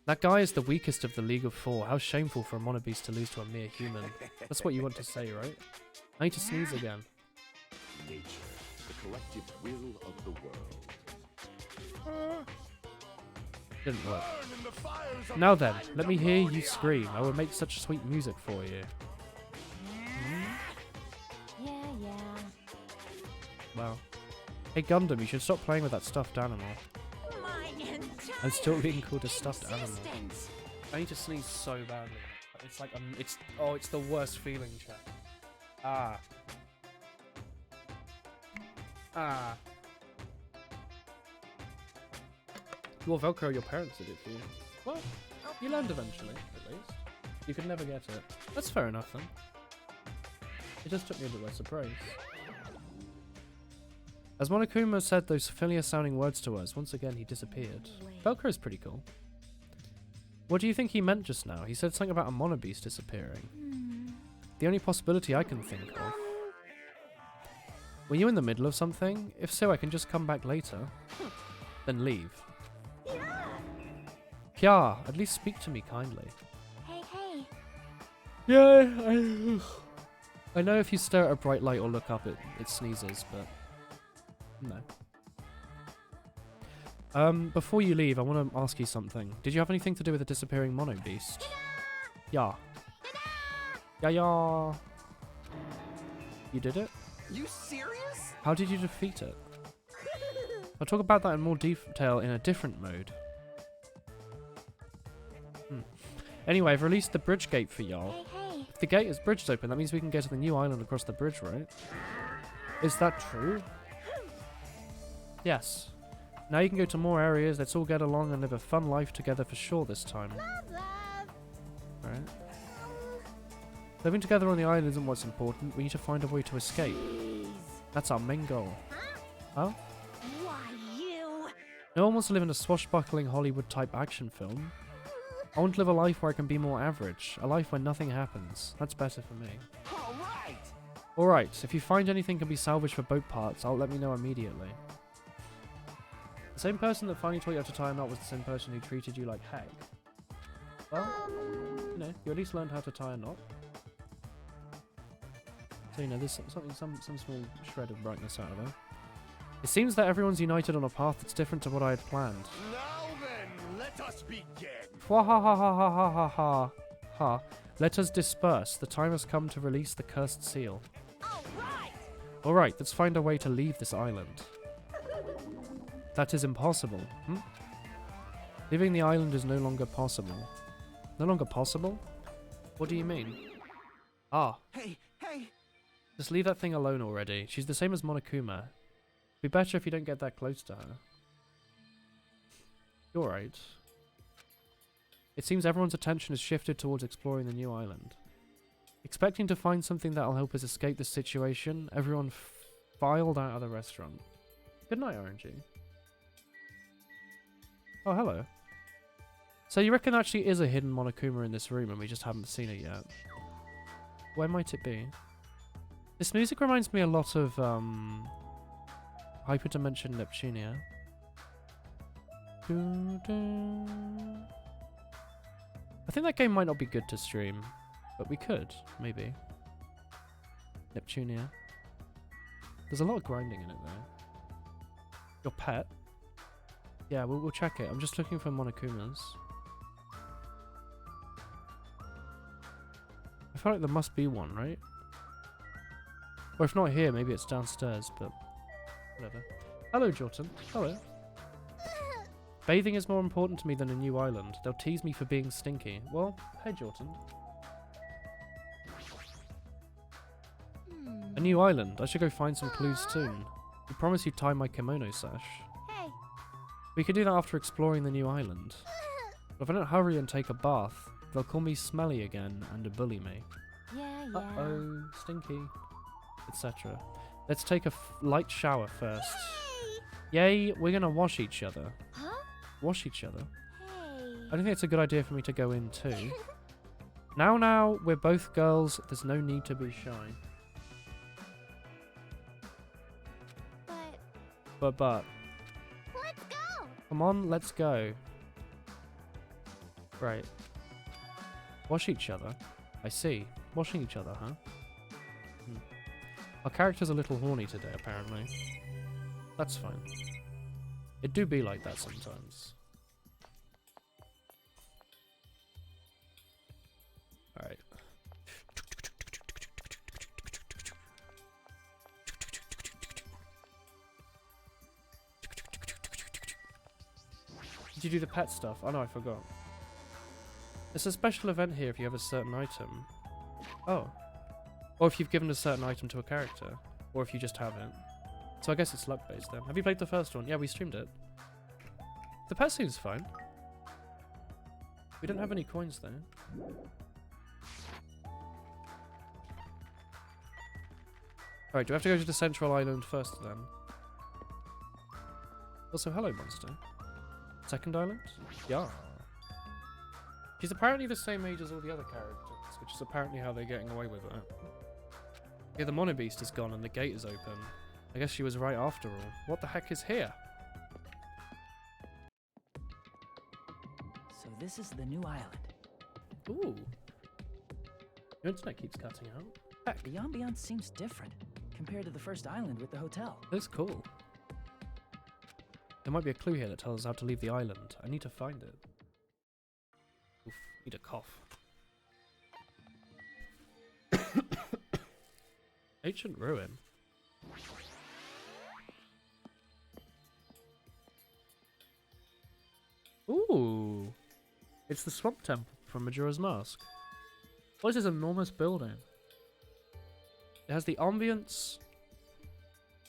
That guy is the weakest of the League of Four. How shameful for a monobeast to lose to a mere human. That's what you want to say, right? I need to sneeze again. Nature, the collective will of the world. Didn't work. Now then, let me hear you scream. I will make such sweet music for you. yeah. Wow. Hey Gundam, you should stop playing with that stuffed animal. I'm still being called a stuffed animal. I need to sneeze so badly. It's like it's the worst feeling, chat. Well, Velcro, your parents did it for you. Well, you learned eventually, at least. You could never get it. That's fair enough then. It just took me a bit by surprise. As Monokuma said those familiar sounding words to us, once again he disappeared. Velcro's pretty cool. What do you think he meant just now? He said something about a monobeast disappearing. The only possibility I can think of. Were you in the middle of something? If so, I can just come back later. Then leave. Pia, at least speak to me kindly. Hey, hey. Yeah, I know if you stare at a bright light or look up, it sneezes, but no. Before you leave, I want to ask you something. Did you have anything to do with the disappearing mono beast? Yeah. Yeah. You did it? You serious? How did you defeat it? I'll talk about that in more detail in a different mode. Anyway, I've released the bridge gate for y'all. Hey. If the gate is bridged open, that means we can get to the new island across the bridge, right? Is that true? Yes. Now you can go to more areas, let's all get along and live a fun life together for sure this time. Alright. Living together on the island isn't what's important, we need to find a way to escape. That's our main goal. Huh? Why you? No one wants to live in a swashbuckling Hollywood-type action film. I want to live a life where I can be more average. A life where nothing happens. That's better for me. Alright, if you find anything can be salvaged for boat parts, let me know immediately. The same person that finally taught you how to tie a knot was the same person who treated you like heck. Well, you know, you at least learned how to tie a knot. So, you know, there's some small shred of brightness out of her. It seems that everyone's united on a path that's different to what I had planned. Now then, let us begin. Ha ha ha ha ha ha ha ha. Ha. Let us disperse. The time has come to release the cursed seal. Alright, let's find a way to leave this island. That is impossible. Leaving the island is no longer possible. No longer possible? What do you mean? Ah. Hey. Just leave that thing alone already. She's the same as Monokuma. Be better if you don't get that close to her. You're right. It seems everyone's attention has shifted towards exploring the new island. Expecting to find something that'll help us escape this situation, everyone filed out of the restaurant. Good night, RNG. Oh, hello. So you reckon there actually is a hidden Monokuma in this room and we just haven't seen it yet? Where might it be? This music reminds me a lot of Hyperdimension Neptunia. I think that game might not be good to stream, but we could, maybe. Neptunia. There's a lot of grinding in it though. Your pet? Yeah, we'll check it. I'm just looking for Monokumas. I feel like there must be one, right? Or if not here, maybe it's downstairs, but whatever. Hello, Jordan. Hello. Bathing is more important to me than a new island. They'll tease me for being stinky. Well, hey, Jordan. A new island. I should go find some clues soon. You promised you'd tie my kimono sash. Hey. We could do that after exploring the new island. But if I don't hurry and take a bath, they'll call me smelly again and bully me. Yeah. Uh-oh, stinky, etc. Let's take a light shower first. Yay, we're gonna wash each other. Huh? Wash each other? Hey. I don't think it's a good idea for me to go in too. Now, we're both girls. There's no need to be shy. But. Let's go! Come on, let's go. Right. Wash each other. I see. Washing each other, huh? Our character's a little horny today, apparently. That's fine. It do be like that sometimes. Alright. Did you do the pet stuff? Oh no, I forgot. There's a special event here if you have a certain item. Oh. Or if you've given a certain item to a character. Or if you just haven't. So I guess it's luck based then. Have you played the first one? Yeah, we streamed it. The pet seems fine. We don't have any coins though. Alright, do we have to go to the central island first then? Also, hello, monster. Second island? Yeah. She's apparently the same age as all the other characters, which is apparently how they're getting away with it. Yeah, the Mono Beast is gone and the gate is open. I guess she was right after all. What the heck is here? So this is the new island. Ooh. Your internet keeps cutting out. Heck. The ambiance seems different compared to the first island with the hotel. That's cool. There might be a clue here that tells us how to leave the island. I need to find it. Oof, need a cough. Ancient ruin. Ooh. It's the swamp temple from Majora's Mask. What is this enormous building? It has the ambience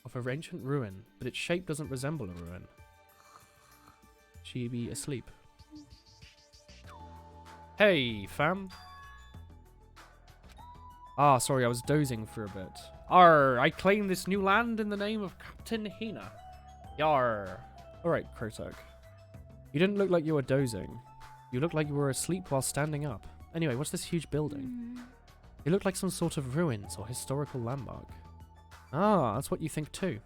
of an ancient ruin, but its shape doesn't resemble a ruin. She be asleep. Hey, fam. Ah, sorry, I was dozing for a bit. Arr, I claim this new land in the name of Captain Hina. Yarr. Alright, Krotok. You didn't look like you were dozing. You looked like you were asleep while standing up. Anyway, what's this huge building? It looked like some sort of ruins or historical landmark. Ah, that's what you think too.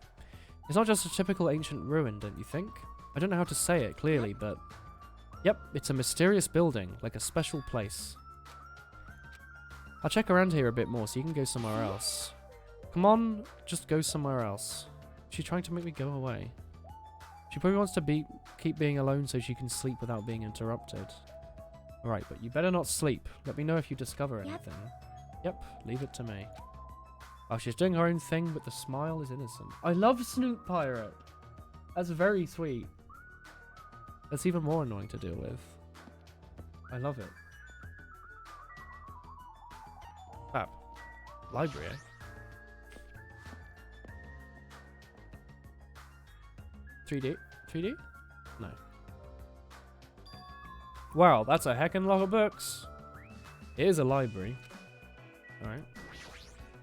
It's not just a typical ancient ruin, don't you think? I don't know how to say it clearly, but... Yep, it's a mysterious building, like a special place. I'll check around here a bit more so you can go somewhere else. Come on, just go somewhere else. She's trying to make me go away. She probably wants to keep being alone so she can sleep without being interrupted. Alright, but you better not sleep. Let me know if you discover anything. Yep, leave it to me. Oh, she's doing her own thing, but the smile is innocent. I love Snoot Pirate. That's very sweet. That's even more annoying to deal with. I love it. Fab. Library, eh? 3D? 3D? No. Wow, that's a heckin' lot of books. Here's a library. Alright.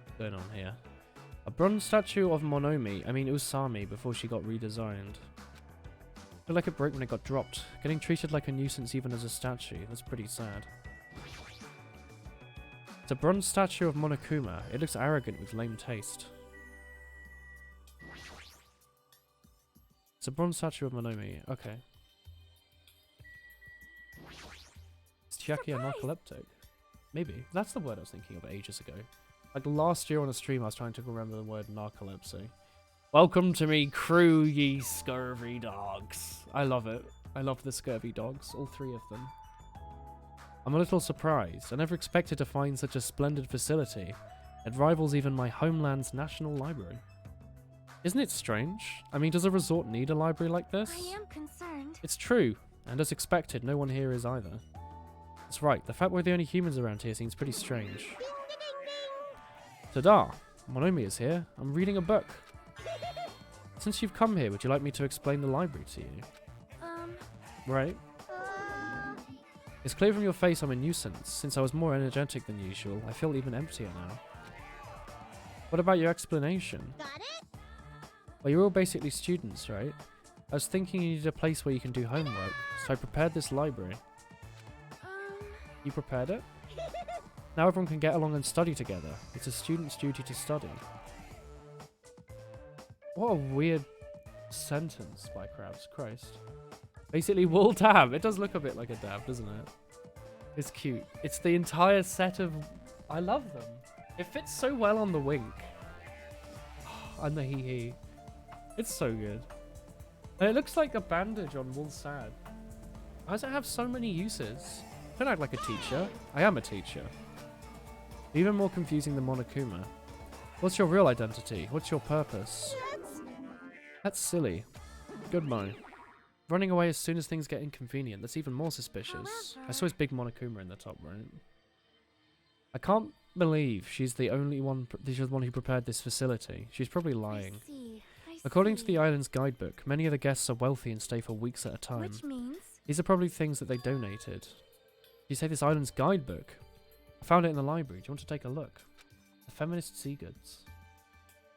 What's going on here? A bronze statue of Usami, before she got redesigned. Looked like it broke when it got dropped. Getting treated like a nuisance even as a statue. That's pretty sad. It's a bronze statue of Monokuma. It looks arrogant with lame taste. It's a bronze statue of Monomi. Okay. Is Chiaki a narcoleptic? Maybe. That's the word I was thinking of ages ago. Like last year on a stream I was trying to remember the word narcolepsy. Welcome to me crew, ye scurvy dogs. I love it. I love the scurvy dogs. All three of them. I'm a little surprised. I never expected to find such a splendid facility. It rivals even my homeland's national library. Isn't it strange? I mean, does a resort need a library like this? I am concerned. It's true, and as expected, no one here is either. That's right, the fact we're the only humans around here seems pretty strange. Ta-da! Monomi is here. I'm reading a book. Since you've come here, would you like me to explain the library to you? Right. It's clear from your face I'm a nuisance. Since I was more energetic than usual, I feel even emptier now. What about your explanation? Got it? Well, you're all basically students, right? I was thinking you needed a place where you can do homework, so I prepared this library. You prepared it? Now everyone can get along and study together. It's a student's duty to study. What a weird sentence by Krabs. Christ. Basically, wool dab. It does look a bit like a dab, doesn't it? It's cute. It's the entire set of... I love them. It fits so well on the wink. And the hee-hee. It's so good. And it looks like a bandage on wool sad. Why does it have so many uses? Don't act like a teacher. I am a teacher. Even more confusing than Monokuma. What's your real identity? What's your purpose? That's silly. Goodbye. Running away as soon as things get inconvenient. That's even more suspicious. I saw his big Monokuma in the top right. I can't believe she's the only one. She's the one who prepared this facility. She's probably lying. According to the island's guidebook, many of the guests are wealthy and stay for weeks at a time. Which means? These are probably things that they donated. You say this island's guidebook? I found it in the library. Do you want to take a look? The feminist sea goods.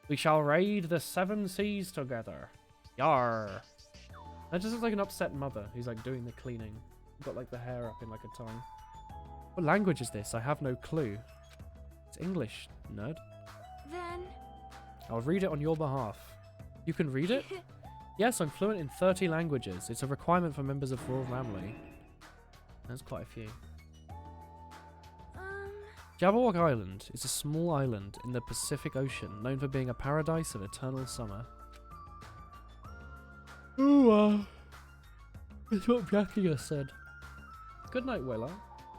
We shall raid the 7 seas together. Yar. That just looks like an upset mother who's like doing the cleaning. Got like the hair up in like a tongue. What language is this? I have no clue. It's English, nerd. Then... I'll read it on your behalf. You can read it? Yes, I'm fluent in 30 languages. It's a requirement for members of royal family. There's quite a few. Jabberwock Island is a small island in the Pacific Ocean, known for being a paradise of eternal summer. Ooh, that's what Byakuya said. Good night, Willa.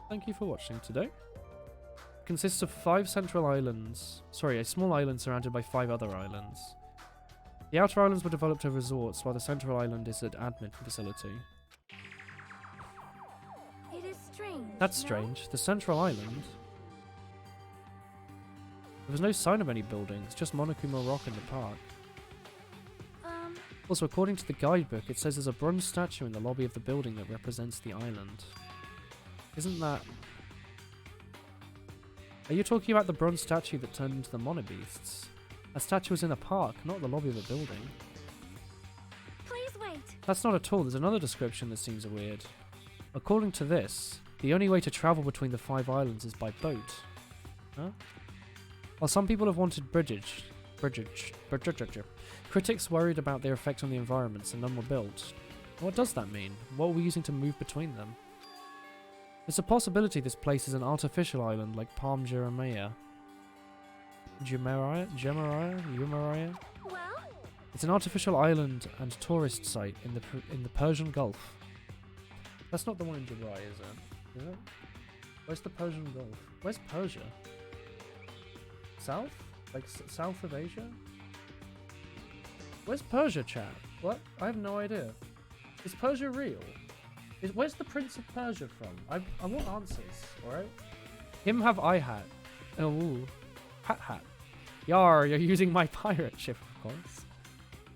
Thank you for watching today. It consists of 5 central islands. Sorry, a small island surrounded by 5 other islands. The outer islands were developed as resorts, while the central island is an admin facility. It is strange. That's strange. The central island... There was no sign of any buildings, just Monokuma Rock in the park. Also, according to the guidebook, it says there's a bronze statue in the lobby of the building that represents the island. Isn't that... Are you talking about the bronze statue that turned into the Monobeasts? That statue was in a park, not the lobby of a building. Please wait. That's not at all. There's another description that seems weird. According to this, the only way to travel between the 5 islands is by boat. Huh? While some people have wanted bridges, critics worried about their effect on the environment, so none were built. What does that mean? What are we using to move between them? There's a possibility this place is an artificial island like Palm Jumeirah. Jumeirah? Well? It's an artificial island and tourist site in the Persian Gulf. That's not the one in Dubai, is it? Is it? Where's the Persian Gulf? Where's Persia? South? Like south of Asia? Where's Persia, chat? What? I have no idea. Is Persia real? Where's the Prince of Persia from? I want answers, alright? Him have I hat. Oh, ooh. Hat. Yar, you're using my pirate ship, of course.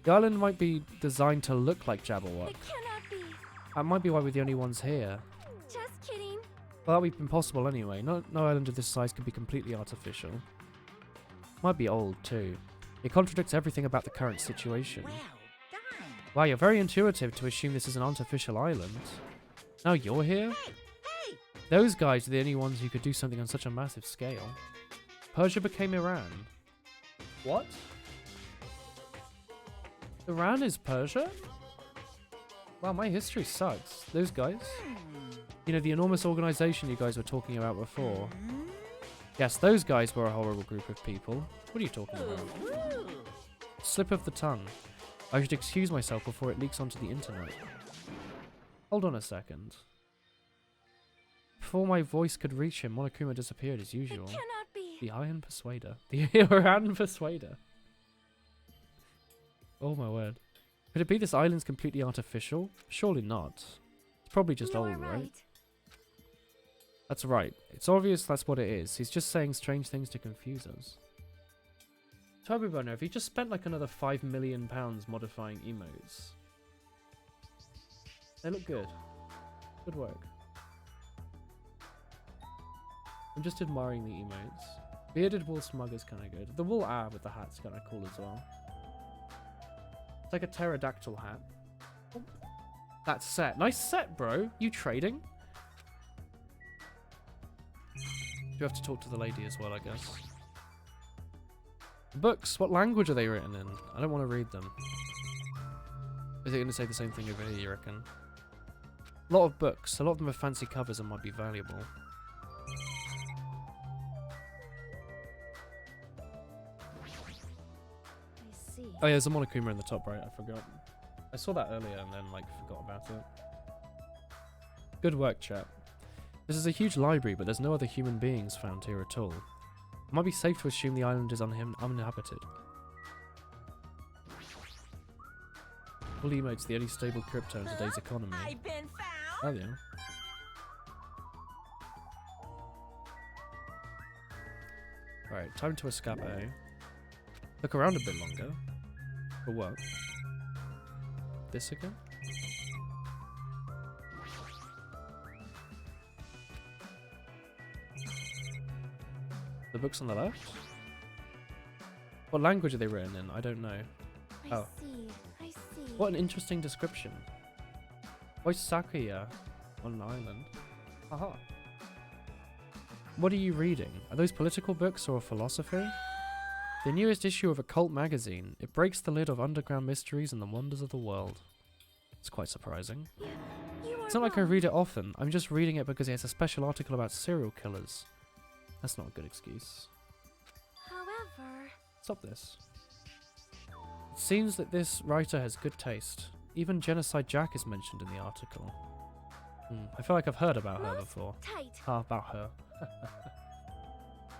The island might be designed to look like Jabberwock. It cannot be. That might be why we're the only ones here. Just kidding. Well, that would be impossible anyway. No island of this size could be completely artificial. Might be old, too. It contradicts everything about the current situation. Wow, you're very intuitive to assume this is an artificial island. Now you're here? Hey! Those guys are the only ones who could do something on such a massive scale. Persia became Iran. What? Iran is Persia? Wow, my history sucks. Those guys. You know, the enormous organization you guys were talking about before. Yes, those guys were a horrible group of people. What are you talking about? Slip of the tongue. I should excuse myself before it leaks onto the internet. Hold on a second. Before my voice could reach him, Monokuma disappeared as usual. It cannot be. The Iron Persuader. The Iran Persuader. Oh my word. Could it be this island's completely artificial? Surely not. It's probably just old, right? That's right. It's obvious that's what it is. He's just saying strange things to confuse us. Turbo Boner, if you just spent like another £5 million modifying emotes. They look good. Good work. I'm just admiring the emotes. Bearded wool smug is kind of good. The wool with the hat's kind of cool as well. It's like a pterodactyl hat. Oh, that's set. Nice set, bro. You trading? You have to talk to the lady as well, I guess. Books. What language are they written in? I don't want to read them. Is it going to say the same thing over here, you reckon? A lot of books. A lot of them have fancy covers and might be valuable. I see. Oh yeah, there's a Monokuma in the top right. I forgot. I saw that earlier and then like forgot about it. Good work, chat. This is a huge library, but there's no other human beings found here at all. It might be safe to assume the island is uninhabited. Full emotes, the only stable crypto in today's economy. I've been found. Oh yeah. Alright, time to escape. Look around a bit longer. For what? This again? The book's on the left? What language are they written in? I don't know. I see. What an interesting description. Why Sakuya on an island? Haha. What are you reading? Are those political books or philosophy? The newest issue of a cult magazine. It breaks the lid of underground mysteries and the wonders of the world. It's quite surprising. It's not like I read it often. I'm just reading it because it has a special article about serial killers. That's not a good excuse. However... Stop this. It seems that this writer has good taste. Even Genocide Jack is mentioned in the article. I feel like I've heard about her before. About her.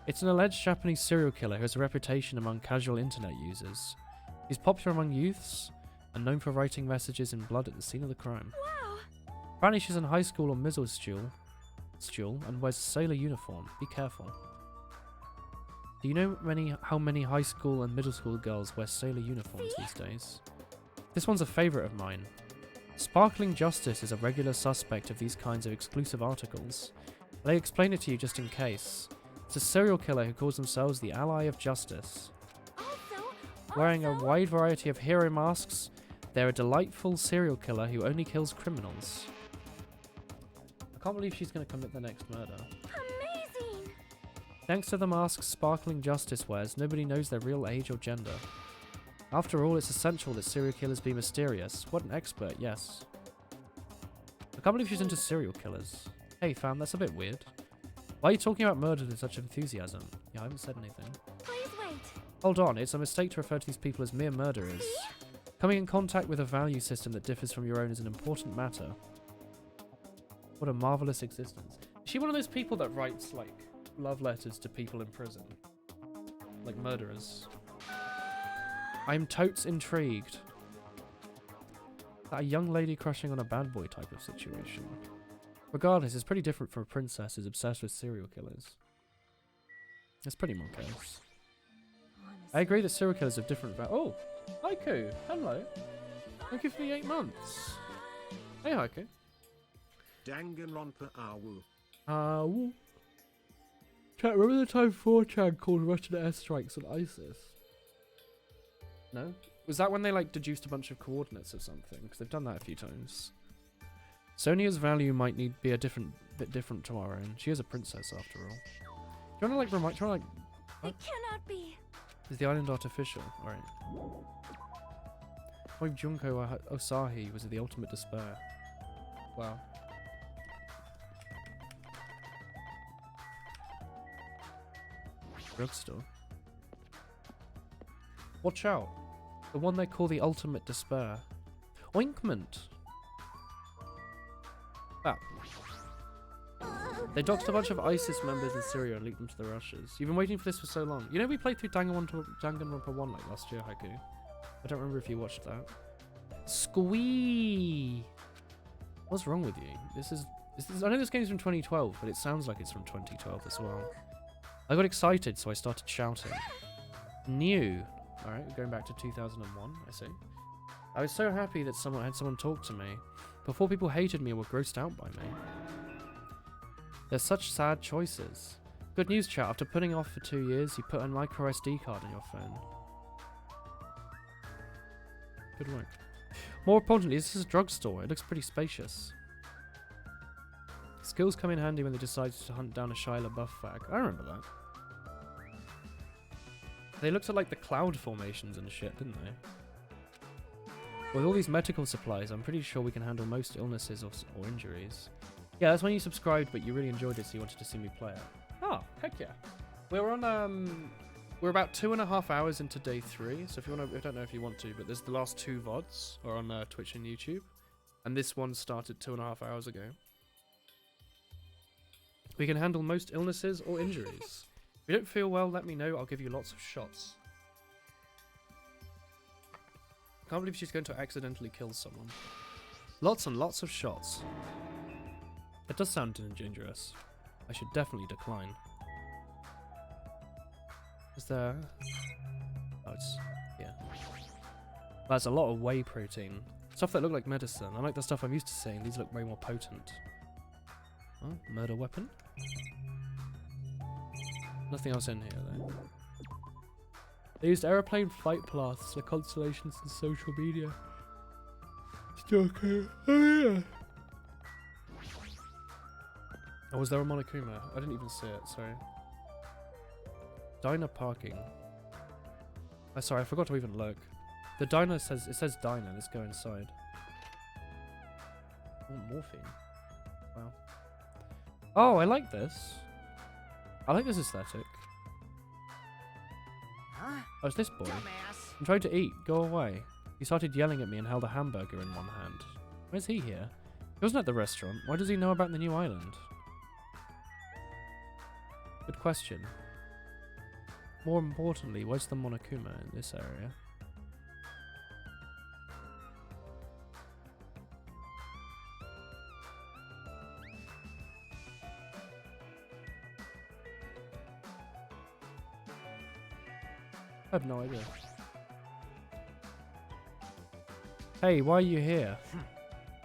It's an alleged Japanese serial killer who has a reputation among casual internet users. He's popular among youths and known for writing messages in blood at the scene of the crime. Wow! Apparently she's in high school or middle school and wears a sailor uniform. Be careful. Do you know how many high school and middle school girls wear sailor uniforms these days? This one's a favourite of mine. Sparkling Justice is a regular suspect of these kinds of exclusive articles. They explain it to you just in case. It's a serial killer who calls themselves the Ally of Justice. Wearing a wide variety of hero masks, they're a delightful serial killer who only kills criminals. I can't believe she's going to commit the next murder. Amazing! Thanks to the masks Sparkling Justice wears, nobody knows their real age or gender. After all, it's essential that serial killers be mysterious. What an expert, yes. I can't believe she's into serial killers. Hey fam, that's a bit weird. Why are you talking about murder with such enthusiasm? Yeah, I haven't said anything. Please wait. Hold on, it's a mistake to refer to these people as mere murderers. Coming in contact with a value system that differs from your own is an important matter. What a marvellous existence. Is she one of those people that writes, like, love letters to people in prison? Like murderers? I'm totes intrigued. That a young lady crushing on a bad boy type of situation. Regardless, it's pretty different from a princess who's obsessed with serial killers. It's pretty monk-ass. I agree that serial killers have different Oh! Haiku! Hello! Thank you for the 8 months! Hey Haiku! Danganronpa Awu. Awu. Chat, remember the time 4chan called Russian airstrikes on ISIS? No? Was that when they like deduced a bunch of coordinates or something? Because they've done that a few times. Sonia's value might be a bit different to our own. She is a princess after all. Do you want to like what? It cannot be. Is the island artificial? Alright. Why Junko Osahi was the ultimate despair. Wow. Drugstore. Watch out. The one they call the ultimate despair. Ointment! Ah. They doxed a bunch of ISIS members in Syria and leaked them to the Russians. You've been waiting for this for so long. You know we played through Danganronpa 1 like last year, Haiku? I don't remember if you watched that. Squee! What's wrong with you? This is I know this game's from 2012, but it sounds like it's from 2012 as well. I got excited, so I started shouting. New. Alright, we're going back to 2001, I see. I was so happy that someone talk to me. Before people hated me or were grossed out by me. There's such sad choices. Good news, chat. After putting off for 2 years, you put a micro SD card on your phone. Good work. More importantly, this is a drugstore. It looks pretty spacious. Skills come in handy when they decide to hunt down a Shia LaBeouf fag. I remember that. They looked at like the cloud formations and shit, didn't they? With all these medical supplies, I'm pretty sure we can handle most illnesses or injuries. Yeah, that's when you subscribed, but you really enjoyed it, so you wanted to see me play it. Oh, heck yeah. We're on, we're about 2.5 hours into day 3, so if you want to, I don't know if you want to, but there's the last 2 VODs are on Twitch and YouTube, and this one started 2.5 hours ago. We can handle most illnesses or injuries. If you don't feel well, let me know, I'll give you lots of shots. I can't believe she's going to accidentally kill someone. Lots and lots of shots. It does sound dangerous. I should definitely decline. Is there... Oh, it's... yeah. That's a lot of whey protein. Stuff that look like medicine. Unlike the stuff I'm used to seeing, these look way more potent. Oh, murder weapon? Nothing else in here, though. They used aeroplane flight paths for constellations and social media. Still okay. Oh yeah. Oh, was there a Monokuma? I didn't even see it, sorry. Diner parking. Oh, sorry, I forgot to even look. The diner says, it says diner, let's go inside. Oh, morphine. Wow. Oh, I like this. I like this aesthetic. Huh? Oh, it's this boy. Dumbass. I'm trying to eat. Go away. He started yelling at me and held a hamburger in one hand. Where's he here? He wasn't at the restaurant. Why does he know about the new island? Good question. More importantly, where's the Monokuma in this area? I have no idea. Hey, why are you here?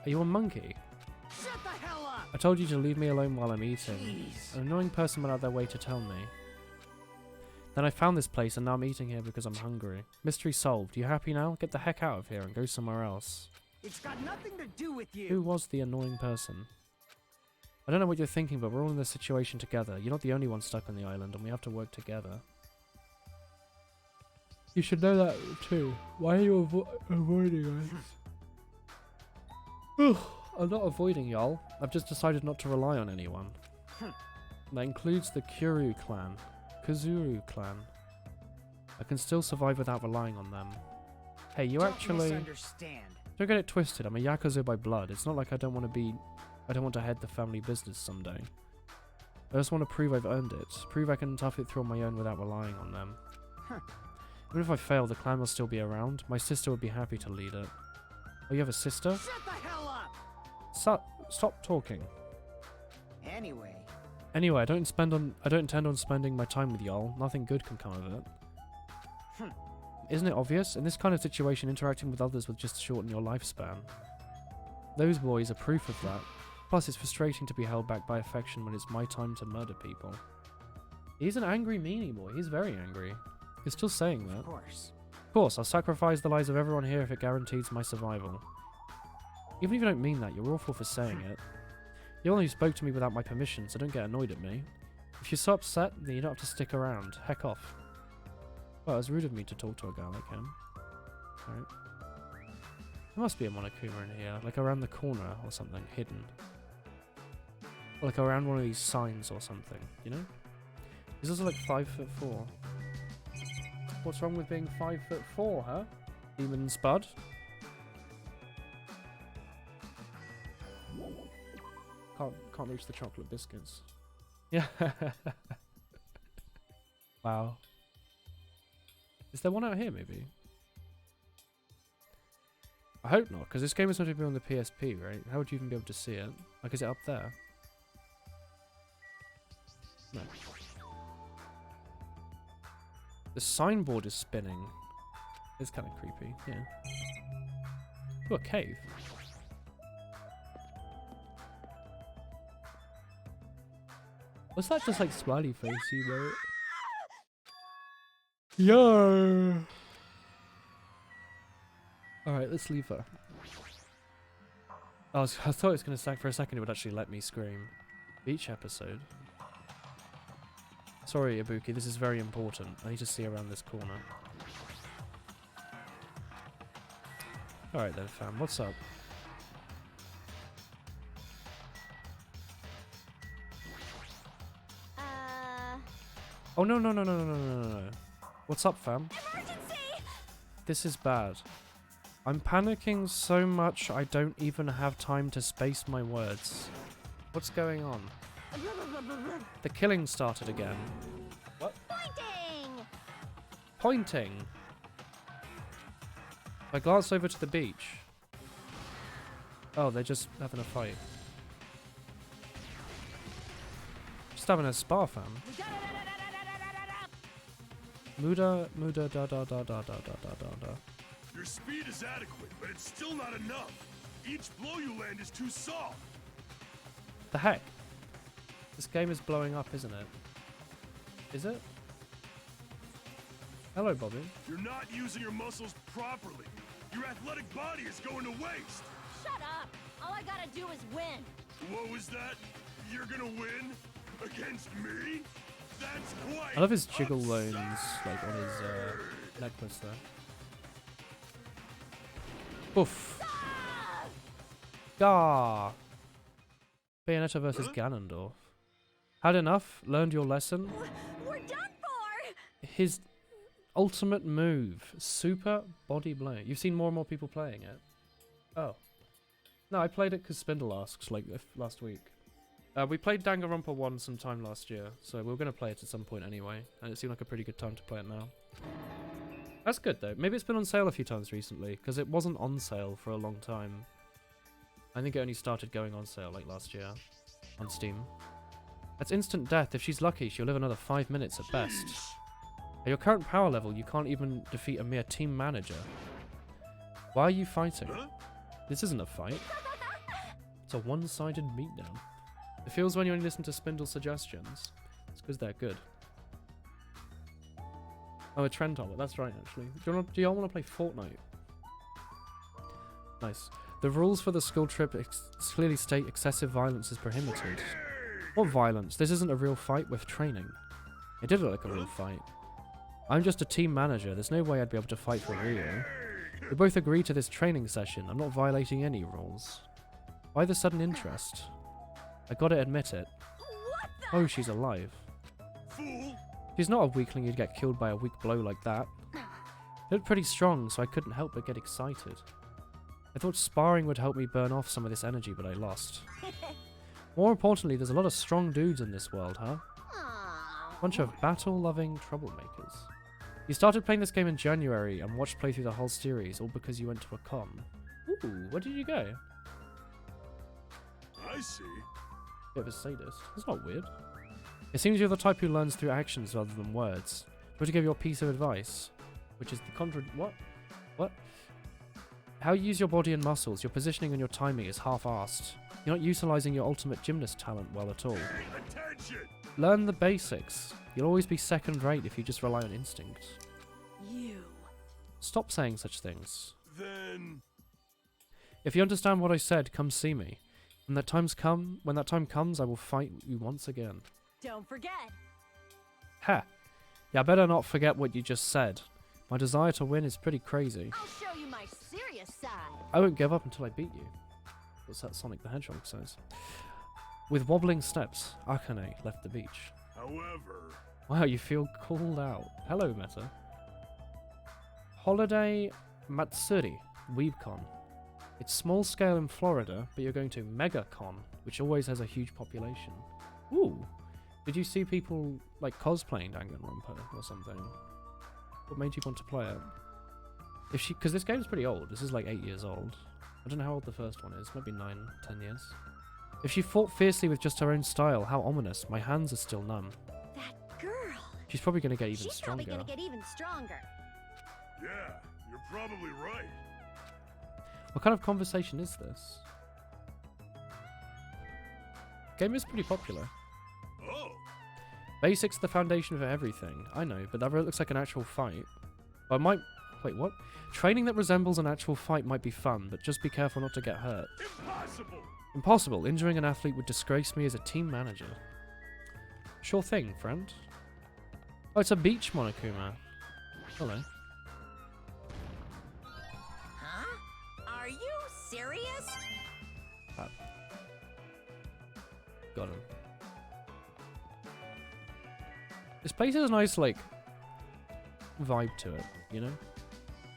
Are you a monkey? Shut the hell up! I told you to leave me alone while I'm eating. Jeez. An annoying person went out their way to tell me. Then I found this place and now I'm eating here because I'm hungry. Mystery solved. You happy now? Get the heck out of here and go somewhere else. It's got nothing to do with you. Who was the annoying person? I don't know what you're thinking, but we're all in this situation together. You're not the only one stuck on the island and we have to work together. You should know that too. Why are you avoiding us? I'm not avoiding y'all. I've just decided not to rely on anyone. That includes the Kuru clan. Kazuru clan. I can still survive without relying on them. Hey, you actually... Don't get it twisted. I'm a Yakuza by blood. It's not like I don't want to head the family business someday. I just want to prove I've earned it. Prove I can tough it through on my own without relying on them. Even if I fail, the clan will still be around. My sister would be happy to lead it. Oh, you have a sister? Shut the hell up! Stop talking. Anyway, I don't intend on spending my time with y'all. Nothing good can come of it. Isn't it obvious? In this kind of situation, interacting with others will just shorten your lifespan. Those boys are proof of that. Plus, it's frustrating to be held back by affection when it's my time to murder people. He's an angry meanie boy. He's very angry. He's still saying that. Of course, I'll sacrifice the lives of everyone here if it guarantees my survival. Even if you don't mean that, you're awful for saying it. You're the one who spoke to me without my permission, so don't get annoyed at me. If you're so upset, then you don't have to stick around. Heck off. Well, it was rude of me to talk to a guy like him. Alright. There must be a Monokuma in here, like around the corner or something, hidden. Or like around one of these signs or something, you know? He's also like 5'4". What's wrong with being 5'4", huh? Demon Spud? Can't reach the chocolate biscuits. Yeah. Wow. Is there one out here, maybe? I hope not, because this game is meant to be on the PSP, right? How would you even be able to see it? Like, is it up there? No. The signboard is spinning. It's kind of creepy, yeah. Oh, a cave. Was that just like smiley face emote? Yo! Alright, let's leave her. I thought it was going to stack for a second, it would actually let me scream. Beach episode. Sorry, Ibuki, this is very important. I need to see around this corner. Alright then, fam, what's up? Oh, no. What's up, fam? Emergency! This is bad. I'm panicking so much I don't even have time to space my words. What's going on? The killing started again. What? Pointing! I glance over to the beach. Oh, they're just having a fight. Just having a spa, fam. Muda da da da da da da da da. Your speed is adequate, but it's still not enough. Each blow you land is too soft. The heck? This game is blowing up, isn't it? Is it? Hello, Bobby. You're not using your muscles properly. Your athletic body is going to waste. Shut up! All I gotta do is win. What was that? You're gonna win? Against me? That's quite I love his jiggle loans, like on his necklace there. Oof. Gah! Bayonetta versus Ganondorf. Had enough? Learned your lesson? We're done for! His ultimate move, super body blow. You've seen more and more people playing it. Oh. No, I played it because Spindle asks, like, last week. We played Danganronpa 1 sometime last year, so we were going to play it at some point anyway, and it seemed like a pretty good time to play it now. That's good, though. Maybe it's been on sale a few times recently, because it wasn't on sale for a long time. I think it only started going on sale, like, last year, on Steam. That's instant death. If she's lucky, she'll live another 5 minutes at best. At your current power level, you can't even defeat a mere team manager. Why are you fighting? This isn't a fight. It's a one-sided beatdown. It feels when you only listen to Spindle's suggestions. It's because they're good. Oh, a trend topic. That's right, actually. Do y'all want to play Fortnite? Nice. The rules for the school trip clearly state excessive violence is prohibited. What violence? This isn't a real fight with training. It did look like a real fight. I'm just a team manager. There's no way I'd be able to fight for real. We both agreed to this training session. I'm not violating any rules. Why the sudden interest? I gotta admit it. Oh, she's alive. She's not a weakling you'd get killed by a weak blow like that. It looked pretty strong, so I couldn't help but get excited. I thought sparring would help me burn off some of this energy, but I lost. More importantly, there's a lot of strong dudes in this world, huh? Bunch of battle-loving troublemakers. You started playing this game in January and watched play through the whole series, all because you went to a con. Ooh, where did you go? I see. Bit of a sadist. That's not weird. It seems you're the type who learns through actions rather than words. I'm to give you a piece of advice, which is the What? How you use your body and muscles, your positioning and your timing is half-assed. You're not utilizing your ultimate gymnast talent well at all. Attention! Learn the basics. You'll always be second-rate if you just rely on instinct. You. Stop saying such things. Then... If you understand what I said, come see me. When that time comes, I will fight you once again. Don't forget. Ha! Yeah, I better not forget what you just said. My desire to win is pretty crazy. I'll show you my serious side. I won't give up until I beat you. What's that Sonic the Hedgehog says? With wobbling steps, Akane left the beach. However... Wow, you feel called out. Hello, Meta. Holiday Matsuri, WeebCon. It's small scale in Florida, but you're going to MegaCon, which always has a huge population. Ooh. Did you see people, like, cosplaying Danganronpa or something? What made you want to play it? Because this game's pretty old. This is like 8 years old. I don't know how old the first one is. Maybe 9, 10 years. If she fought fiercely with just her own style, how ominous. My hands are still numb. That girl. She's probably going to get even stronger. She's probably going to get even stronger. Yeah, you're probably right. What kind of conversation is this? Game is pretty popular. Oh. Basics the foundation for everything. I know, but that looks like an actual fight. I might... Wait, what? Training that resembles an actual fight might be fun, but just be careful not to get hurt. Impossible! Impossible. Injuring an athlete would disgrace me as a team manager. Sure thing, friend. Oh, it's a beach Monokuma. Hello. Huh? Are you serious? Got him. This place has a nice, like, vibe to it, you know?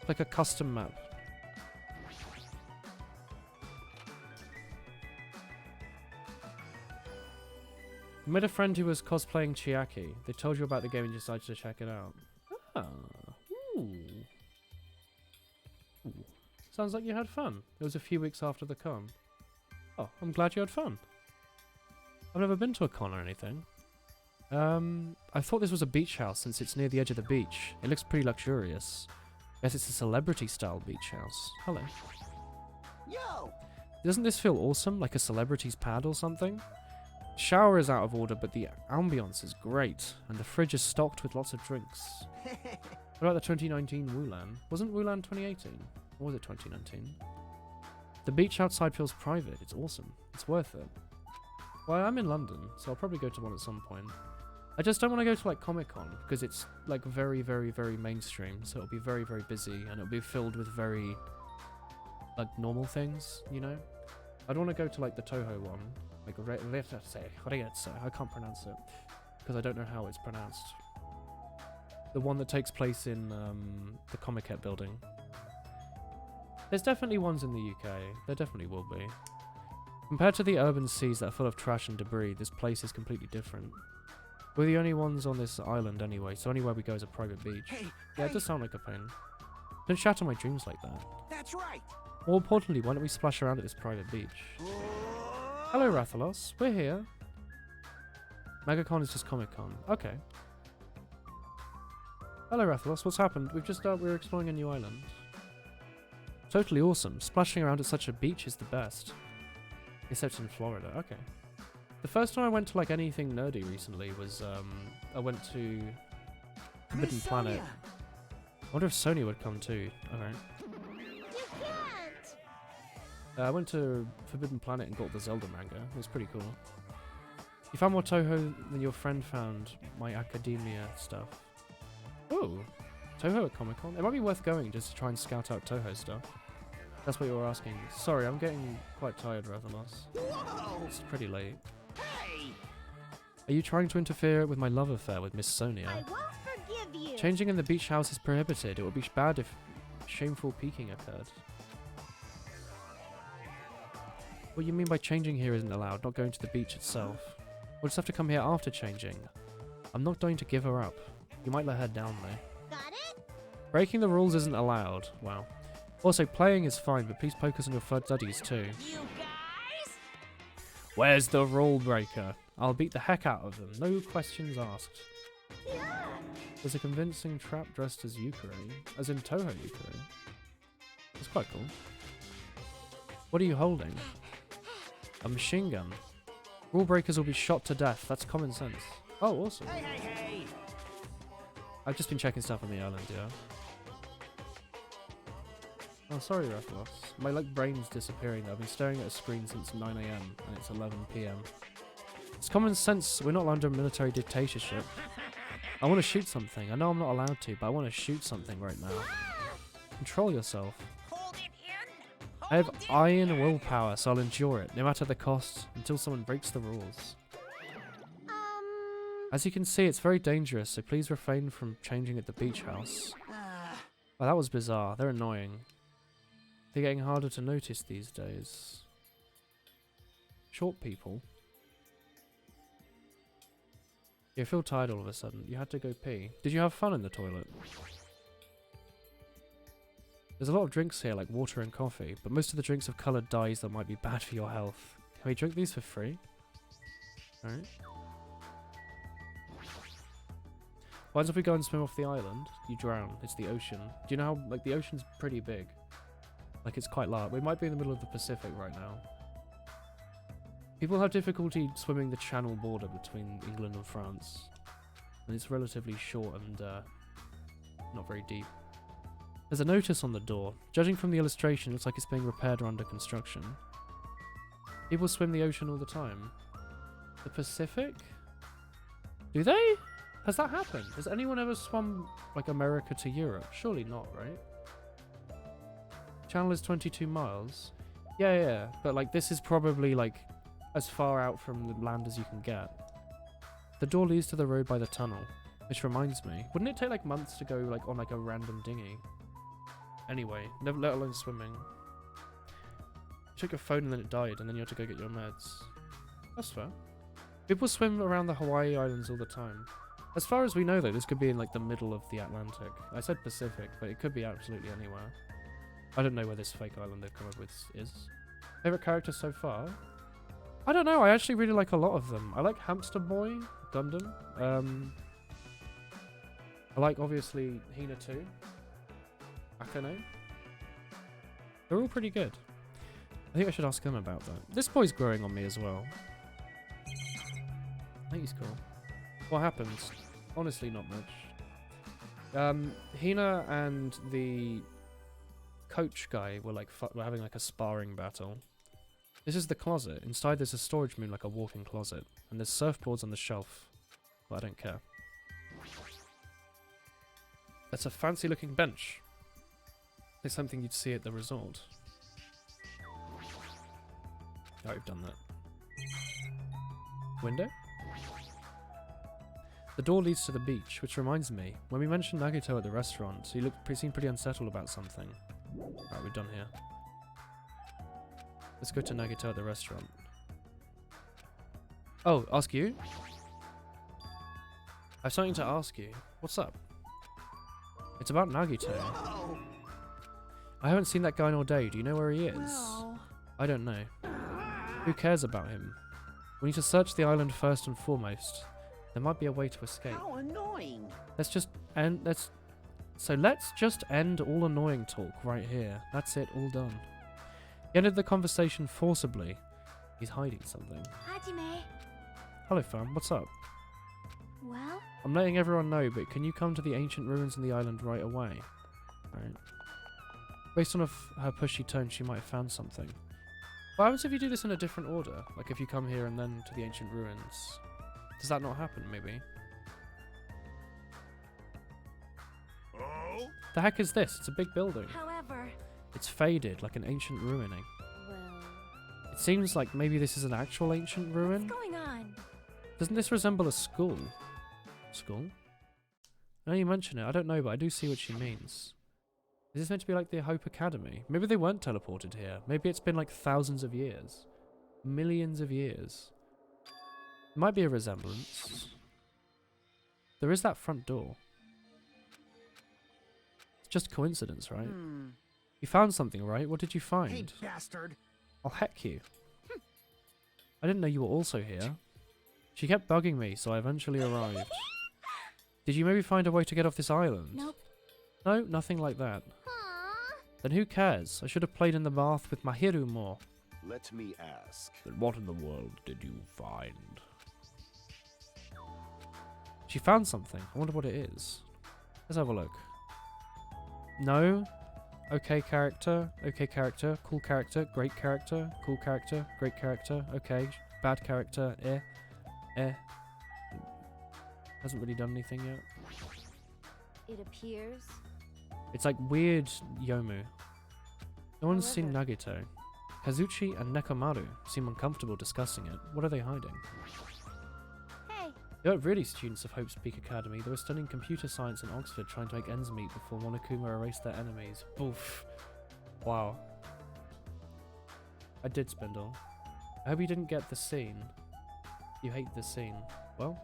Like a custom map. You met a friend who was cosplaying Chiaki. They told you about the game and you decided to check it out. Ah. Ooh. Ooh. Sounds like you had fun. It was a few weeks after the con. Oh, I'm glad you had fun. I've never been to a con or anything. I thought this was a beach house since it's near the edge of the beach. It looks pretty luxurious. Guess it's a celebrity-style beach house. Hello. Yo! Doesn't this feel awesome? Like a celebrity's pad or something? Shower is out of order, but the ambience is great, and the fridge is stocked with lots of drinks. What about the 2019 Wulan? Wasn't Wulan 2018? Or was it 2019? The beach outside feels private. It's awesome. It's worth it. Well, I'm in London, so I'll probably go to one at some point. I just don't want to go to like Comic-Con because it's like very, very, very mainstream. So it'll be very, very busy and it'll be filled with very like normal things, you know? I don't want to go to like the Toho one. Like, I can't pronounce it because I don't know how it's pronounced. The one that takes place in the Comic-Con building. There's definitely ones in the UK. There definitely will be. Compared to the urban seas that are full of trash and debris, this place is completely different. We're the only ones on this island anyway, so anywhere we go is a private beach. Yeah, it does sound like a pain. Don't shatter my dreams like that. That's right. More importantly, why don't we splash around at this private beach? Hello, Rathalos. We're here. MegaCon is just Comic-Con. Okay. Hello, Rathalos. What's happened? We're exploring a new island. Totally awesome. Splashing around at such a beach is the best. Except in Florida. Okay. The first time I went to like anything nerdy recently was I went to Forbidden Planet. I wonder if Sony would come too. Okay. You can't! I went to Forbidden Planet and got the Zelda manga. It was pretty cool. You found more Toho than your friend found My Academia stuff. Oh, Toho at Comic-Con? It might be worth going just to try and scout out Toho stuff. That's what you were asking. Sorry, I'm getting quite tired, Rathalos. Whoa! It's pretty late. Hey! Are you trying to interfere with my love affair with Miss Sonia? I won't forgive you! Changing in the beach house is prohibited. It would be bad if shameful peeking occurred. What you mean by changing here isn't allowed, not going to the beach itself? We'll just have to come here after changing. I'm not going to give her up. You might let her down though. Got it? Breaking the rules isn't allowed. Wow. Also, playing is fine, but please focus on your third studies too. You guys? Where's the rule breaker? I'll beat the heck out of them. No questions asked. Yeah. There's a convincing trap dressed as Yukari. As in Toho Yukari. That's quite cool. What are you holding? A machine gun. Rule breakers will be shot to death. That's common sense. Oh, awesome. Hey, hey, hey! I've just been checking stuff on the island, yeah. Oh, sorry, Rathalos. My brain's disappearing. I've been staring at a screen since 9 AM and it's 11 PM. It's common sense. We're not under military dictatorship. I want to shoot something. I know I'm not allowed to, but I want to shoot something right now. Control yourself. Hold it in. I have iron willpower, so I'll endure it, no matter the cost, until someone breaks the rules. As you can see, it's very dangerous, so please refrain from changing at the beach house. Oh, that was bizarre. They're annoying. They're getting harder to notice these days. Short people. You feel tired all of a sudden. You had to go pee. Did you have fun in the toilet? There's a lot of drinks here, like water and coffee, but most of the drinks have coloured dyes that might be bad for your health. Can we drink these for free? Alright. Why if we go and swim off the island? You drown. It's the ocean. Do you know how, the ocean's pretty big? Like, it's quite large. We might be in the middle of the Pacific right now. People have difficulty swimming the channel border between England and France. And it's relatively short and, not very deep. There's a notice on the door. Judging from the illustration, it looks like it's being repaired or under construction. People swim the ocean all the time. The Pacific? Do they? Has that happened? Has anyone ever swum, America to Europe? Surely not, right? Channel is 22 miles. Yeah, but, this is probably, as far out from the land as you can get. The door leads to the road by the tunnel. Which reminds me, wouldn't it take, months to go, on, a random dinghy? Anyway, never, let alone swimming. You took your phone and then it died, and then you had to go get your meds. That's fair. People swim around the Hawaii Islands all the time. As far as we know, though, this could be in, the middle of the Atlantic. I said Pacific, but it could be absolutely anywhere. I don't know where this fake island they've come up with is. Favorite character so far? I don't know, I actually really like a lot of them. I like Hamster Boy, Gundam. I like, obviously, Hina 2. Akane. They're all pretty good. I think I should ask them about that. This boy's growing on me as well. I think he's cool. What happens? Honestly, not much. Hina and the coach guy were like were having like a sparring battle. This is the closet. Inside there's a storage room, like a walk-in closet, and there's surfboards on the shelf. But I don't care. That's a fancy-looking bench. It's something you'd see at the resort. Oh, we've done that. Window? The door leads to the beach, which reminds me, when we mentioned Nagito at the restaurant, he seemed pretty unsettled about something. Alright, we're done here. Let's go to Nagito at the restaurant. Oh, ask you? I have something to ask you. What's up? It's about Nagito. Whoa! I haven't seen that guy in all day. Do you know where he is? No. I don't know. Who cares about him? We need to search the island first and foremost. There might be a way to escape. How annoying! Let's just end all annoying talk right here. That's it, all done. He ended the conversation forcibly. He's hiding something. Hajime. Hello fam, what's up? Well? I'm letting everyone know, but can you come to the ancient ruins in the island right away? Alright. Based on her pushy tone, she might have found something. What happens if you do this in a different order? Like if you come here and then to the ancient ruins? Does that not happen, maybe? Oh? The heck is this? It's a big building. However, It's faded, like an ancient ruining. well, It seems like maybe this is an actual ancient ruin. what's going on? Doesn't this resemble a school? School? Now you mention it, I don't know, but I do see what she means. Is this meant to be like the Hope Academy? Maybe they weren't teleported here. Maybe it's been like thousands of years. Millions of years. Might be a resemblance. There is that front door. It's just coincidence, right? You found something, right? What did you find? Hey, bastard! I'll heck you. I didn't know you were also here. She kept bugging me, so I eventually arrived. Did you maybe find a way to get off this island? Nope. No, nothing like that. Aww. Then who cares? I should have played in the bath with Mahiru more. Let me ask. Then what in the world did you find? She found something. I wonder what it is. Let's have a look. No. Okay character. Okay character. Cool character. Great character. Cool character. Great character. Okay. Bad character. Hasn't really done anything yet. It appears. It's like weird Yomu. No one's seen Nagito. Kazuchi and Nekomaru seem uncomfortable discussing it. What are they hiding? Hey. They weren't really students of Hope's Peak Academy. They were studying computer science in Oxford, trying to make ends meet before Monokuma erased their enemies. Oof. Wow. I did, Spindle. I hope you didn't get the scene. You hate the scene. Well,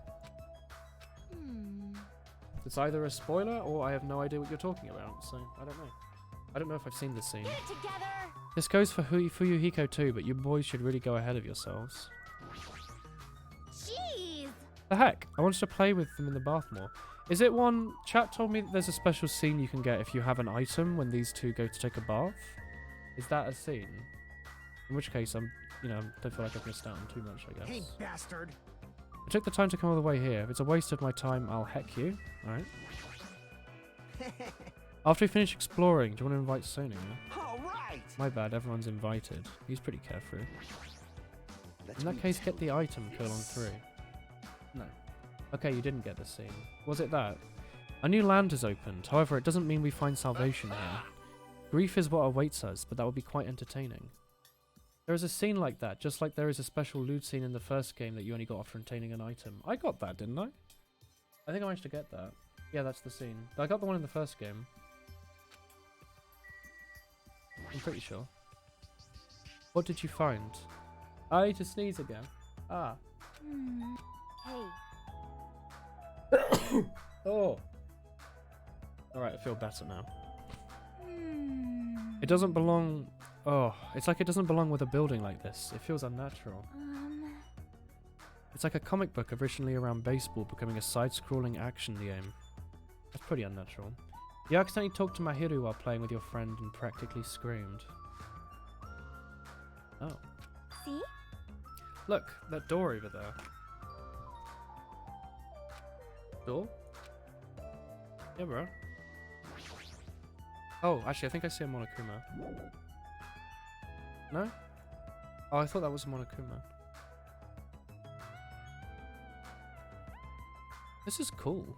it's either a spoiler or I have no idea what you're talking about, so I don't know. I don't know if I've seen this scene. Get it together! This goes for Fuyuhiko too, but you boys should really go ahead of yourselves. Jeez. The heck? I wanted to play with them in the bath more. Is it one... Chat told me that there's a special scene you can get if you have an item when these two go to take a bath. Is that a scene? In which case, don't feel like I've missed out on too much, I guess. Hey, bastard! I took the time to come all the way here. If it's a waste of my time, I'll heck you. Alright. After we finish exploring, do you want to invite Sonia? Alright! My bad, everyone's invited. He's pretty carefree. In that case, get the item, Curl on 3. No. Okay, you didn't get the scene. Was it that? A new land has opened. However, it doesn't mean we find salvation here. Grief is what awaits us, but that will be quite entertaining. There is a scene like that, just like there is a special loot scene in the first game that you only got after obtaining an item. I got that, didn't I? I think I managed to get that. Yeah, that's the scene. I got the one in the first game. I'm pretty sure. What did you find? I need to sneeze again. Ah. Hey. Oh. Alright, I feel better now. It doesn't belong... Oh, it's like it doesn't belong with a building like this. It feels unnatural. It's like a comic book originally around baseball becoming a side-scrolling action game. That's pretty unnatural. You accidentally talked to Mahiru while playing with your friend and practically screamed. Oh. See? Look, that door over there. Door? Yeah, bro. Oh, actually, I think I see a Monokuma. No? Oh, I thought that was a Monokuma. This is cool.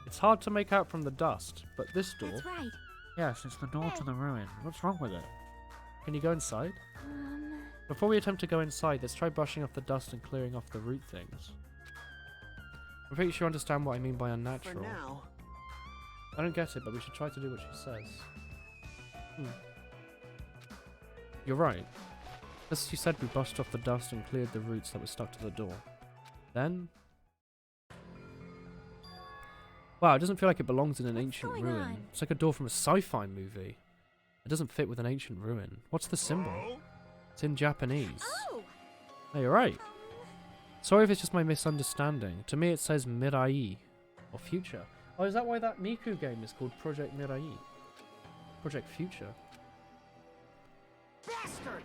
It's hard to make out from the dust, but this door... That's right. Yes, it's the door to the ruin. What's wrong with it? Can you go inside? Um... Before we attempt to go inside, let's try brushing off the dust and clearing off the root things. I'm pretty sure you understand what I mean by unnatural. For now. I don't get it, but we should try to do what she says. You're right. As she said, we brushed off the dust and cleared the roots that were stuck to the door. Then... Wow, it doesn't feel like it belongs in an ancient ruin. on? It's like a door from a sci-fi movie. It doesn't fit with an ancient ruin. What's the symbol? It's in Japanese. Oh! Hey, you're right. Sorry if it's just my misunderstanding. To me it says Mirai, or Future. Oh, is that why that Miku game is called Project Mirai? Project Future. Bastard!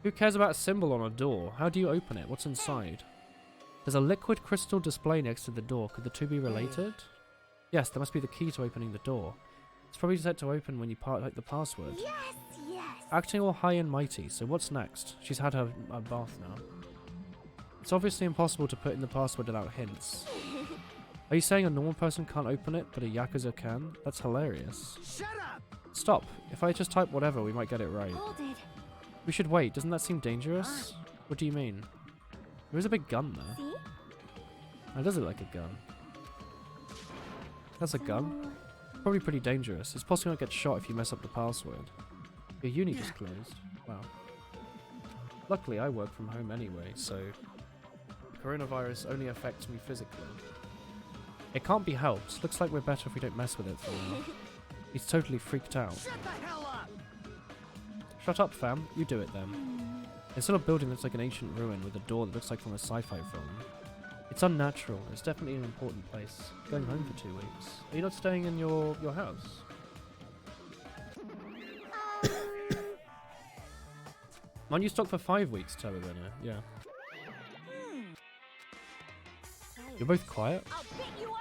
Who cares about a symbol on a door? How do you open it? What's inside? There's a liquid crystal display next to the door. Could the two be related? Yes, that must be the key to opening the door. It's probably set to open when you type the password. Yes, yes! Acting all high and mighty, so what's next? She's had her bath now. It's obviously impossible to put in the password without hints. Are you saying a normal person can't open it, but a Yakuza can? That's hilarious. Shut up! Stop! If I just type whatever, we might get it right. Hold it. We should wait. Doesn't that seem dangerous? What do you mean? There is a big gun there. See? That does look like a gun. That's a gun. Probably pretty dangerous. It's possible to get shot if you mess up the password. Your uni just closed. Wow. Luckily, I work from home anyway, so... Coronavirus only affects me physically. It can't be helped. Looks like we're better if we don't mess with it for now. He's totally freaked out. Shut the hell up! Shut up, fam. You do it then. It's still a building that's like an ancient ruin with a door that looks like from a sci-fi film. It's unnatural. It's definitely an important place. Going home for 2 weeks. Are you not staying in your house? Mine you stock for 5 weeks, Terrabinner. Yeah. You're both quiet?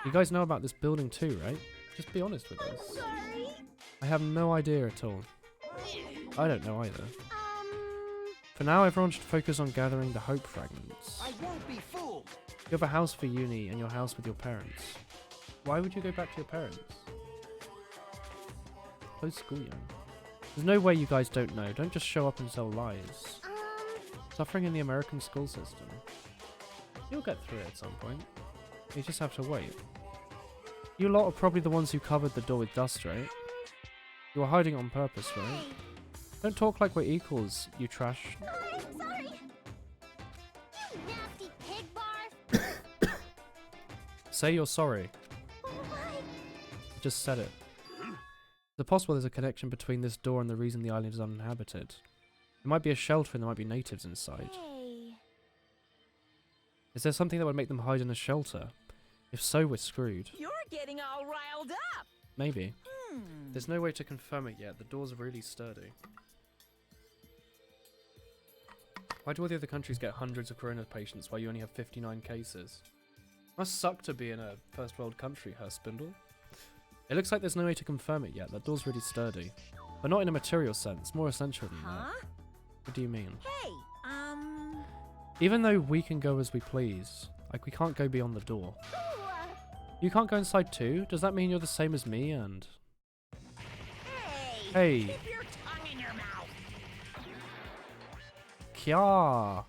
You guys know about this building too, right? Just be honest with us. I have no idea at all. I don't know either. For now, everyone should focus on gathering the hope fragments. I won't be fooled! You have a house for uni and your house with your parents. Why would you go back to your parents? Close school, young. There's no way you guys don't know. Don't just show up and tell lies. Suffering in the American school system. You'll get through it at some point. You just have to wait. You lot are probably the ones who covered the door with dust, right? You were hiding it on purpose, right? Don't talk like we're equals, you trash. I'm sorry! You nasty pig barf! Say you're sorry. Oh my! Just said it. Is it possible there's a connection between this door and the reason the island is uninhabited? It might be a shelter and there might be natives inside. Hey. Is there something that would make them hide in a shelter? If so, we're screwed. You're getting all riled up. Maybe. There's no way to confirm it yet. The door's really sturdy. Why do all the other countries get hundreds of corona patients while you only have 59 cases? Must suck to be in a first world country, Herr Spindle. It looks like there's no way to confirm it yet. That door's really sturdy. But not in a material sense, more essential than that. What do you mean? Hey, Even though we can go as we please, like we can't go beyond the door. You can't go inside too? Does that mean you're the same as me and... Hey! Keep your tongue in your mouth! Kya!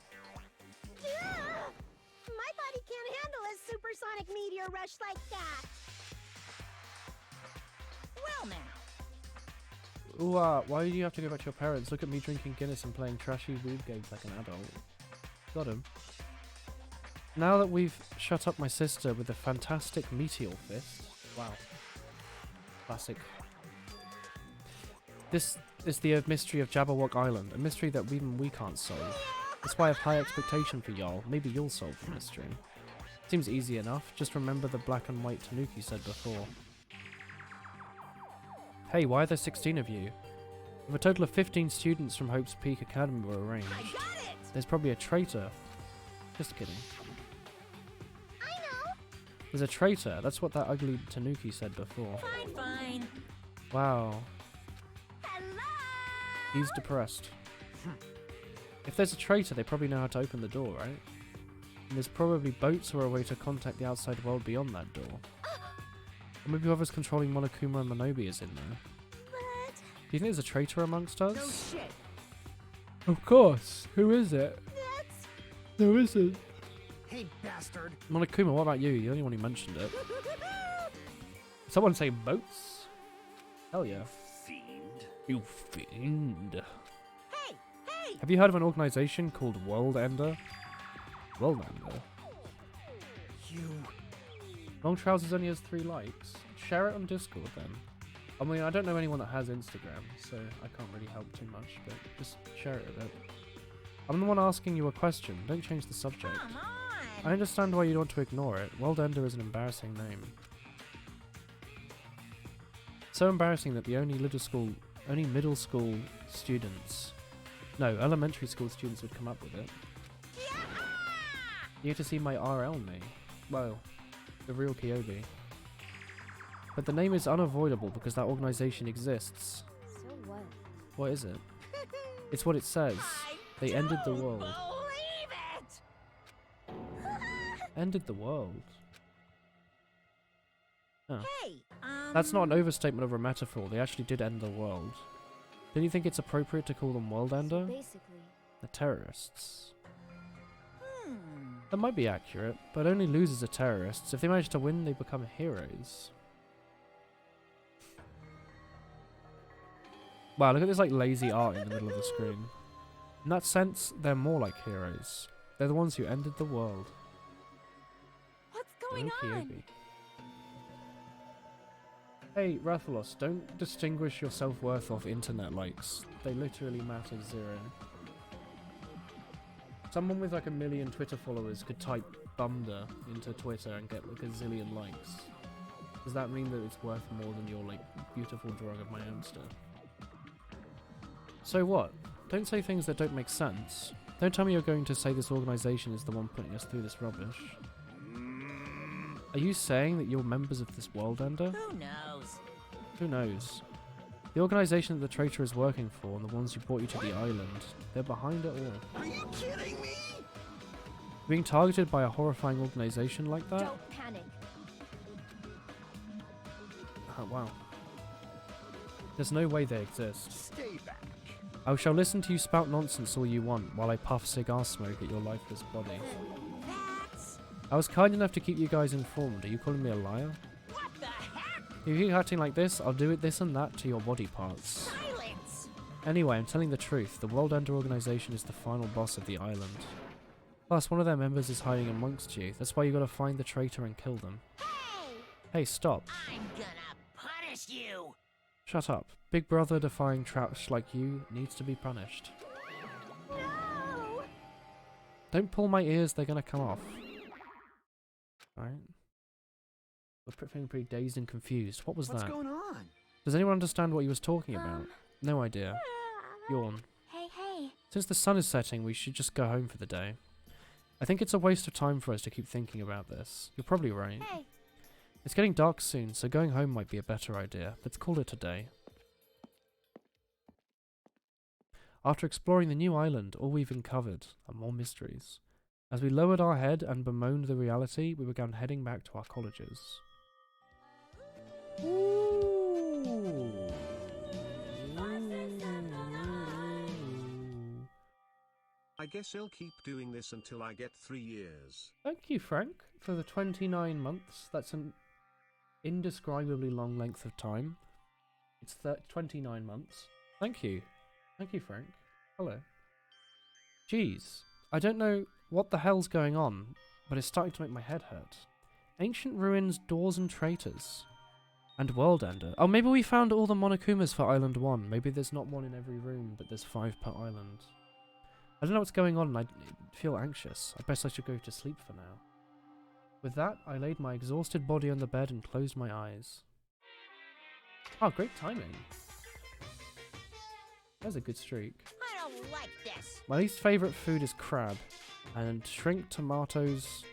My body can't handle a supersonic meteor rush like that. Well now. Ooh, why do you have to go back to your parents? Look at me drinking Guinness and playing trashy weed games like an adult. Got him. Now that we've shut up my sister with a fantastic meteor fist. Wow. Classic. This is the mystery of Jabberwock Island, a mystery that even we can't solve. That's why I have high expectation for y'all. Maybe you'll solve the mystery. Seems easy enough. Just remember the black and white Tanuki said before. Hey, why are there 16 of you? If a total of 15 students from Hope's Peak Academy were arranged, there's probably a traitor. Just kidding. I know. There's a traitor. That's what that ugly Tanuki said before. Fine, fine. Wow. Hello. He's depressed. If there's a traitor, they probably know how to open the door, right? And there's probably boats or a way to contact the outside world beyond that door. Or maybe whoever's controlling Monokuma and Monobi is in there. But Do you think there's a traitor amongst us? No shit. Of course. Who is it? that's There isn't. Hey, bastard. Monokuma, what about you? You're the only one who mentioned it. Someone say boats? Hell yeah. Fiend. You fiend. Hey, hey. Have you heard of an organization called World Ender? World Ender? You... Long Trousers only has 3 likes. Share it on Discord then. I mean, I don't know anyone that has Instagram, so I can't really help too much, but just share it a bit. I'm the one asking you a question. Don't change the subject. Come on. I understand why you want to ignore it. World Ender is an embarrassing name. So embarrassing that the only middle school students, no, elementary school students would come up with it. You get to see my RL me. Well, the real Kyobi. But the name is unavoidable because that organization exists. So what? What is it? It's what it says. They ended the world. Believe it. Ended the world. Oh. Hey, That's not an overstatement of a metaphor. They actually did end the world. Don't you think it's appropriate to call them World Ender? Basically. They're terrorists. That might be accurate, but only losers are terrorists. If they manage to win, they become heroes. Wow, look at this like lazy art in the middle of the screen. In that sense, they're more like heroes. They're the ones who ended the world. What's going on? Hey, Rathalos, don't distinguish your self-worth off internet likes. They literally matter 0. Someone with like 1 million Twitter followers could type Bumder into Twitter and get like a zillion likes. Does that mean that it's worth more than your like beautiful drawing of my hamster? So what? Don't say things that don't make sense. Don't tell me you're going to say this organization is the one putting us through this rubbish. Are you saying that you're members of this World Ender? Who knows? Who knows? The organization that the traitor is working for and the ones who brought you to the island, they're behind it all. Are you kidding me? Being targeted by a horrifying organization like that? Don't panic. Oh, wow. There's no way they exist. Stay back. I shall listen to you spout nonsense all you want while I puff cigar smoke at your lifeless body. I was kind enough to keep you guys informed. Are you calling me a liar? What the heck? If you keep acting like this, I'll do it this and that to your body parts. Silence! Anyway, I'm telling the truth. The World Ender organization is the final boss of the island. Plus, one of their members is hiding amongst you. That's why you gotta find the traitor and kill them. Hey, stop. I'm gonna punish you! Shut up. Big brother defying trash like you needs to be punished. no. Don't pull my ears, they're gonna come off. Alright. We're feeling pretty dazed and confused. What was What's that? going on? Does anyone understand what he was talking about? No idea. Yawn. Hey. Since the sun is setting, we should just go home for the day. I think it's a waste of time for us to keep thinking about this. You're probably right. Hey. It's getting dark soon, so going home might be a better idea. Let's call it a day. After exploring the new island, all we've uncovered are more mysteries. As we lowered our head and bemoaned the reality, we began heading back to our colleges. Ooh. I guess I'll keep doing this until I get 3 years. Thank you, Frank, for the 29 months. That's an indescribably long length of time. It's 29 months. Thank you. Thank you, Frank. Hello. Jeez. I don't know what the hell's going on, but it's starting to make my head hurt. Ancient ruins, doors and traitors. And World Ender. Oh, maybe we found all the Monokumas for Island 1. Maybe there's not one in every room, but there's 5 per island. I don't know what's going on and I feel anxious. I guess I should go to sleep for now. With that, I laid my exhausted body on the bed and closed my eyes. Oh, great timing. That's a good streak. I don't like this. My least favourite food is crab. And shrimp, tomatoes,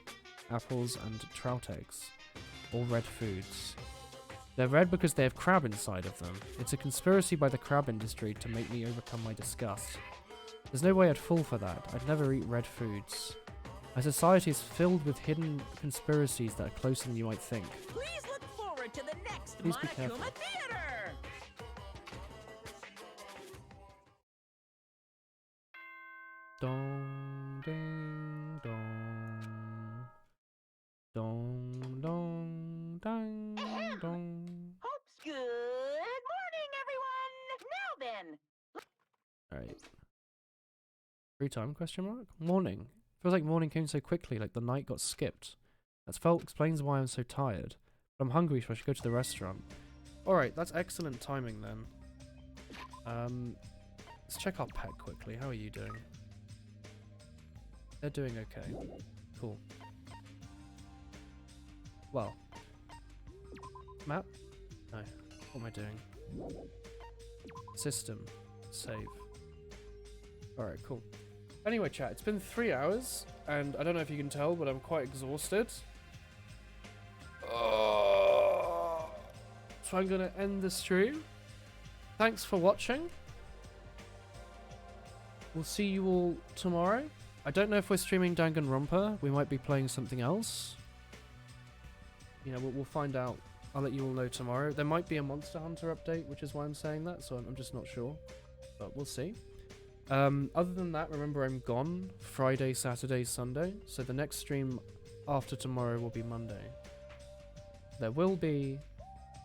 apples, and trout eggs. All red foods. They're red because they have crab inside of them. It's a conspiracy by the crab industry to make me overcome my disgust. There's no way I'd fall for that. I'd never eat red foods. My society is filled with hidden conspiracies that are closer than you might think. Please look forward to the next Please be careful. Monokuma Theater! Dong, ding, dong. Dong, dong, dang, dong. Hopes good morning, everyone! Now then, Alright. Free time, question mark? Morning. Feels like morning came so quickly, like the night got skipped. Explains why I'm so tired. But I'm hungry, so I should go to the restaurant. Alright, that's excellent timing then. Let's check our pet quickly. How are you doing? They're doing okay. Cool. Well. Map? No. What am I doing? System. Save. Alright, cool. Anyway, chat, it's been 3 hours, and I don't know if you can tell, but I'm quite exhausted. So I'm gonna end the stream. Thanks for watching. We'll see you all tomorrow. I don't know if we're streaming Danganronpa. We might be playing something else. You know, we'll find out. I'll let you all know tomorrow. There might be a Monster Hunter update, which is why I'm saying that, so I'm just not sure. But we'll see. Other than that, remember I'm gone Friday, Saturday, Sunday. So the next stream after tomorrow will be Monday. There will be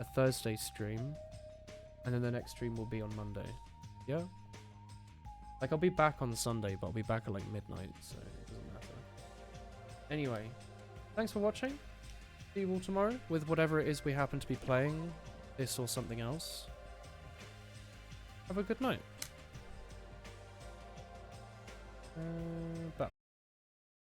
a Thursday stream, and then the next stream will be on Monday. Yeah? Like, I'll be back on Sunday, but I'll be back at like midnight, so it doesn't matter. Anyway, thanks for watching. See you all tomorrow with whatever it is we happen to be playing, this or something else. Have a good night.